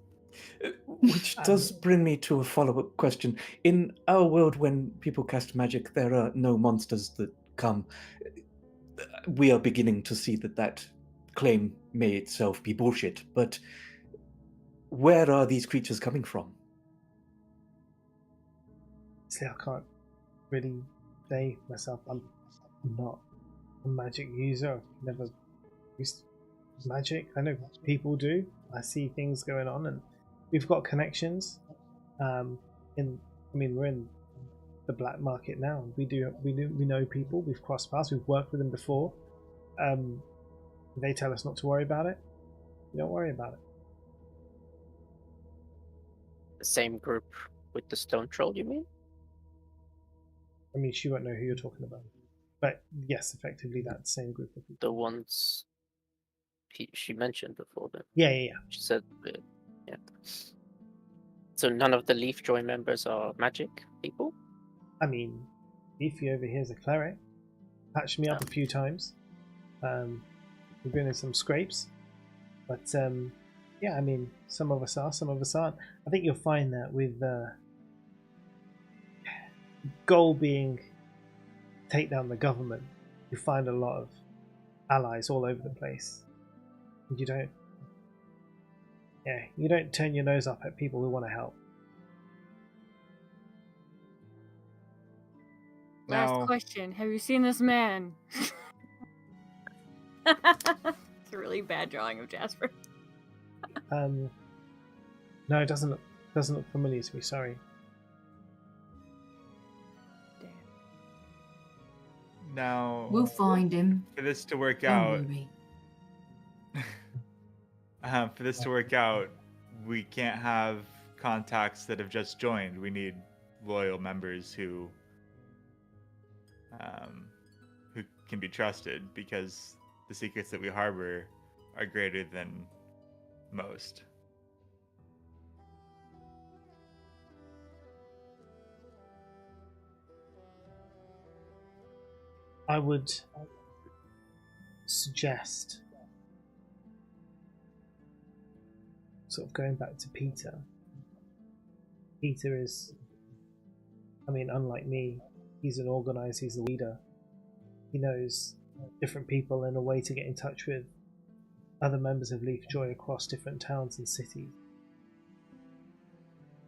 Which does bring me to a follow-up question. In our world, when people cast magic, there are no monsters that come. We are beginning to see that claim may itself be bullshit, but where are these creatures coming from? See, I can't really say myself. I'm not a magic user. I've never used magic. I know people do. I see things going on, and we've got connections. We're in the black market now. We know people. We've crossed paths. We've worked with them before. They tell us not to worry about it. We don't worry about it. The same group with the stone troll, you mean? I mean, she won't know who you're talking about. But yes, effectively that same group of people. The ones she mentioned before then. Yeah. She said, yeah. So none of the Leafjoy members are magic people? I mean, Beefy over here is a cleric. Patched me up a few times. We've been in some scrapes. But yeah, I mean, some of us are, some of us aren't. I think you'll find that with goal being take down the government, you find a lot of allies all over the place. And you don't turn your nose up at people who want to help. Last question. Have you seen this man? It's a really bad drawing of Jasper. No, it doesn't look familiar to me, sorry. Now, We'll find him. for this to work Don't out, worry. we can't have contacts that have just joined. We need loyal members who can be trusted, because the secrets that we harbor are greater than most. I would suggest sort of going back to Peter. Peter is, I mean, unlike me, he's an organizer, he's a leader. He knows different people and a way to get in touch with other members of Leafjoy across different towns and cities.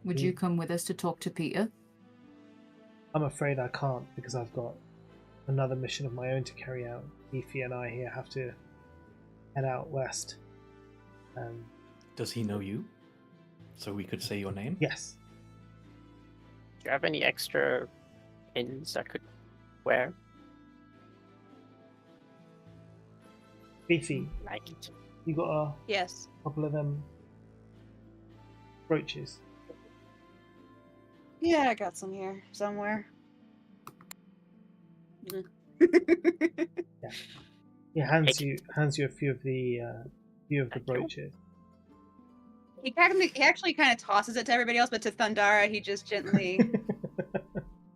Would you come with us to talk to Peter? I'm afraid I can't, because I've got another mission of my own to carry out. Beefy and I here have to head out west. Does he know you? So we could say your name? Yes. Do you have any extra pins I could wear? Beefy, Like it. you got a Yes. couple of them brooches. Yeah, I got some here somewhere. Yeah, hands you a few of the Thank you. brooches. He actually kind of tosses it to everybody else, but to Thundara, he just gently.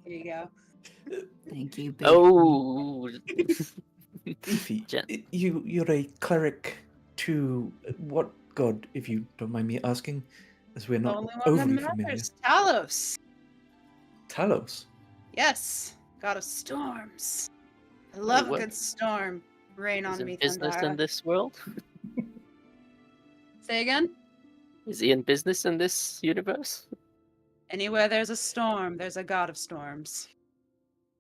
Here you go. Thank you, babe. Oh! Beefy, Jen. you're a cleric to what god, if you don't mind me asking, as we're not Only one overly that familiar. matters. Talos. Talos. Yes, god of storms. I love a what? good storm. Rain Is on in me, business Thundara. in this world? Say again? Is he in business in this universe? Anywhere there's a storm, there's a god of storms.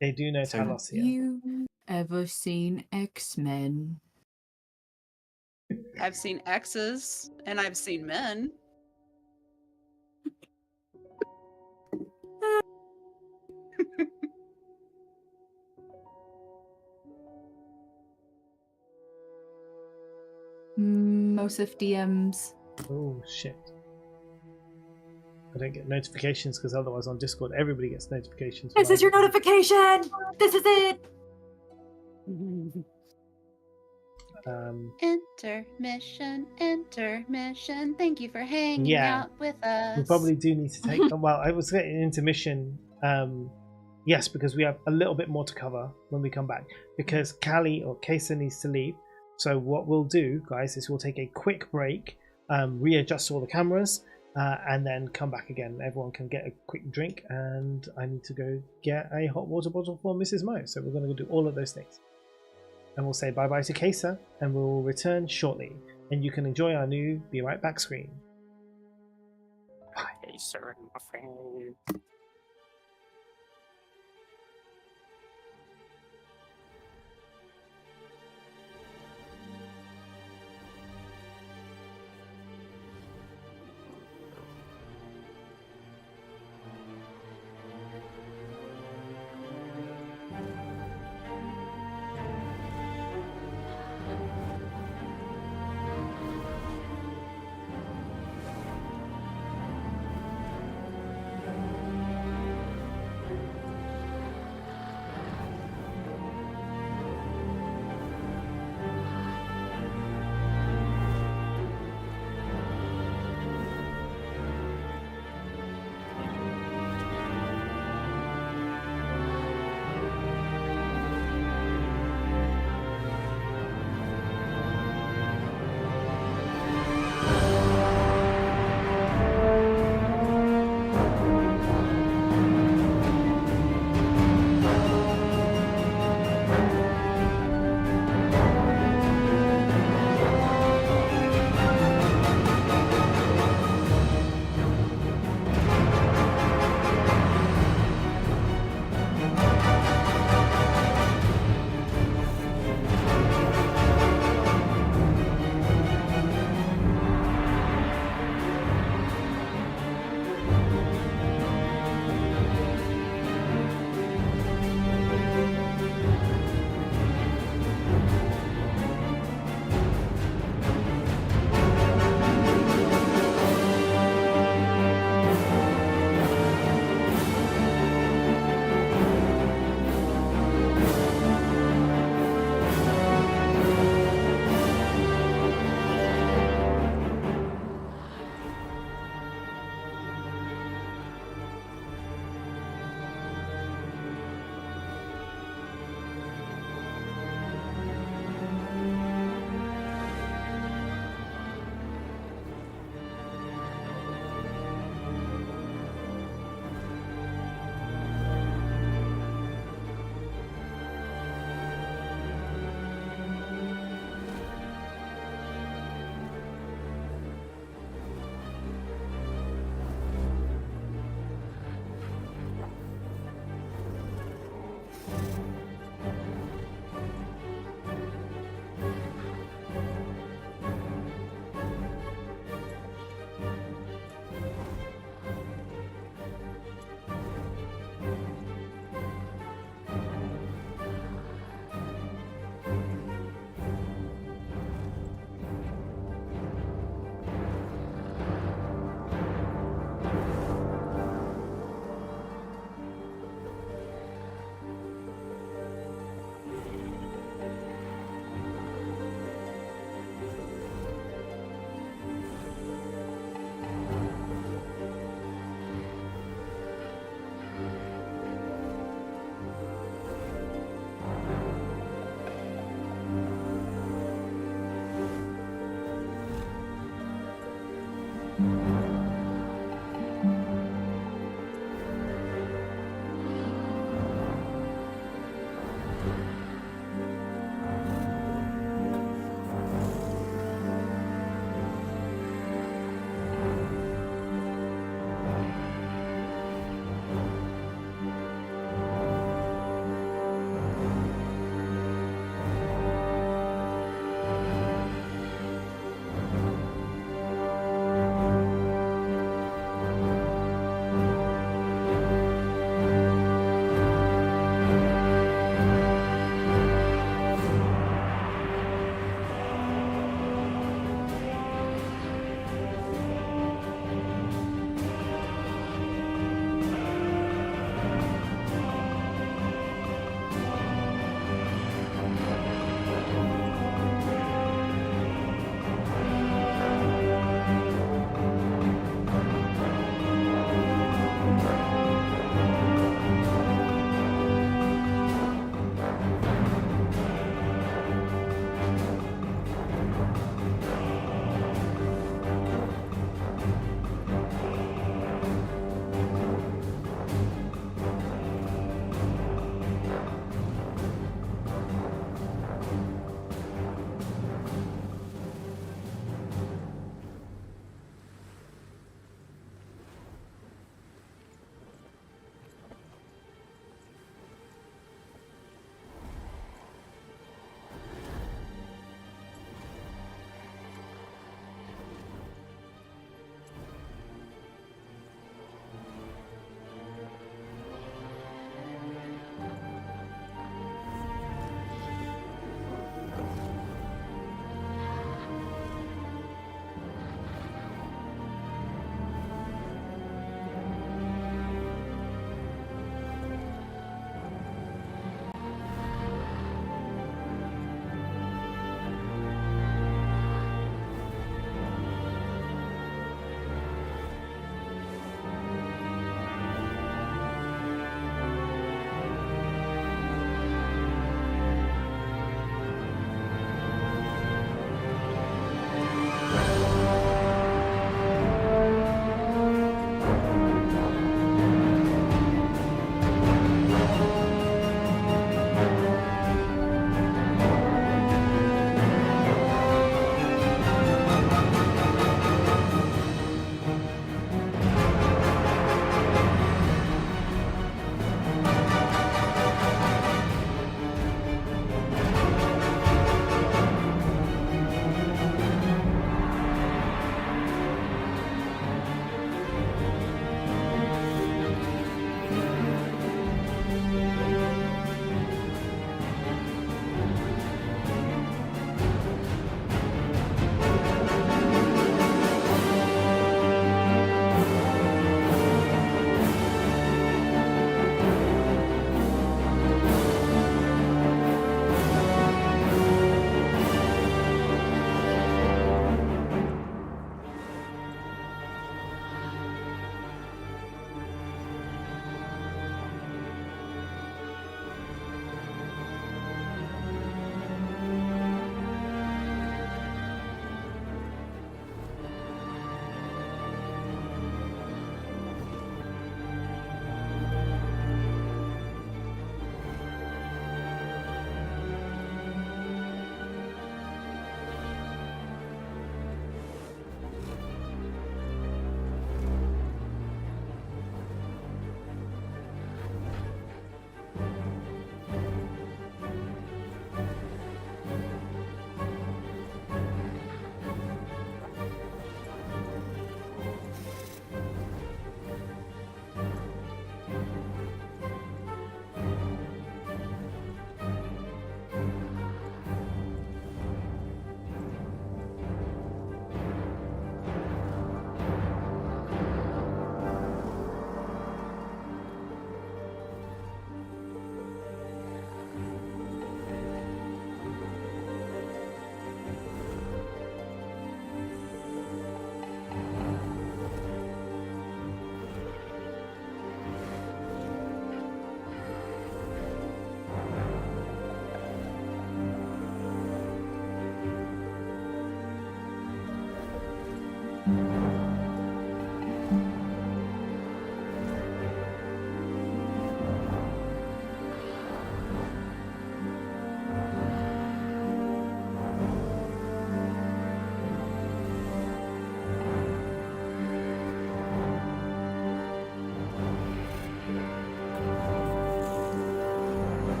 They do know So- Talos here. You ever seen X-Men? I've seen exes, and I've seen men. Mosif DMs. Oh shit. I don't get notifications because otherwise on Discord everybody gets notifications. This is your notification! This is it! Intermission, intermission. Thank you for hanging Yeah. out with us. We probably do need to take. Well, I was getting intermission. Yes, because we have a little bit more to cover when we come back. Because Callie or Kesa needs to leave. So what we'll do, guys, is we'll take a quick break, readjust all the cameras, and then come back again. Everyone can get a quick drink, and I need to go get a hot water bottle for Mrs. Mo. So we're going to do all of those things. And we'll say bye-bye to Kesa, and we'll return shortly. And you can enjoy our new Be Right Back screen. Hey, sir, my friend.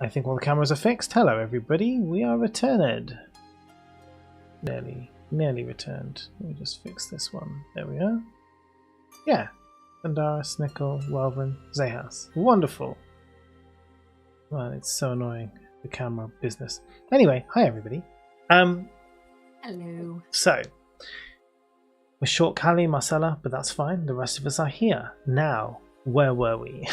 I think all the cameras are fixed. Hello, everybody. We are returned. Nearly returned. Let me just fix this one. There we are. Yeah. Pandara, Snickle, Welvin, Zehas. Wonderful. Well, it's so annoying. The camera business. Anyway, hi everybody. Hello. So we're short Callie, Marcella, but that's fine. The rest of us are here. Now, where were we?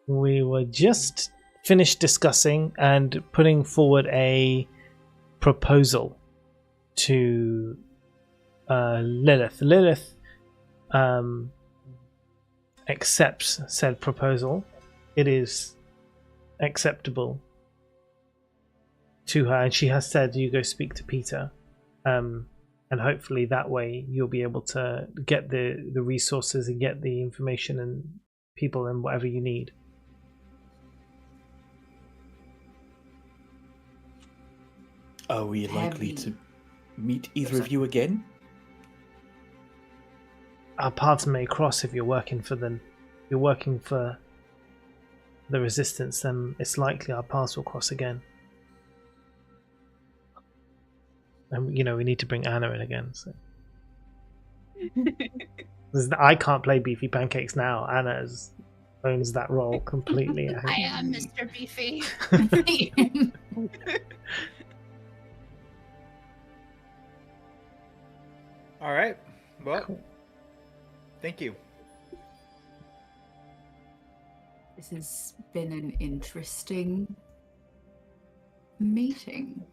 We were just finished discussing and putting forward a proposal to Lilith. Lilith accepts said proposal. It is acceptable to her, and she has said you go speak to Peter, and hopefully that way you'll be able to get the resources and get the information and people and whatever you need. Are we likely Heavy. to meet either of you again? Our paths may cross if you're working for the resistance, then it's likely our paths will cross again. And we need to bring Anna in again. So. I can't play Beefy Pancakes now. Anna owns that role completely. I am Mr. Beefy. All right. Well, Cool. thank you. This has been an interesting meeting.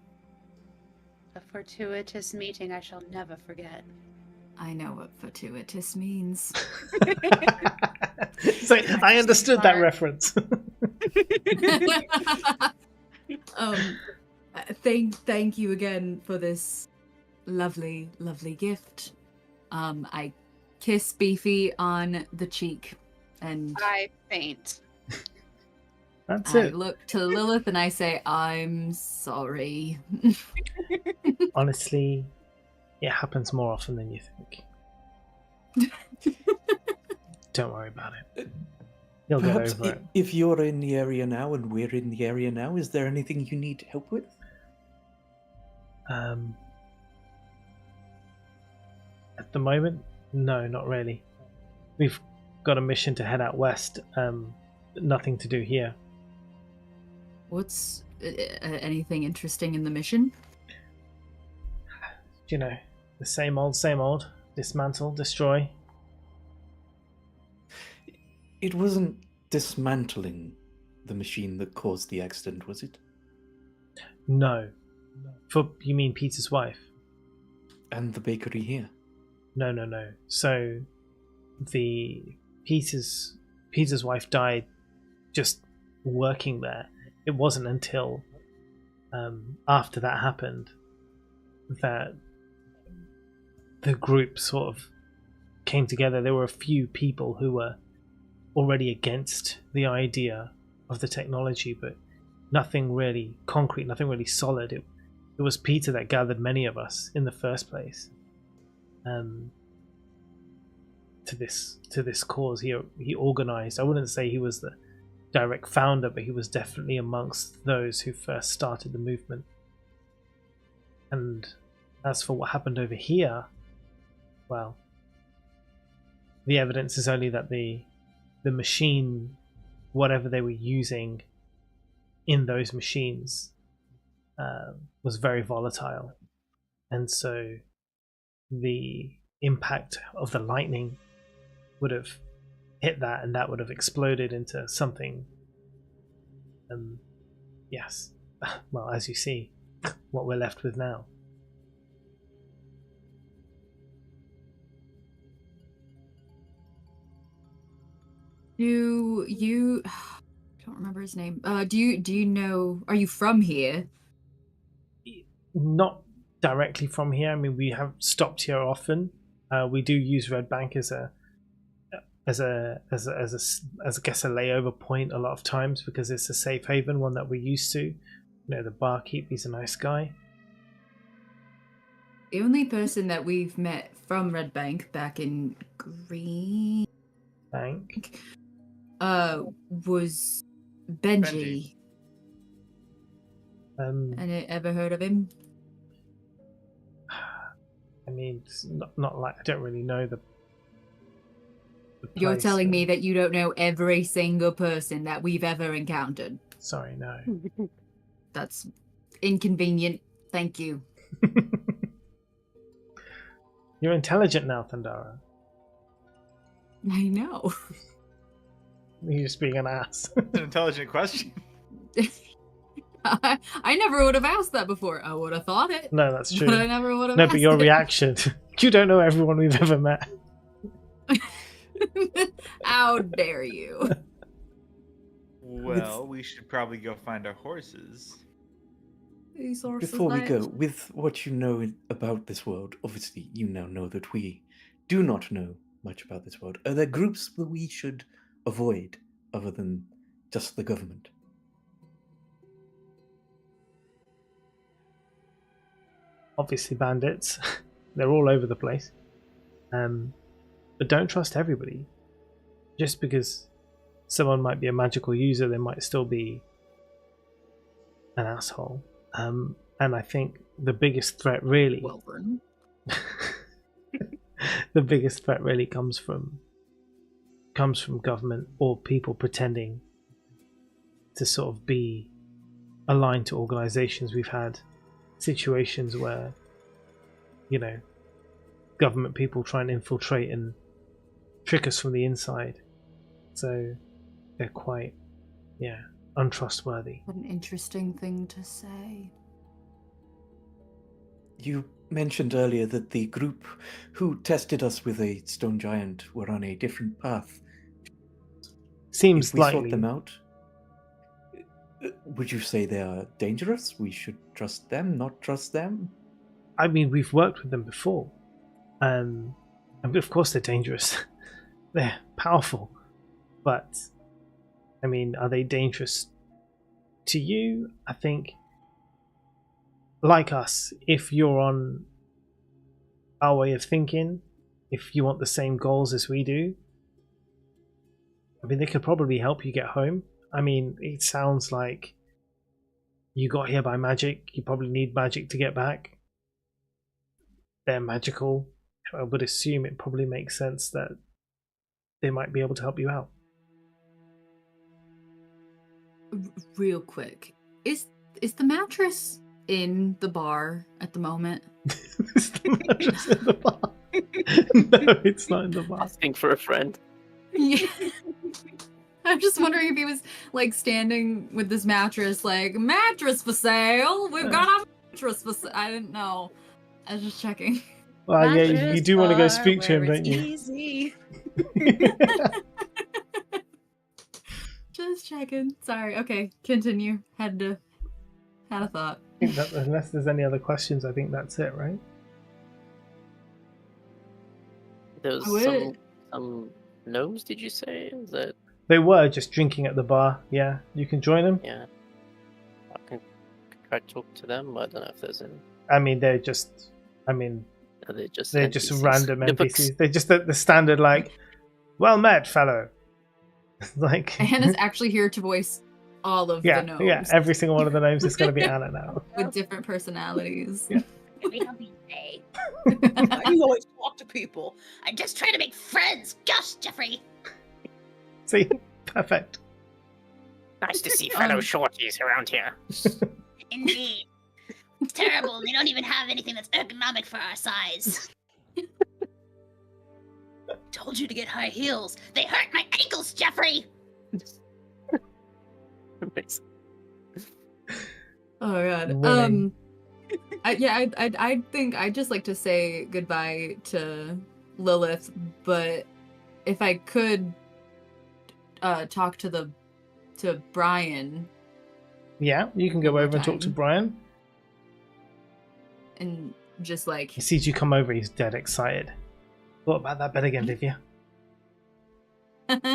A fortuitous meeting I shall never forget. I know what fortuitous means. So I understood that reference. Thank you again for this lovely gift. I kiss Beefy on the cheek and I faint. That's I it. look to Lilith and I say, I'm sorry. Honestly, it happens more often than you think. Don't worry about it. You'll get Perhaps over it. if you're in the area now and we're in the area now, is there anything you need help with? At the moment, no, not really. We've got a mission to head out west. Nothing to do here. What's anything interesting in the mission? The same old. Dismantle, destroy. It wasn't dismantling the machine that caused the accident, was it? No. You mean Peter's wife? And the bakery here? No. So, Peter's wife died just working there. It wasn't until after that happened that the group sort of came together. There were a few people who were already against the idea of the technology, but nothing really concrete, nothing really solid. It was Peter that gathered many of us in the first place to this cause. He organized. I wouldn't say he was the direct founder, but he was definitely amongst those who first started the movement. And as for what happened over here, well, the evidence is only that the machine, whatever they were using in those machines, was very volatile, and so the impact of the lightning would have hit that, and that would have exploded into something. Yes, well, as you see, what we're left with now. Do you? I don't remember his name. Do you know? Are you from here? Not directly from here. I mean, we have stopped here often. We do use Redbank as a layover point a lot of times because it's a safe haven, one that we're used to. The barkeep, he's a nice guy. The only person that we've met from Redbank back in Green Bank. was Benji. Benji. Ever heard of him? I mean, it's not like I don't really know the You're place, telling so- me that you don't know every single person that we've ever encountered. Sorry, no. That's inconvenient. Thank you. You're intelligent now, Thundara. I know. You're just being an ass. It's an intelligent question. I never would have asked that before. I would have thought it. No, that's true. But I never would have No, asked but your it. reaction. You don't know everyone we've ever met. How dare you? Well, we should probably go find our horses. These horses Before we go, died. with what you know about this world, obviously you now know that we do not know much about this world. Are there groups that we should avoid other than just the government? Obviously, bandits. They're all over the place. But don't trust everybody. Just because someone might be a magical user, they might still be an asshole. And I think the biggest threat really Well then. the biggest threat really comes from government or people pretending to sort of be aligned to organizations. We've had situations where, you know, government people try and infiltrate and trick us from the inside. So they're quite, untrustworthy. What an interesting thing to say. You mentioned earlier that the group who tested us with a stone giant were on a different path. Seems If we sought likely. them out, would you say they are dangerous? We should trust them, not trust them? I mean, we've worked with them before. And of course they're dangerous. They're powerful. But, I mean, are they dangerous to you? I think, like us, if you're on our way of thinking, if you want the same goals as we do, I mean, they could probably help you get home. I mean, it sounds like you got here by magic. You probably need magic to get back. They're magical. I would assume it probably makes sense that they might be able to help you out. Real quick, is the mattress in the bar at the moment? Is the mattress in the bar? No, it's not in the bar. Asking for a friend. Yeah. I'm just wondering if he was like standing with this mattress, like, mattress for sale. We've got a mattress for sale. I didn't know. I was just checking. Well, yeah, you do want to go speak to him, where don't it's you? Easy. Just checking. Sorry. Okay, continue. Had a thought. I think that, unless there's any other questions, I think that's it, right? There was I would- some gnomes, did you say? Is that, They were just drinking at the bar. Yeah, you can join them. yeah. I can try to talk to them. I don't know if there's any. I mean, they're just. I mean, Are they just they're just NPCs? random The books- NPCs. They're just the standard, like, well met, fellow. Like, Hannah's actually here to voice all of yeah, the gnomes yeah. Every single one of the names is going to be Anna now. with different personalities. Yeah. We don't be gay. Why do you always talk to people? I'm just trying to make friends. Gosh, Jeffrey. See, perfect. Nice to see fellow shorties around here. Indeed. It's terrible. They don't even have anything that's ergonomic for our size. Told you to get high heels. They hurt my ankles, Jeffrey. Amazing. Oh god. Winning. I think I'd just like to say goodbye to Lilith, but if I could talk to Brian Yeah, you can go One more over and talk to time. Brian. and just like He sees you come over, he's dead excited. What about that bet again, Livia?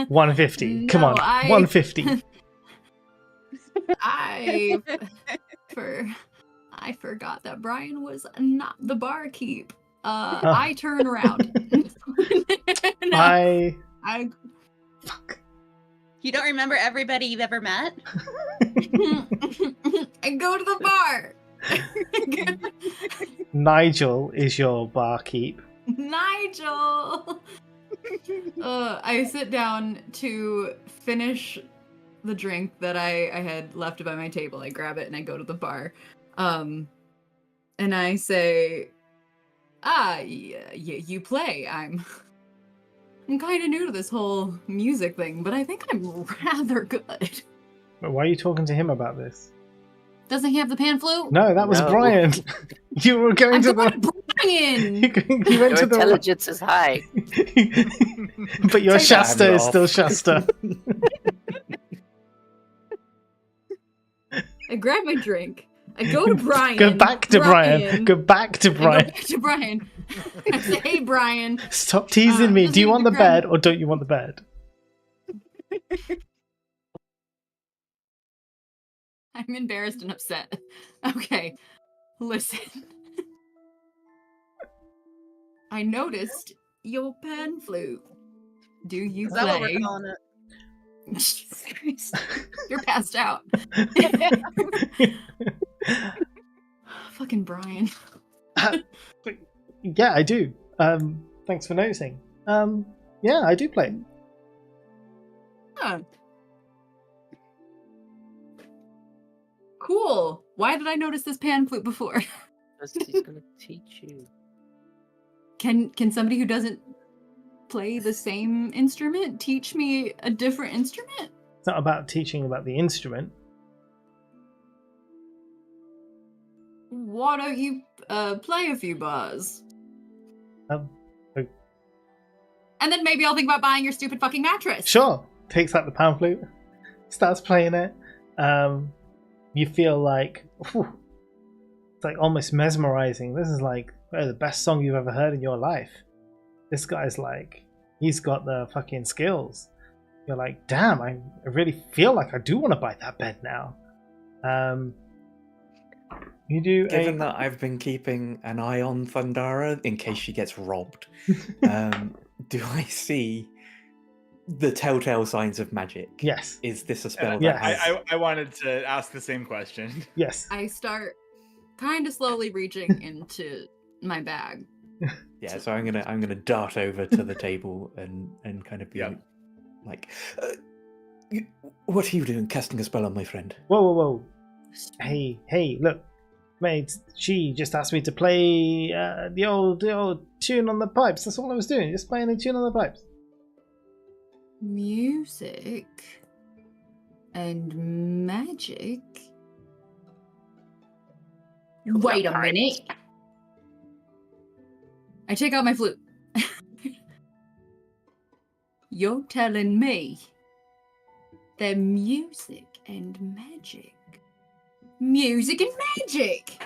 150. Come No, on, I- 150. I forgot that Brian was not the barkeep. I turn around. No, I I fuck. You don't remember everybody you've ever met? I go to the bar. Nigel is your barkeep. Nigel. I sit down to finish the drink that I had left by my table. I grab it and I go to the bar. And I say, you play. I'm kind of new to this whole music thing, but I think I'm rather good. Why are you talking to him about this? Doesn't he have the pan flute? No, that was No. Brian. You were going I'm to going the. Brian! You went Your to the. intelligence is high. But your Take that Shasta hand is still off. Shasta. I grab my drink. I go to Brian. Go back to Brian. Go back to I go Brian. back to Brian. I say, hey, Brian. Stop teasing me. does Do you he want the grab- bed or don't you want the bed? I'm embarrassed and upset. Okay, listen. I noticed your pan flute. Do you Is that what we're play? calling it? Jesus Christ. You're passed out. Fucking Brian. Yeah, I do. Thanks for noticing. Yeah, I do play. Huh. Cool. Why did I notice this pan flute before? Because he's gonna teach you. Can somebody who doesn't play the same instrument teach me a different instrument? It's not about teaching about the instrument. Why don't you play a few bars? Um, uh, And then maybe I'll think about buying your stupid fucking mattress. Sure. Takes out the pan flute, starts playing it. You feel like whew, it's like almost mesmerizing. This is like the best song you've ever heard in your life. This guy's like, he's got the fucking skills. You're like, damn, I really feel like I do want to buy that bed now. You do Given that I've been keeping an eye on Thundara in case she gets robbed, do I see the telltale signs of magic? Yes. Is this a spell Yeah. that has... I wanted to ask the same question. Yes. I start kind of slowly reaching into my bag. Yeah, so I'm gonna dart over to the table and kind of be Yeah. like, what are you doing, casting a spell on my friend? Whoa. Hey, look. Mate, she just asked me to play the old tune on the pipes. That's all I was doing, just playing a tune on the pipes. Music and magic. Wait a minute. I take out my flute. You're telling me that music and magic. Music and magic!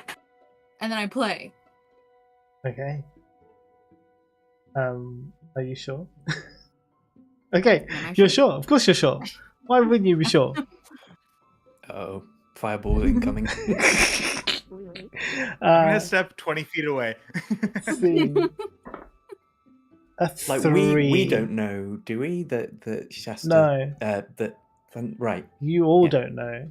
And then I play. Okay. Are you sure? Okay, Am I you're sure? sure. Of course you're sure. Why wouldn't you be sure? Oh, fireball incoming. I'm gonna step 20 feet away. See. A Like 3. we don't know, do we? That Shasta. No, Right. you all Yeah. don't know.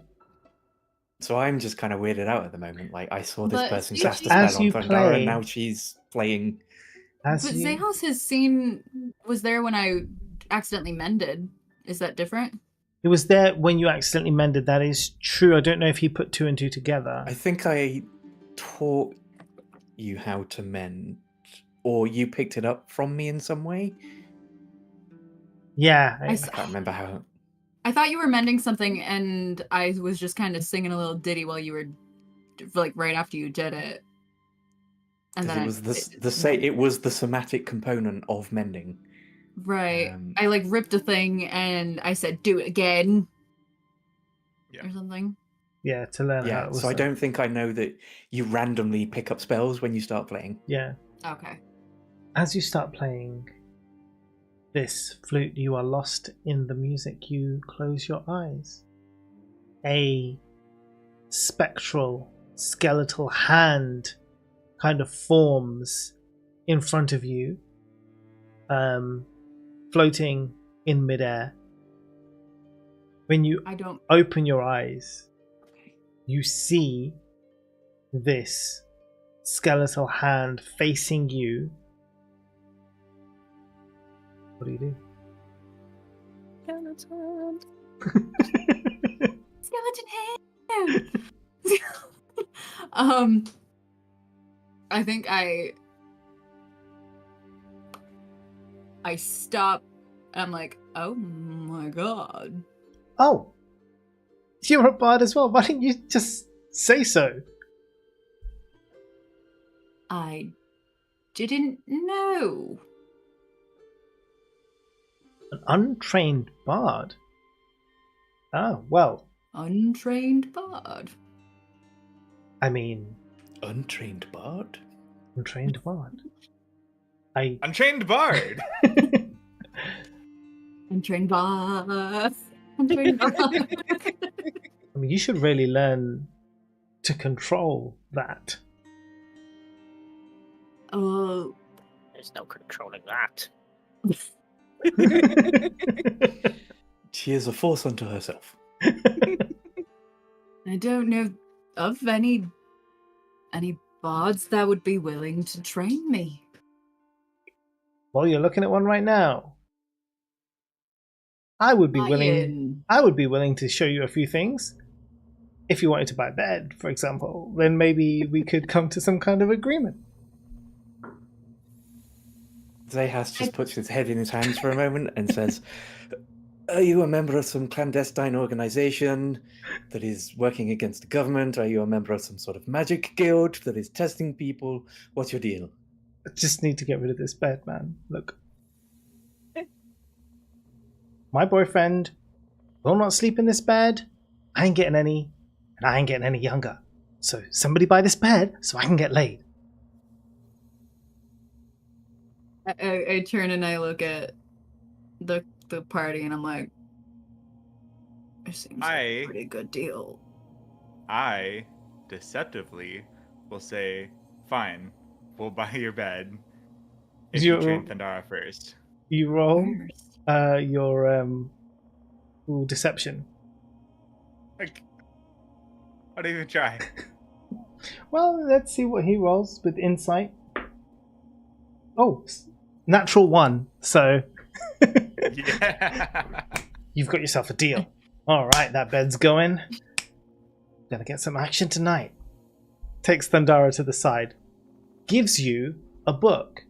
So I'm just kind of weirded out at the moment. Like I saw this But person you- cast a As spell on you Thundara, play- and now she's playing. As But you... Zehos has seen was there when I accidentally mended. Is that different? It was there when you accidentally mended. That is true. I don't know if he put 2 and 2 together. I think I taught you how to mend, or you picked it up from me in some way. Yeah. I I s- can't remember how. I thought you were mending something, and I was just kind of singing a little ditty while you were, like, right after you did it. And Because then it was it was the somatic component of mending. right. Um, I like ripped a thing, and I said, "Do it again," Yeah. or something. Yeah, to learn how Yeah, it was so I done. don't think I know that you randomly pick up spells when you start playing. Yeah. Okay. As you start playing this flute, you are lost in the music. You close your eyes. A spectral, skeletal hand kind of forms in front of you, floating in midair. when you I don't. open your eyes, Okay. you see this skeletal hand facing you. What do you do? Skeleton. Skeleton hand. I think I stop. I'm like, oh my god. Oh, you're a bard as well. Why didn't you just say so? I didn't know. An untrained bard? Oh, well, Untrained bard. I mean, Untrained bard? untrained bard. Untrained bard. Untrained bard. Untrained bard. I mean, you should really learn to control that. Oh, There's no controlling that. She is a force unto herself. I don't know of any bards that would be willing to train me. Well, you're looking at one right now. I would be willing. Ryan. I would be willing to show you a few things. If you wanted to buy a bed, for example, then maybe we could come to some kind of agreement. Zahas just puts his head in his hands for a moment and says, "Are you a member of some clandestine organization that is working against the government? Are you a member of some sort of magic guild that is testing people? What's your deal?" I just need to get rid of this bed, man. Look. My boyfriend will not sleep in this bed. I ain't getting any, and I ain't getting any younger. So somebody buy this bed so I can get laid. I turn and I look at the party and I'm like, it seems like a pretty good deal. I deceptively will say, "Fine, we'll buy your bed if you train Thundara first." You roll your deception. Like, how do you even try? Well, let's see what he rolls with insight. Oh, natural 1. So Yeah. you've got yourself a deal. All right, that bed's going. Gonna get some action tonight. Takes Thundara to the side. Gives you a book.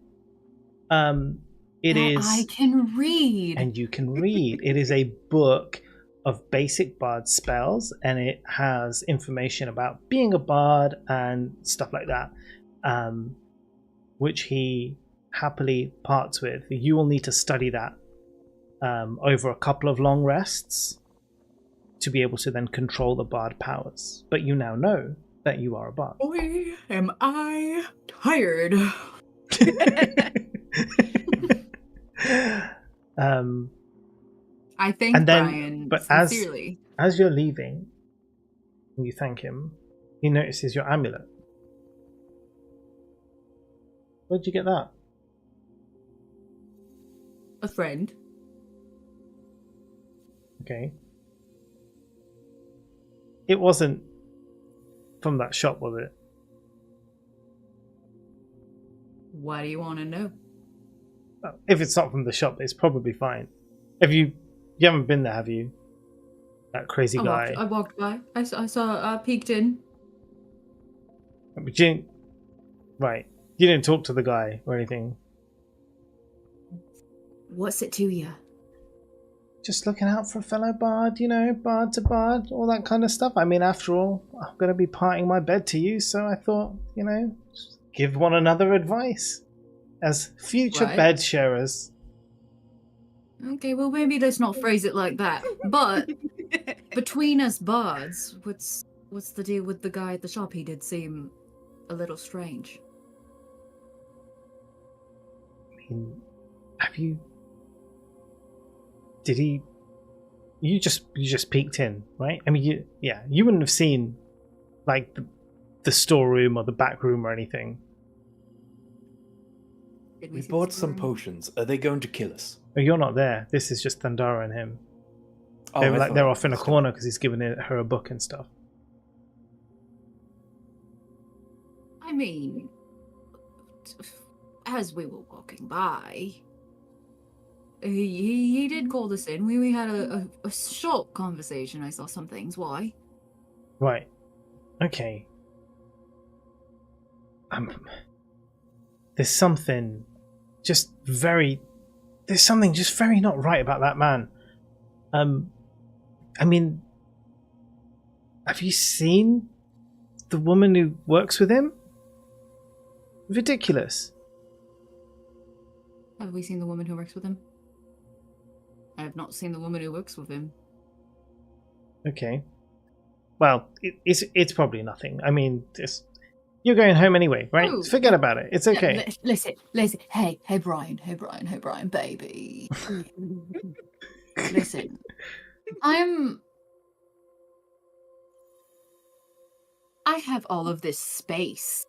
It is. I can read. And you can read. It is a book of basic bard spells, and it has information about being a bard and stuff like that, which he happily parts with. You will need to study that over a couple of long rests to be able to then control the bard powers. But you now know that you are a bard. Boy, am I tired. I thank and then, Brian but sincerely. as you're leaving, and you thank him, he notices your amulet. Where'd you get that? A friend. Okay. It wasn't from that shop, was it? Why do you want to know? Well, if it's not from the shop, it's probably fine. Have you haven't been there, have you? That crazy guy. I walked by. I saw peeked in. But you didn't, right. You didn't talk to the guy or anything. What's it to you? Just looking out for a fellow bard, you know, bard to bard, all that kind of stuff. I mean, after all, I'm going to be parting my bed to you, so I thought, you know, just give one another advice as future bed sharers. Okay, well maybe let's not phrase it like that. But between us bards, what's the deal with the guy at the shop? He did seem a little strange. I mean, have you? Did he? You just peeked in, right? I mean, you wouldn't have seen like the storeroom or the back room or anything. We bought some potions. Are they going to kill us? Oh, you're not there. This is just Thundara and him. Oh, They're I like thought they're it off in a was still- corner because he's giving her a book and stuff. I mean, as we were walking by, he did call us in. We had a short conversation. I saw some things. Why? Right. Okay. There's something just very not right about that man. I mean, have you seen the woman who works with him? Ridiculous. Have we seen the woman who works with him? I have not seen the woman who works with him. Okay. Well, it's probably nothing. I mean, you're going home anyway, right? Ooh. Forget about it. It's okay. Listen. Hey, Brian, baby. Listen, I have all of this space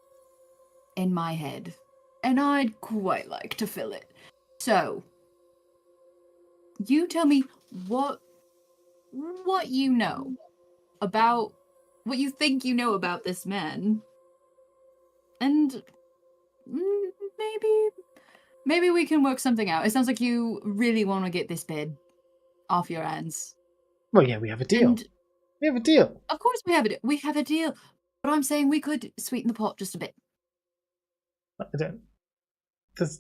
in my head, and I'd quite like to fill it. So, you tell me what you know about what you think you know about this man, and maybe we can work something out. It sounds like you really want to get this bed off your hands. Well, yeah, we have a deal. And We have a deal. of course we have a deal. But I'm saying we could sweeten the pot just a bit. I don't.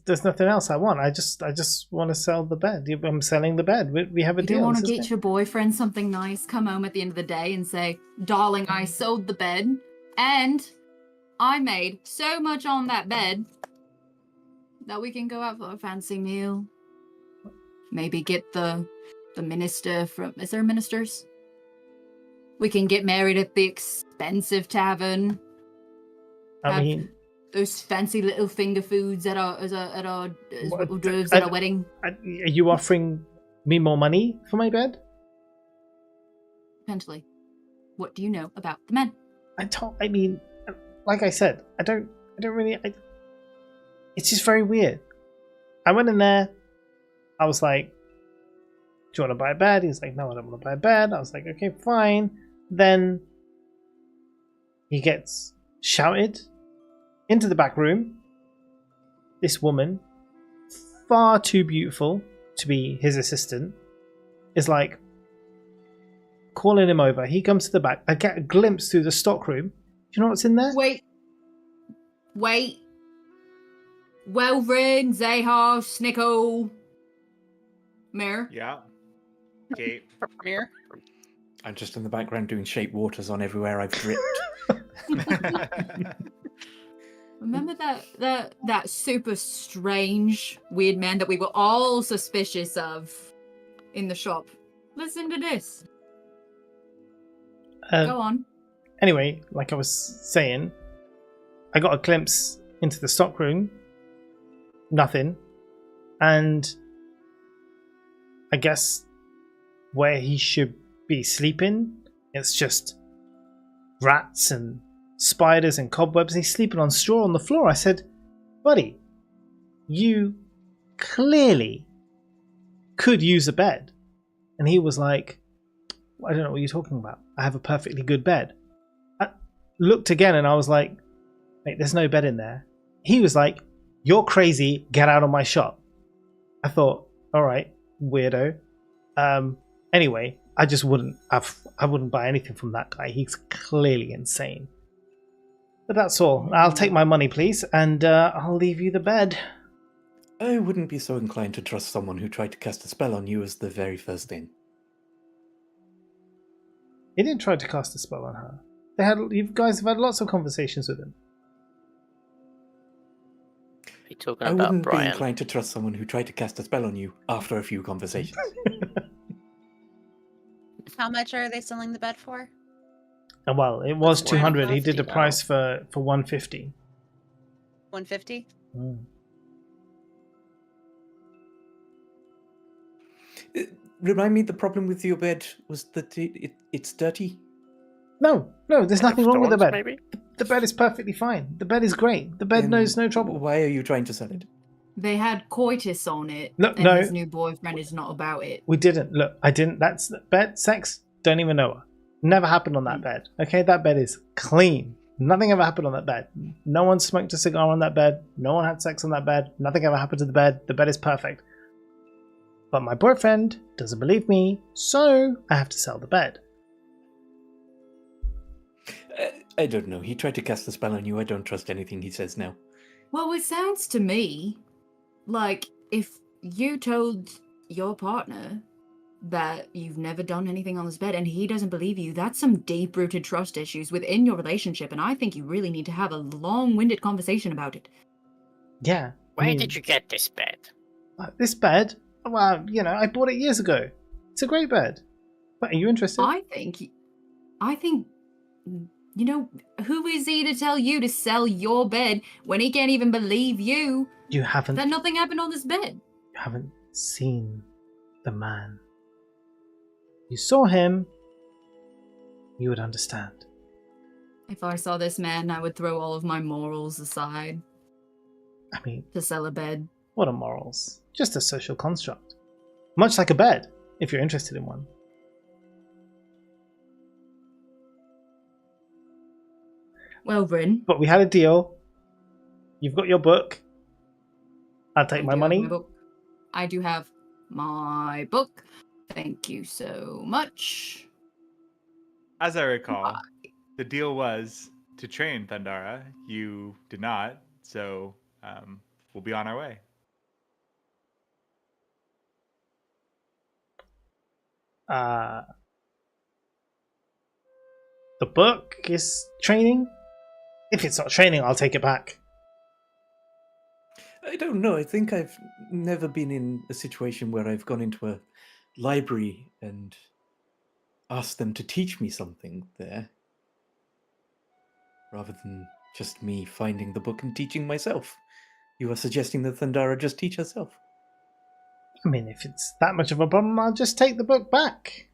There's nothing else I want. I just want to sell the bed. I'm selling the bed. We have a You deal. don't want to This is get it. your boyfriend something nice, come home at the end of the day and say, "Darling, I sold the bed, and I made so much on that bed that we can go out for a fancy meal. Maybe get the minister from... Is there ministers? We can get married at the expensive tavern. I have mean, those fancy little finger foods at our What- hors d'oeuvres I- at our wedding. are you offering me more money for my bed? Potentially. What do you know about the men? I mean, like I said, I don't really. It's just very weird. I went in there. I was like, "Do you want to buy a bed?" He was like, "No, I don't want to buy a bed." I was like, "Okay, fine." Then he gets shouted into the back room. This woman, far too beautiful to be his assistant, is like calling him over. He comes to the back. I get a glimpse through the stock room. Do you know what's in there? Wait. Welvrin, Zahar, Snicko, Mare. Yeah. Kate. Mirror. I'm just in the background doing shape waters on everywhere I've dripped. Remember that super strange weird man that we were all suspicious of in the shop? Listen to this. Go on. Anyway, like I was saying, I got a glimpse into the stock room. Nothing. And I guess where he should be sleeping, it's just rats and spiders and cobwebs. He's sleeping on straw on the floor. I said, "Buddy, you clearly could use a bed." And he was like, "I don't know what you're talking about. I have a perfectly good bed." I looked again and I was like, "Mate, there's no bed in there." He was like, "You're crazy. Get out of my shop." I thought, all right, weirdo. Anyway, I just wouldn't buy anything from that guy. He's clearly insane. But that's all. I'll take my money, please, and I'll leave you the bed. I wouldn't be so inclined to trust someone who tried to cast a spell on you as the very first thing. He didn't try to cast a spell on her. You guys have had lots of conversations with him. Are you talking I about wouldn't be Brian? inclined to trust someone who tried to cast a spell on you after a few conversations. How much are they selling the bed for? And well, it was That's more than 200. He did a 50 price for 150. 150. Remind me, the problem with your bed was that it's dirty? No, there's nothing wrong with the Thorns, bed. maybe? The bed is perfectly fine. The bed is great. The bed Then knows no trouble. Why are you trying to sell it? They had coitus on it, No, and no. his new boyfriend is not about it. We didn't. Look, I didn't. That's bed sex. Don't even know her. Never happened on that bed. Okay, that bed is clean. Nothing ever happened on that bed. No one smoked a cigar on that bed. No one had sex on that bed. Nothing ever happened to the bed. The bed is perfect. But my boyfriend doesn't believe me, so I have to sell the bed. I don't know. He tried to cast a spell on you. I don't trust anything he says now. Well, it sounds to me like if you told your partner that you've never done anything on this bed and he doesn't believe you, that's some deep-rooted trust issues within your relationship, and I think you really need to have a long-winded conversation about it. Yeah. Where did you get this bed? This bed? Well, I bought it years ago. It's a great bed. But are you interested? I think, who is he to tell you to sell your bed when he can't even believe you You haven't. that nothing happened on this bed? You haven't seen the man. You saw him, you would understand. If I saw this man, I would throw all of my morals aside I mean, to sell a bed. what are morals? Just a social construct. Much like a bed, if you're interested in one. Well, Bryn. But we had a deal. You've got your book. I'll take my money. I do have my book. Thank you so much. As I recall, the deal was to train Thundara. You did not, so we'll be on our way. The book is training. If it's not training, I'll take it back. I don't know. I think I've never been in a situation where I've gone into a library and asked them to teach me something there, rather than just me finding the book and teaching myself. You are suggesting that Thundara just teach herself? I mean, if it's that much of a problem, I'll just take the book back.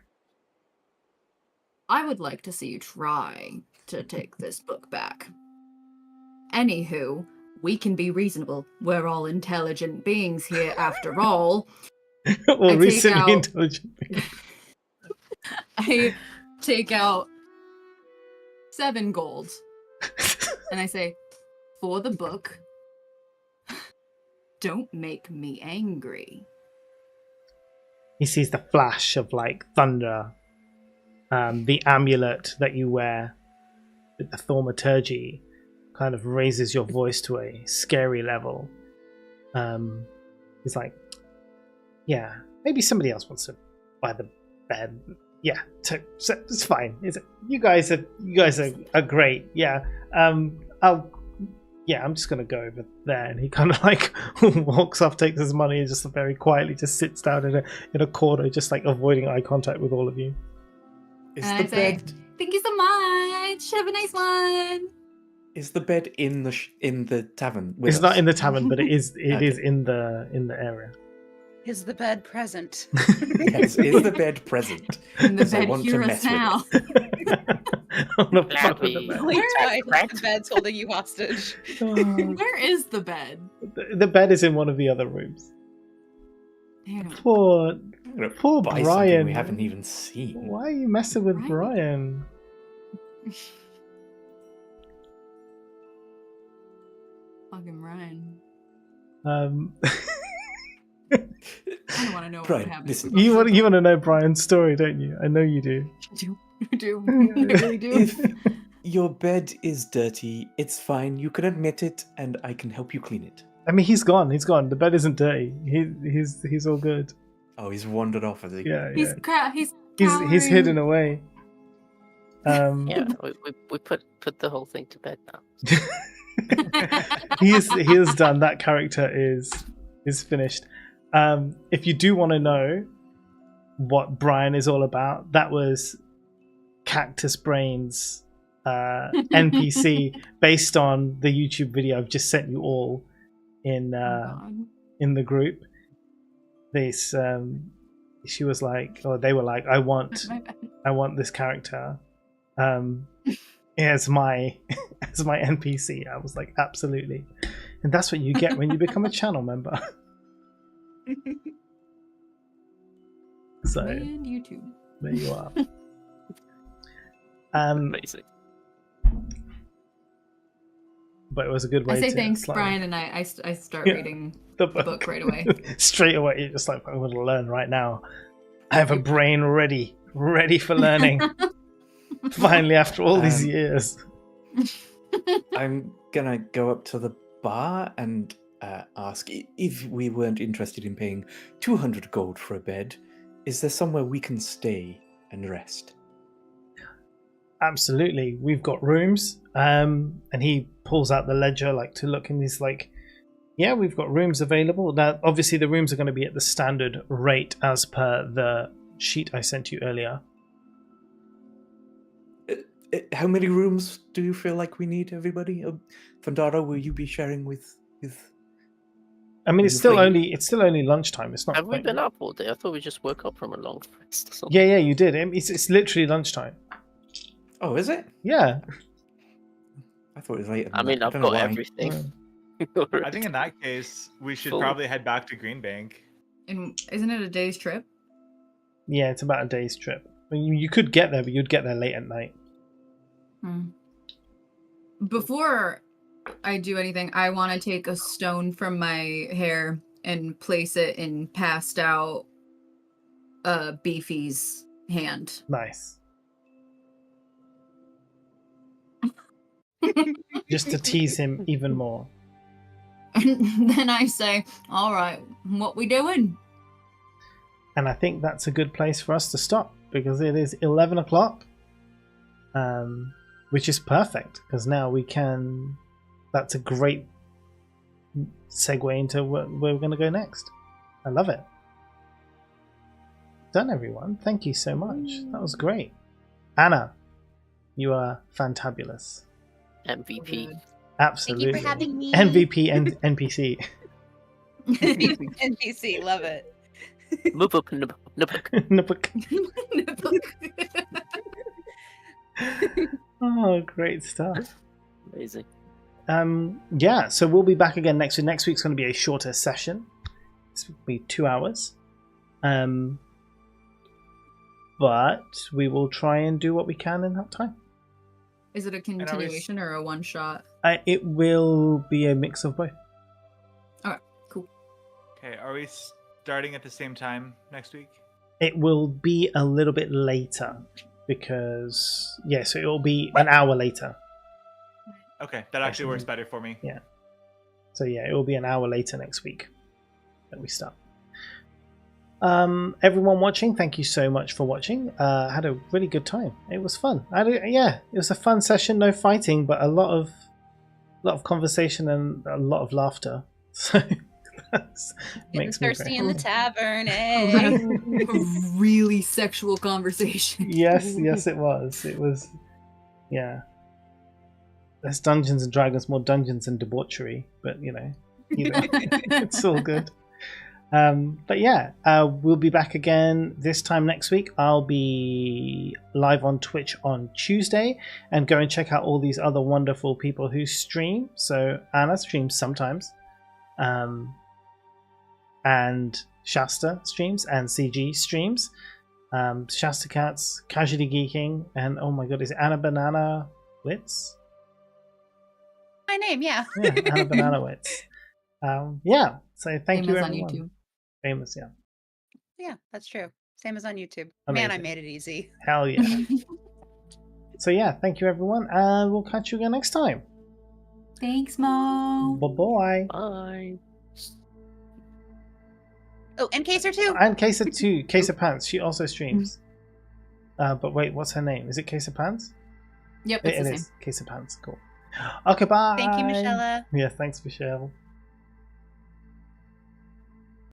I would like to see you try to take this book back. Anywho, we can be reasonable. We're all intelligent beings here after all. Well, recently intelligent. I take out 7 gold. And I say, for the book, don't make me angry. He sees the flash of thunder. The amulet that you wear with the thaumaturgy kind of raises your voice to a scary level. He's like, yeah, maybe somebody else wants to buy the bed. Yeah, so it's fine. You guys are great. Yeah, I'm just gonna go over there. And he kind of walks off, takes his money, and just very quietly just sits down in a corner, just avoiding eye contact with all of you. Is And the I say, bed thank you so much. Have a nice one. is the bed in the tavern? With It's us? not in the tavern, but it is Okay. is in the area. Is the bed present? Yes, is the bed present? And the Because I bed want to hear us mess with now. I wanna fuck with the Gladly. bed. Like tied Where- the bed's holding you hostage. Where is the bed? The bed is in one of the other rooms. Damn. Poor I'm gonna Poor buy something Brian. we haven't even seen. Why are you messing with Brian? Fucking Ryan. I I don't want to know what Brian, happened. listen. you want to know Brian's story, don't you? I know you do. I do. I really do. If your bed is dirty, it's fine. You can admit it, and I can help you clean it. I mean, he's gone. He's gone. The bed isn't dirty. He's all good. Oh, he's wandered off. Has he? Yeah, He's yeah. he's He's cowering. hidden away. Yeah, we put the whole thing to bed now. he is done. That character is finished. If you do want to know what Brian is all about, that was Cactus Brain's NPC based on the YouTube video I've just sent you all in God. in the group. This she was like, or they were like, I want this character as my NPC. I was like, absolutely. And that's what you get when you become a channel member. So And YouTube. there you are. Amazing. But it was a good way I say to thanks, slightly- Brian, and I start Yeah. reading the the book right away. Straight away, you're just like, I want to learn right now. I have a brain ready for learning. Finally, after all these years. I'm gonna go up to the bar and ask if we weren't interested in paying 200 gold for a bed. Is there somewhere we can stay and rest? Absolutely, we've got rooms. And he pulls out the ledger like to look, and he's like, yeah, we've got rooms available. Now, obviously, the rooms are going to be at the standard rate as per the sheet I sent you earlier. How many rooms do you feel like we need, everybody? Fandara, will you be sharing with? I mean, Are it's you still free? only lunchtime. It's not. Have we quite- been up all day? I thought we just woke up from a long rest or something. Yeah, you did. It's literally lunchtime. Oh, is it? Yeah. I thought it was later. I mean, I've don't know got why. everything. I think in that case, we should Cool. probably head back to Greenbank. And isn't it a day's trip? Yeah, it's about a day's trip. I mean, you could get there, but you'd get there late at night. Before I do anything, I want to take a stone from my hair and place it in passed out Beefy's hand. Nice. Just to tease him even more. And then I say, all right, what we doing? And I think that's a good place for us to stop because it is 11 o'clock, which is perfect because now we can. That's a great segue into where we're going to go next. I love it. Done, everyone. Thank you so much. That was great. Anna, you are fantabulous. MVP. Absolutely. Thank you for having me. MVP and NPC. NPC, love it. Nupuk. Oh, great stuff. Amazing. Yeah, so we'll be back again next week. Next week's going to be a shorter session. This will be 2 hours. But we will try and do what we can in that time. Is it a continuation or a one shot? It will be a mix of both. Cool. Okay, are we starting at the same time next week? It will be a little bit later because, yeah, so it will be an hour later. Okay, that actually works better for me. Yeah. So yeah, it will be an hour later next week that we start. Everyone watching, thank you so much for watching. I had a really good time. It was fun. It was a fun session. No fighting, but a lot of conversation and a lot of laughter. So that's Getting makes me thirsty very in the tavern, A lot eh? of really sexual conversation. Yes, it was. It was, yeah. There's Dungeons and Dragons, more dungeons and debauchery, but either, it's all good. But yeah, we'll be back again this time next week. I'll be live on Twitch on Tuesday, and go and check out all these other wonderful people who stream. So Anna streams sometimes, and Shasta streams, and CG streams. Shasta Cats, Casually Geeking, and oh my god, is it Anna Banana Wits? My name, yeah. Yeah, Anna Banana Wits. Yeah, so thank you Famous on everyone. YouTube. Famous, yeah. Yeah, that's true. Same as on YouTube. Man, I Amazing. made it easy. Hell yeah. So yeah, thank you everyone, and we'll catch you again next time. Thanks, Mo. Bye-bye. Bye. Oh, and Kaser too. And Kesa too, Kesa Pants, she also streams. But wait, what's her name? Is it Kesa Pants? Yep, it's It the is. same. Kesa Pants, cool. Okay, bye. Thank you, Michelle. Yeah, thanks, Michelle.